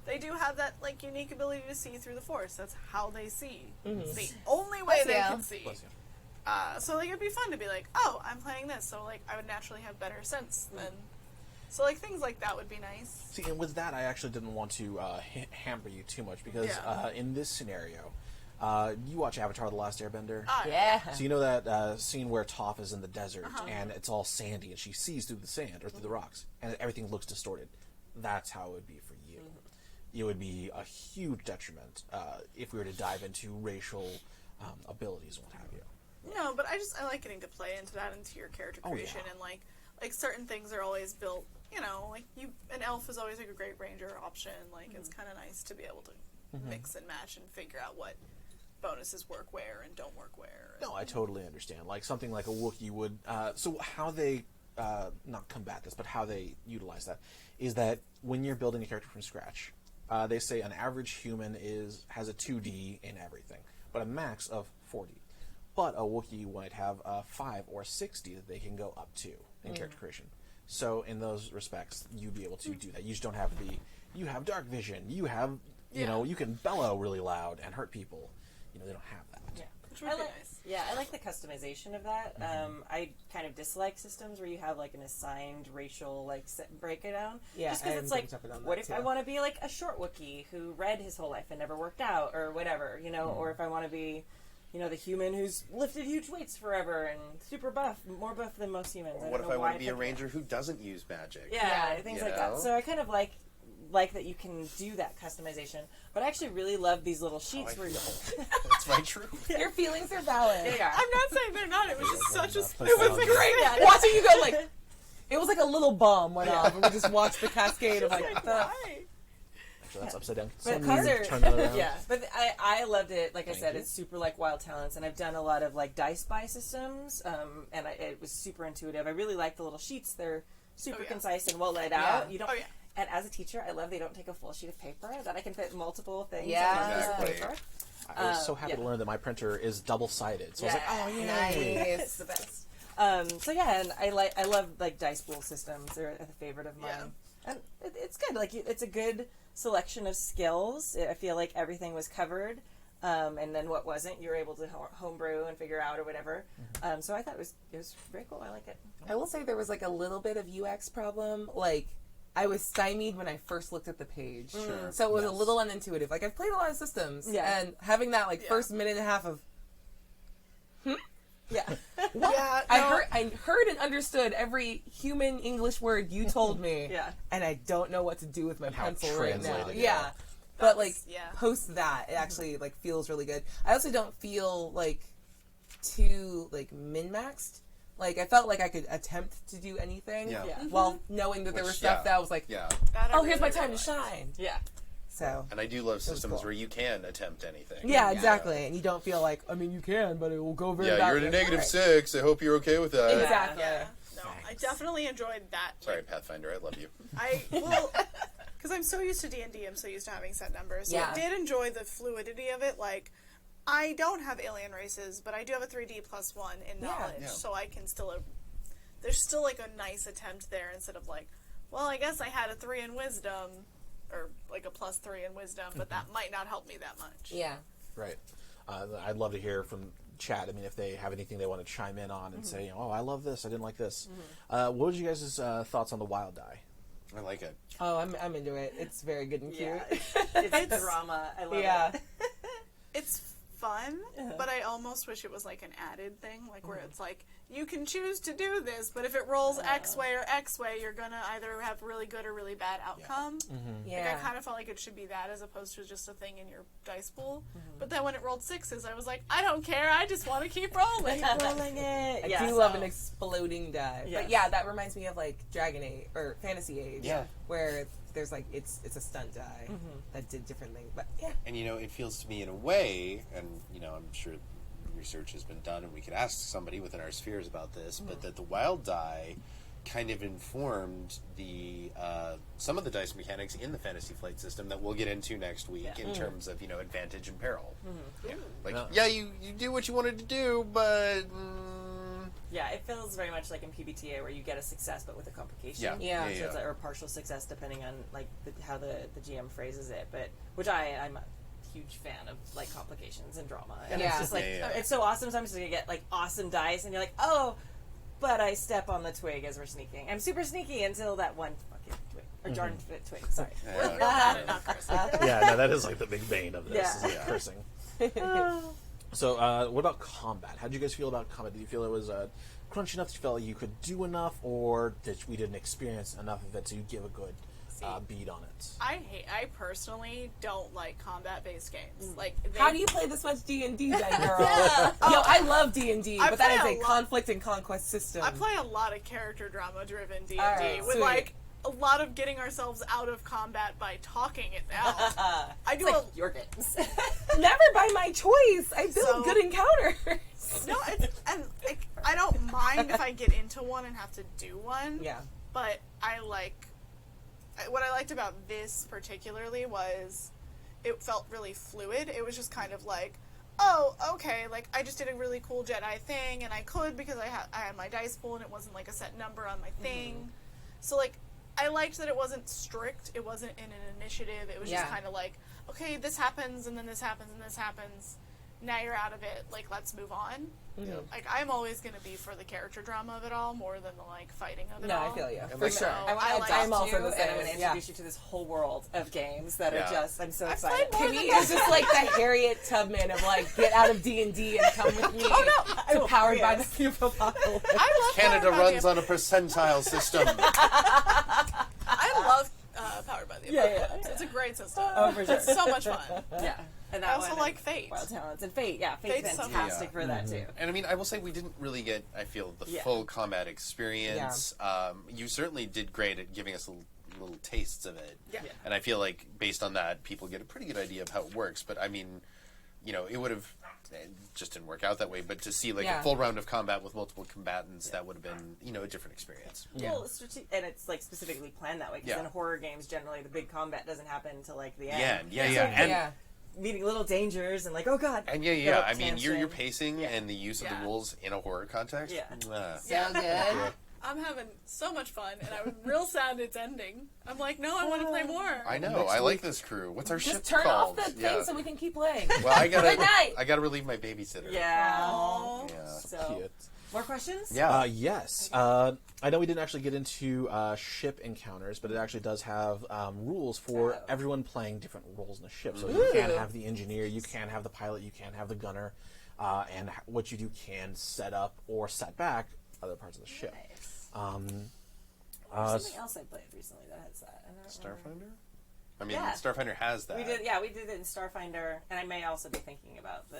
they do have that like unique ability to see through the Force. That's how they see. It's the only way Bless they you. can see. Bless you. So like it'd be fun to be like, oh, I'm playing this, so like I would naturally have better sense than. So like things like that would be nice. See, and with that, I actually didn't want to hamper you too much because Yeah. in this scenario, you watch Avatar: The Last Airbender. Yeah. So you know that scene where Toph is in the desert and it's all sandy and she sees through the sand or through the rocks and everything looks distorted. That's how it would be for you. It would be a huge detriment if we were to dive into racial abilities and what have you. No, but I like getting to play into that, into your character Oh, creation, yeah. and like certain things are always built. Like an elf is always like a great ranger option. Like it's kind of nice to be able to mix and match and figure out what bonuses work where and don't work where. No, I totally understand. Like something like a Wookiee would. So how they not combat this, but how they utilize that is that when you're building a character from scratch, they say an average human has a 2D in everything, but a max of 4D. But a Wookiee might have a 5 or 6D that they can go up to in character creation. So in those respects, you'd be able to do that. You just don't have you have dark vision. You have, you know, you can bellow really loud and hurt people. You know, they don't have that. Yeah. Which would be nice. Yeah, I like the customization of that. I kind of dislike systems where you have like an assigned racial like breakdown. Yeah, just because I'm it's like, jumping on that what if too. I want to be like a short Wookiee who read his whole life and never worked out, or whatever, you know, or if I want to be, you know, the human who's lifted huge weights forever and super buff, more buff than most humans. Or what if I want want to be a ranger who doesn't use magic? Yeah, things You like know? that. So I kind of like that you can do that customization. But I actually really love these little sheets where you That's my truth. Your feelings are valid. They are. I'm not saying they're not. It was just such a. It was Great. Yeah, Watching you go like, it was like a little bomb went off, and we just watched the cascade of like the. Why? Actually, that's upside down. But Suddenly these are, turn that around. yeah. But I loved it. Like I Thank said, you. it's super like Wild Talents, and I've done a lot of like dice buy systems, and it was super intuitive. I really like the little sheets. They're super concise and well laid out. Yeah. You don't. Oh, yeah. And as a teacher, I love they don't take a full sheet of paper, that I can fit multiple things Yeah. on a piece of Exactly. paper. I was so happy to yeah. learn that my printer is double-sided. So I was like, Yeah. oh, yay. Nice. It's the best. So yeah, and I love like dice pool systems. They're a favorite of mine, and it's good. Like it's a good selection of skills. I feel like everything was covered, and then what wasn't, you were able to homebrew and figure out or whatever. So I thought it was very cool. I like it. I will say there was like a little bit of UX problem. Like I was stymied when I first looked at the page, so it was a little unintuitive. Like I've played a lot of systems, and having that like first minute and a half of. Yeah. Yeah, I heard and understood every human English word you told me. Yeah. And I don't know what to do with my how pencil right now. translated, Yeah. yeah. But like yeah. post that, it actually like feels really good. I also don't feel like too like min-maxed. Like I felt like I could attempt to do anything Yeah. Yeah. while knowing that there was Which, stuff yeah. that was like, Yeah. That I oh, here's my really time to liked. shine. Yeah. So And I do love systems cool. where you can attempt anything. yeah, exactly. And you don't feel like, I mean, you can, but it will go very Yeah, you're at a badly. negative 6. I hope you're okay with that. Exactly. Yeah. No, I definitely enjoyed that. Sorry, Pathfinder, I love you. Because I'm so used to D&D, I'm so used to having set numbers. So Yeah. I did enjoy the fluidity of it. Like, I don't have alien races, but I do have a 3D plus 1 in knowledge, Yeah. so I can still. There's still like a nice attempt there instead of like, well, I guess I had a 3 in wisdom, or like a plus 3 in wisdom, but that might not help me that much. Yeah. Right. I'd love to hear from chat. I mean, if they have anything they want to chime in on and say, oh, I love this, I didn't like this. What was you guys' thoughts on the wild die? I like it. Oh, I'm into it. It's very good and cute. Yeah. It's drama. I love Yeah. it. It's fun, but I almost wish it was like an added thing, like where it's like, you can choose to do this, but if it rolls X way or X way, you're gonna either have really good or really bad outcome. Yeah. Like, I kind of felt like it should be that as opposed to just a thing in your dice pool. But then when it rolled 6s, I was like, I don't care, I just want to keep rolling. Rolling it. I Yeah, do love an exploding die. Yes. But yeah, that reminds me of like Dragon Age or Fantasy Age. Yeah. Where there's like it's a stunt die that did different things. But yeah. And, you know, it feels to me in a way, and, you know, I'm sure research has been done and we could ask somebody within our spheres about this, but that the wild die kind of informed the some of the dice mechanics in the Fantasy Flight system that we'll get into next week in terms of, you know, advantage and peril. Yeah. Like, you do what you wanted to do, but... Yeah, it feels very much like in PBTA where you get a success but with a complication. Yeah. Yeah. So it's like, or partial success depending on like how the GM phrases it. But which I'm a huge fan of like complications and drama. And Yeah. it's just like it's so awesome sometimes you get like awesome dice and you're like, oh, but I step on the twig as we're sneaking. I'm super sneaky until that one fucking twig. Or darn twig, sorry. Real bad at not cursing. Yeah, no, that is like the big bane of this, Yeah. is cursing. So, what about combat? How did you guys feel about combat? Did you feel it was crunchy enough? Did you feel like you could do enough, or that we didn't experience enough of it to give a good beat on it? I personally don't like combat-based games. Like, How do you play this much D&D then, girl? Yo, I love D&D, I but that play is a a lot. conflict and conquest system. I play a lot of character drama-driven D&D Alright, with sweet. like a lot of getting ourselves out of combat by talking it out. I do Like your games. Never by my choice. I build So- good encounters. No, and like, I don't mind if I get into one and have to do one. Yeah. But what I liked about this particularly was it felt really fluid. It was just kind of like, oh, okay, like I just did a really cool Jedi thing, and I could because I had my dice pool, and it wasn't like a set number on my thing. So like, I liked that it wasn't strict. It wasn't in an initiative. It was just kind of like, okay, this happens, and then this happens, and this happens. Now you're out of it. Like, let's move on. Like, I'm always going to be for the character drama of it all more than the, like, fighting of it No, all. I feel you. And For like- sure. I I like I'm adopt also you, the and same. I'm going to introduce you to this whole world of games that are just, I'm so excited. To me, it's just like the Harriet Tubman of like, get out of D&D and come with me to Powered by the Beautiful Apocalypse. I love Canada Powered by runs the on a percentile system. I love Powered by the Apocalypse. It's a great system. Oh, for sure. It's so much fun. Yeah. And I that also one, like Fate. Wild Talents and Fate. Yeah, Fate's Fate's so fantastic fun. for that too. And I mean, I will say we didn't really get, I feel, the Yeah. full combat experience. You certainly did great at giving us little tastes of it. Yeah. And I feel like based on that, people get a pretty good idea of how it works. But I mean, you know, it would have, it just didn't work out that way. But to see like a full round of combat with multiple combatants, that would have been, you know, a different experience. Well, and it's like specifically planned that way because in horror games, generally the big combat doesn't happen until like the end. Yeah. And, Meeting little dangers and like, oh god. And Philip I mean, your Tansen. pacing and the use of the rules in a horror context. Yeah. So good. I'm having so much fun, and I was real sad it's ending. I'm like, no, I want to play more. I know. I like this crew. What's our ship Just turn called? off the thing so we can keep playing. Well, I gotta. Good night. I gotta relieve my babysitter. Yeah. Yeah. So, Cute. more questions? Yeah. Yes. I know we didn't actually get into ship encounters, but it actually does have rules for everyone playing different roles in the ship. So you can have the engineer, you can have the pilot, you can have the gunner, and what you do can set up or set back other parts of the ship. There's something else I played recently that has that. I don't remember. Starfinder? I mean, Yeah. Starfinder has that. We did it in Starfinder, and I may also be thinking about the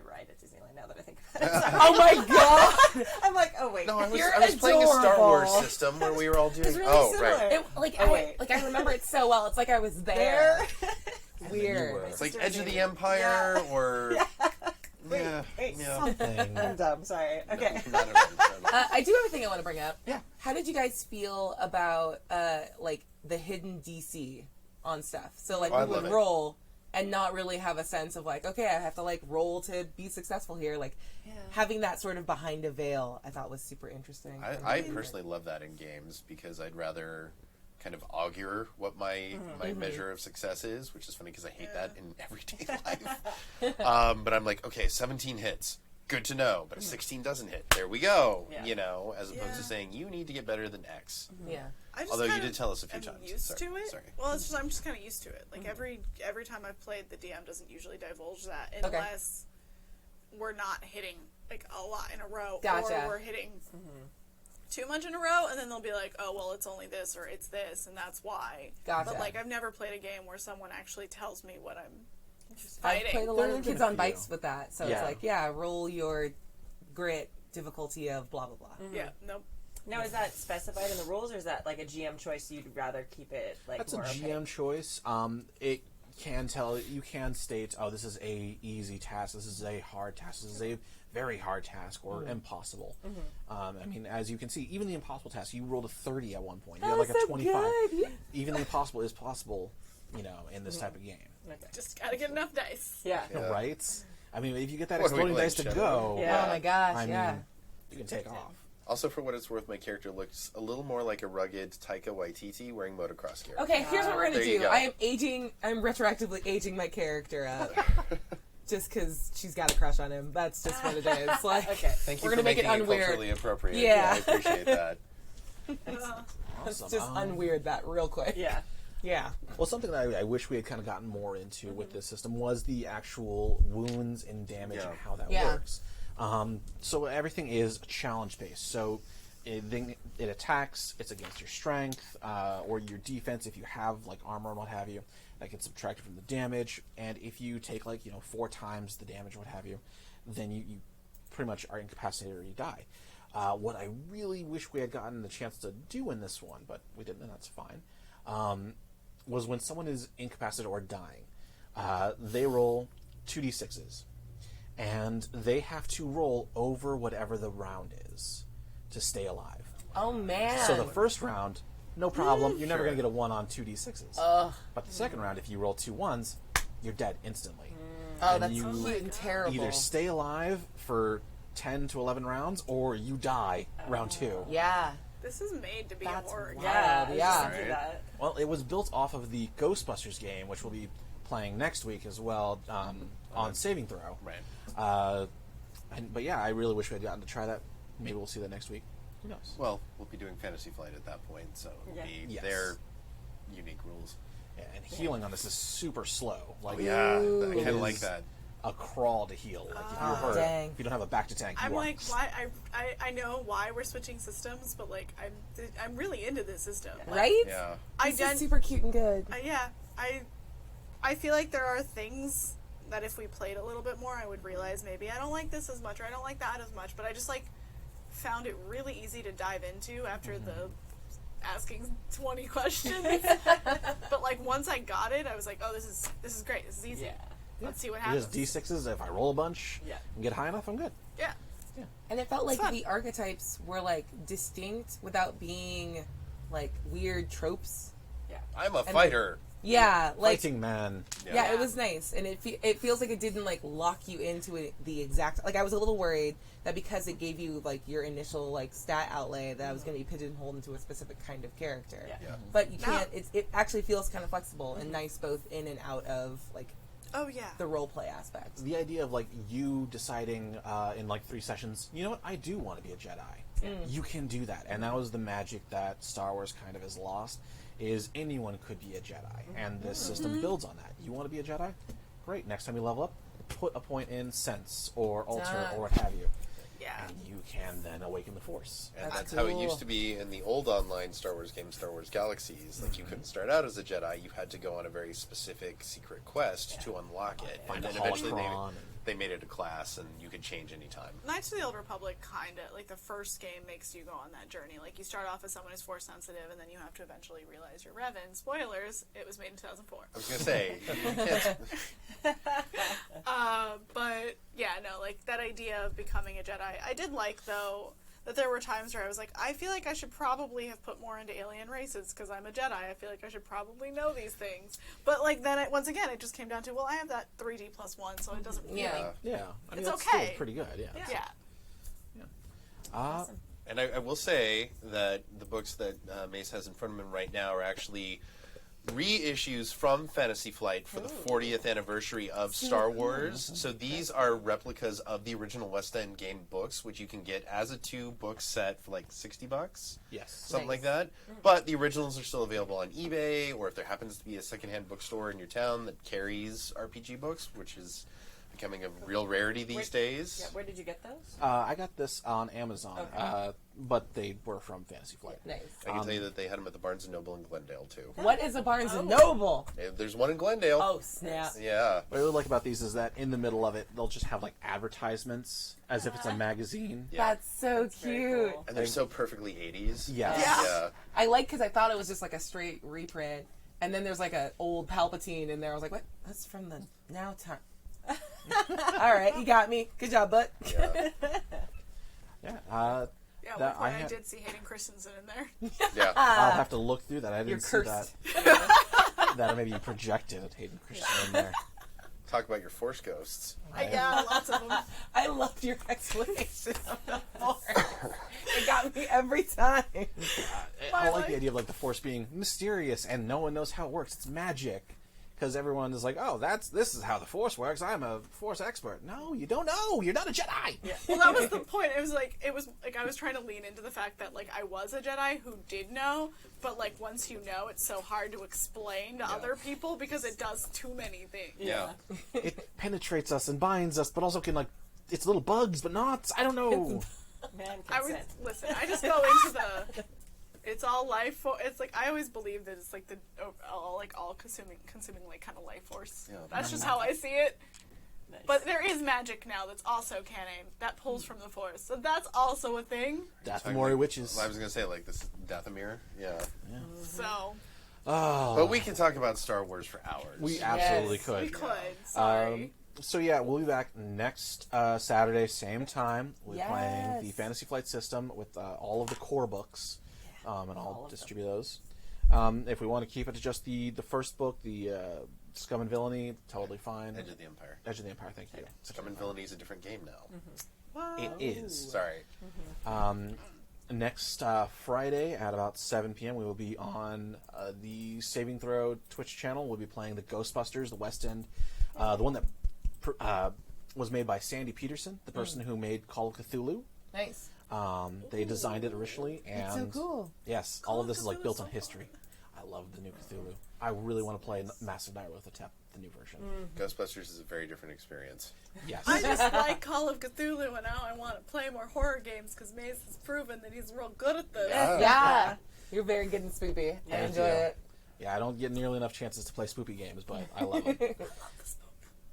ride at Disneyland now that I think about it. Sorry. Oh my god! I'm like, oh wait. No, I You're was playing a Star Wars adorable. system where we were all doing. It's really oh, similar. right. I remember it so well. It's like I was there. Weird. It's like Edge of the Empire or. Yeah. Wait. Something. I'm dumb. Sorry. Okay. Not at all. I do have a thing I want to bring up. Yeah. How did you guys feel about like the hidden DC on stuff? So like I we love would it. roll and not really have a sense of like, okay, I have to like roll to be successful here. Like having that sort of behind a veil, I thought was super interesting. I personally love that in games because I'd rather kind of augur what my measure of success is, which is funny because I hate that in everyday life. But I'm like, okay, 17 hits. Good to know, but a 16 doesn't hit. There we go. Yeah. You know, as opposed to saying you need to get better than X. Yeah. I just Although you kind did of tell us a few am times. used Sorry. to it. Sorry. Well, it's just I'm just kind of used to it. Like every time I've played, the DM doesn't usually divulge that Okay. unless we're not hitting like a lot in a row, Gotcha. or we're hitting too much in a row, and then they'll be like, "Oh, well, it's only this or it's this, and that's why." Gotcha. But like, I've never played a game where someone actually tells me what I'm I've played a lot There of have kids been a on few. bikes with that. So Yeah. it's like, roll your grit difficulty of blah blah blah. Yeah, nope. Now, is that specified in the rules, or is that like a GM choice? You'd rather keep it like That's a more GM choice. It you can state, oh, this is a easy task, this is a hard task, this is a very hard task, or impossible. I mean, as you can see, even the impossible task, you rolled a 30 at one point. You had like a 25. Even the impossible is possible, you know, in this type of game. Okay. Just gotta get enough dice. Yeah. Right? I mean, if you get that What are we exploding playing, dice to Shadow? go, Yeah. Oh my gosh, I mean, yeah. you can take off. Also, for what it's worth, my character looks a little more like a rugged Taika Waititi wearing motocross gear. Okay, here's what we're gonna There you do. go. I'm retroactively aging my character up. Just because she's got a crush on him. That's just what it is. Like, Okay. Thank you we're for gonna make it making unweird. culturally appropriate. Yeah. I appreciate that. Let's Awesome. just unweird that real quick. Yeah. Yeah. Well, something that I wish we had kind of gotten more into with this system was the actual wounds and damage and how that works. So everything is challenge based. So it attacks, it's against your strength or your defense if you have like armor and what have you. That gets subtracted from the damage. And if you take 4 times the damage, what have you, then you pretty much are incapacitated or you die. What I really wish we had gotten the chance to do in this one, but we didn't, and that's fine, was when someone is incapacitated or dying, they roll 2d6s, and they have to roll over whatever the round is to stay alive. Oh man. So the first round, no problem. You're never going to get a 1 on 2d6s. But the second round, if you roll 2 1s, you're dead instantly. Oh, And that's you cute and terrible. either stay alive for 10 to 11 rounds, or you die round 2. Yeah. This is made to be a That's horror game. Yeah, I was Yeah. just thinking Right. that. Well, it was built off of the Ghostbusters game, which we'll be playing next week as well on Saving Throw. Right. But yeah, I really wish we had gotten to try that. Maybe we'll see that next week. Who knows? Well, we'll be doing Fantasy Flight at that point, so it'll Yeah. be Yes. their unique rules. Yeah, and healing on this is super slow. Like, Yeah, I it kind of like is that. a crawl to heal. Like if you're hurt, dang. if you don't have a back to tank, I'm you are. like, why? I know why we're switching systems, but like, I'm really into this system. Like, Right? Yeah. I This done, is super cute and good. I feel like there are things that if we played a little bit more, I would realize maybe I don't like this as much or I don't like that as much. But I just like found it really easy to dive into after the asking 20 questions. But like once I got it, I was like, oh, this is great. This is easy. Yeah. Let's see what It is happens. D6s. If I roll a bunch Yeah. and get high enough, I'm good. Yeah. And it felt like fun. the archetypes were like distinct without being like weird tropes. I'm a fighter. Yeah, like Fighting man. yeah, it was nice, and it feels like it didn't like lock you into it, the exact. Like I was a little worried that because it gave you like your initial like stat outlay that I was going to be pigeonholed into a specific kind of character. Yeah. But you can't. It actually feels kind of flexible and nice both in and out of like Oh yeah. the role play aspect. The idea of like you deciding in like 3 sessions, you know what, I do want to be a Jedi. You can do that, and that was the magic that Star Wars kind of has lost. Is anyone could be a Jedi, and this system builds on that. You want to be a Jedi? Great. Next time you level up, put a point in Sense or Alter Done. or what have you, Yeah. and you can then awaken the Force. And That's that's how it cool. used to be in the old online Star Wars game, Star Wars Galaxies. Like, you couldn't start out as a Jedi. You had to go on a very specific secret quest to unlock it. Find and a then eventually holocron. they made it a class, and you could change anytime. Knights of the Old Republic kinda like the first game makes you go on that journey. Like you start off as someone who's force sensitive, and then you have to eventually realize you're Revan. Spoilers: it was made in 2004. I was going to say, you can't- But yeah, no, like that idea of becoming a Jedi. I did like though that there were times where I was like, I feel like I should probably have put more into alien races because I'm a Jedi. I feel like I should probably know these things. But like then once again, it just came down to, well, I have that 3D+1, so it doesn't really. Yeah. Yeah, I mean, It's that's okay. still pretty good. Yeah. Yeah. And I will say that the books that Mace has in front of him right now are actually reissues from Fantasy Flight for the 40th anniversary of Star Wars. So these are replicas of the original West End game books, which you can get as a 2-book set for like $60. Yes. Something Nice. like that. But the originals are still available on eBay, or if there happens to be a secondhand bookstore in your town that carries RPG books, which is becoming a real rarity these days. Yeah, where did you get those? I got this on Amazon, Okay. but they were from Fantasy Flight. Nice. I can tell you that they had them at the Barnes & Noble in Glendale, too. What is a Barnes and Noble? There's one in Glendale. Oh snap! Yeah. What I really like about these is that in the middle of it, they'll just have like advertisements as if it's a magazine. Yeah. That's so Very cute. cool. And they're so perfectly 80s. Yes. Yeah. I like because I thought it was just like a straight reprint, and then there's like a old Palpatine in there. I was like, what? That's from the now time. All right, you got me. Good job, bud. Yeah. Yeah. Yeah, at That one point I I had- did see Hayden Christensen in there. Yeah. I'll have to look through that. I You're didn't see cursed. that. That maybe you projected Hayden Christensen in there. Talk about your Force ghosts. Yeah, lots of them. I loved your explanation of the Force. It got me every time. I like the idea of like the Force being mysterious and no one knows how it works. It's magic. Because everyone is like, oh, this is how the Force works. I'm a Force expert. No, you don't know. You're not a Jedi. Yeah. Well, that was the point. It was like I was trying to lean into the fact that like I was a Jedi who did know, but like once you know, it's so hard to explain to other people because it does too many things. Yeah. It penetrates us and binds us, but also can like, it's little bugs, but not. I don't know. Man, I would consent. listen. I just go into the. It's all life force. It's like I always believe that it's like the all consuming like kind of life force. Yeah. That's just how I see it. Nice. But there is magic now that's also canon that pulls from the Force, so that's also a thing. Dathomori witches. I was going to say, like, this is Dathomir. Yeah. So Oh, But we can talk about Star Wars for hours. we absolutely Yes. could. we could. Sorry. So yeah, we'll be back next Saturday, same time. We'll be playing the Yes. Fantasy Flight system with all of the core books, and all I'll of distribute those. If we want to keep it to just the first book, the Scum and Villainy, totally fine. Edge of the Empire. Edge of the Empire, thank you. Scum and Villainy is a different game now. What? It is. Sorry. Next Friday at about 7 p.m. we will be on the Saving Throw Twitch channel. We'll be playing the Ghostbusters, the West End, the one that was made by Sandy Peterson, the person who made Call of Cthulhu. Nice. They designed it originally, and That's so cool. yes, all of this is like built on history. I love the new Cthulhu. I really want to play Massive Nyarlathotep, the new version. Ghostbusters is a very different experience. Yes. I just like Call of Cthulhu, and now I want to play more horror games because Mace has proven that he's real good at this. Yeah. You're very good and spoopy. I Thank enjoy you. it. Yeah, I don't get nearly enough chances to play spoopy games, but I love them.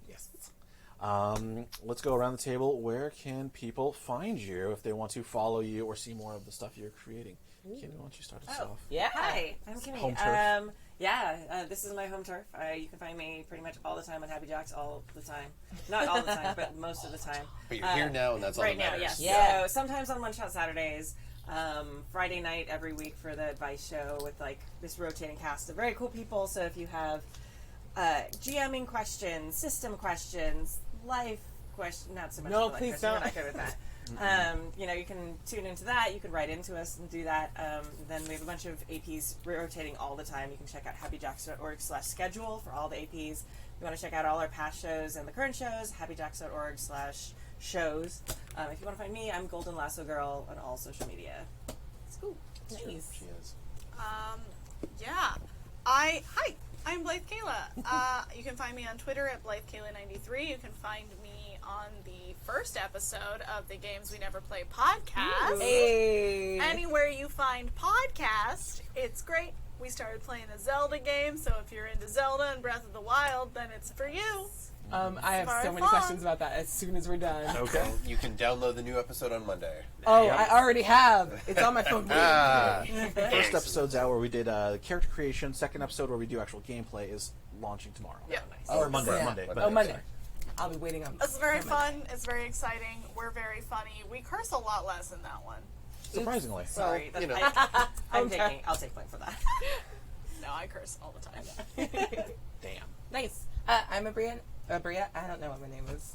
Yes. Let's go around the table. Where can people find you if they want to follow you or see more of the stuff you're creating? Kimmy, why don't you start us off? Yeah. Hi, I'm Kimmy. Home turf. This is my home turf. You can find me pretty much all the time on Happy Jacks, all the time. Not all the time, but most of the time. But you're here now, and that's all Right that now, matters. yes. Yeah. So sometimes on One Shot Saturdays, Friday night every week for the advice show with like this rotating cast of very cool people. So if you have GMing questions, system questions, life questions, not so much. No, the life please questions, we're don't. not good with that. You can tune into that. You can write into us and do that. Then we have a bunch of APs rotating all the time. You can check out happyjacks.org/schedule for all the APs. If you want to check out all our past shows and the current shows, happyjacks.org/shows. If you want to find me, I'm Golden Lasso Girl on all social media. It's cool. Nice. She is. Yeah. I'm Blythe Kayla. You can find me on Twitter at BlytheKayla93. You can find me on the first episode of the Games We Never Play podcast. Hey. Anywhere you find podcast, it's great. We started playing a Zelda game, so if you're into Zelda and Breath of the Wild, then it's for you. I have so many fun. questions about that as soon as we're done. Okay. Well, you can download the new episode on Monday. Oh, I already have. It's on my phone. First episode's out where we did character creation. Second episode where we do actual gameplay is launching tomorrow. Yeah. Or Monday. Yeah. Monday. Oh, Monday. I'll be waiting on. It's very fun. It's very exciting. We're very funny. We curse a lot less in that one. Surprisingly. Sorry, you know. I'll take blame for that. No, I curse all the time. Damn. Nice. I'm Bria. I don't know what my name is.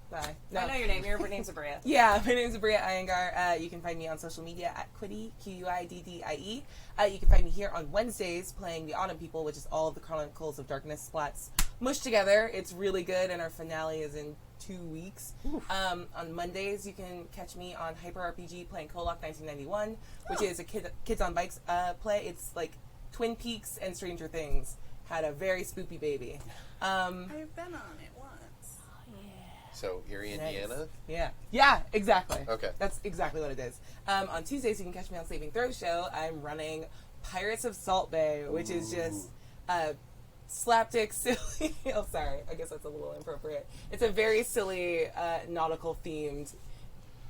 Bye. No. I know your name. Your name's Abria. Yeah, my name's Bria Iyengar. You can find me on social media at Quiddy, Quiddie. You can find me here on Wednesdays playing The Autumn People, which is all of the Chronicles of Darkness splats mushed together. It's really good, and our finale is in 2 weeks. On Mondays, you can catch me on Hyper RPG playing Kolok 1991, which is a Kids on Bikes play. It's like Twin Peaks and Stranger Things had a very spoopy baby. I've been on it once. So, Erie, Indiana? Yeah, exactly. Okay. That's exactly what it is. On Tuesdays, you can catch me on Saving Throw Show. I'm running Pirates of Salt Bay, which is just slapdick, silly. Oh, sorry. I guess that's a little inappropriate. It's a very silly, nautical themed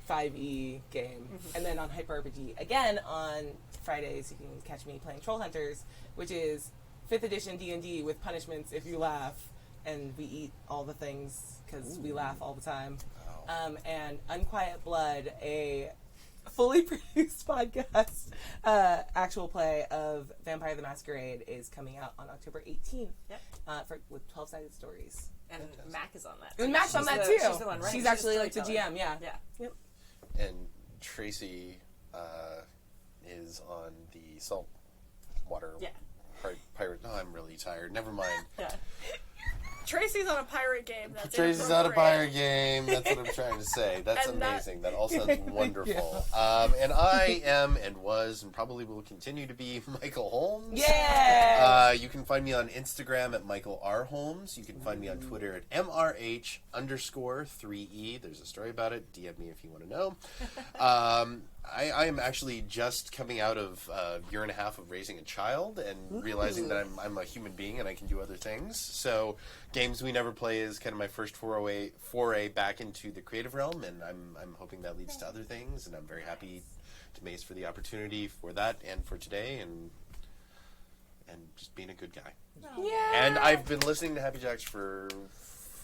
5e game. And then on Hyper RPG, again, on Fridays, you can catch me playing Troll Hunters, which is 5th edition D&D with punishments if you laugh. And we eat all the things because we laugh all the time. And Unquiet Blood, a fully produced podcast, actual play of Vampire the Masquerade, is coming out on October 18th. Yep. With 12-sided stories. And Mac is on that. And Mac's on She's that the- too. She's the one, right? She's She's actually like the storyteller. GM, yeah. Yeah. Yep. And Tracy is on the saltwater Yeah. pirate. No, I'm really tired. Never mind. Yeah. Tracy's on a pirate game. That's Tracy's on a inappropriate. pirate game. That's what I'm trying to say. That's And that- amazing. That all sounds wonderful. And I am and was and probably will continue to be Michael Holmes. Yeah! You can find me on Instagram at Michael R. Holmes. You can find me on Twitter at MRH_3E. There's a story about it. DM me if you want to know. I am actually just coming out of a year and a half of raising a child and realizing that I'm a human being and I can do other things. So Games We Never Play is kind of my first foray back into the creative realm, and I'm hoping that leads to other things, and I'm very happy to Mace for the opportunity for that and for today, and just being a good guy. Yeah. And I've been listening to Happy Jacks for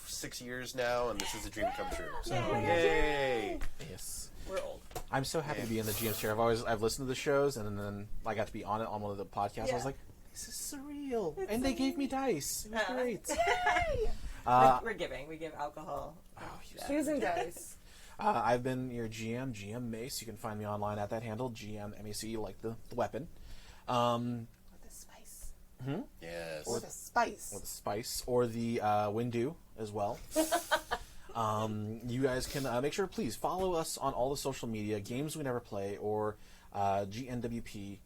6 years now, and this is a dream come true. So yay! Yes. We're old. I'm so happy to be in the GM chair. I've listened to the shows, and then I got to be on it on one of the podcasts. I was like, this is surreal. And they gave me dice. It was great. We're giving. We give alcohol. Choosing dice. I've been your GM Mace. You can find me online at that handle, GM MACE, like the weapon. With the spice. Yes. Or the spice. Or the spice, or the Windu as well. You guys can make sure, please, follow us on all the social media, Games We Never Play, or GNWP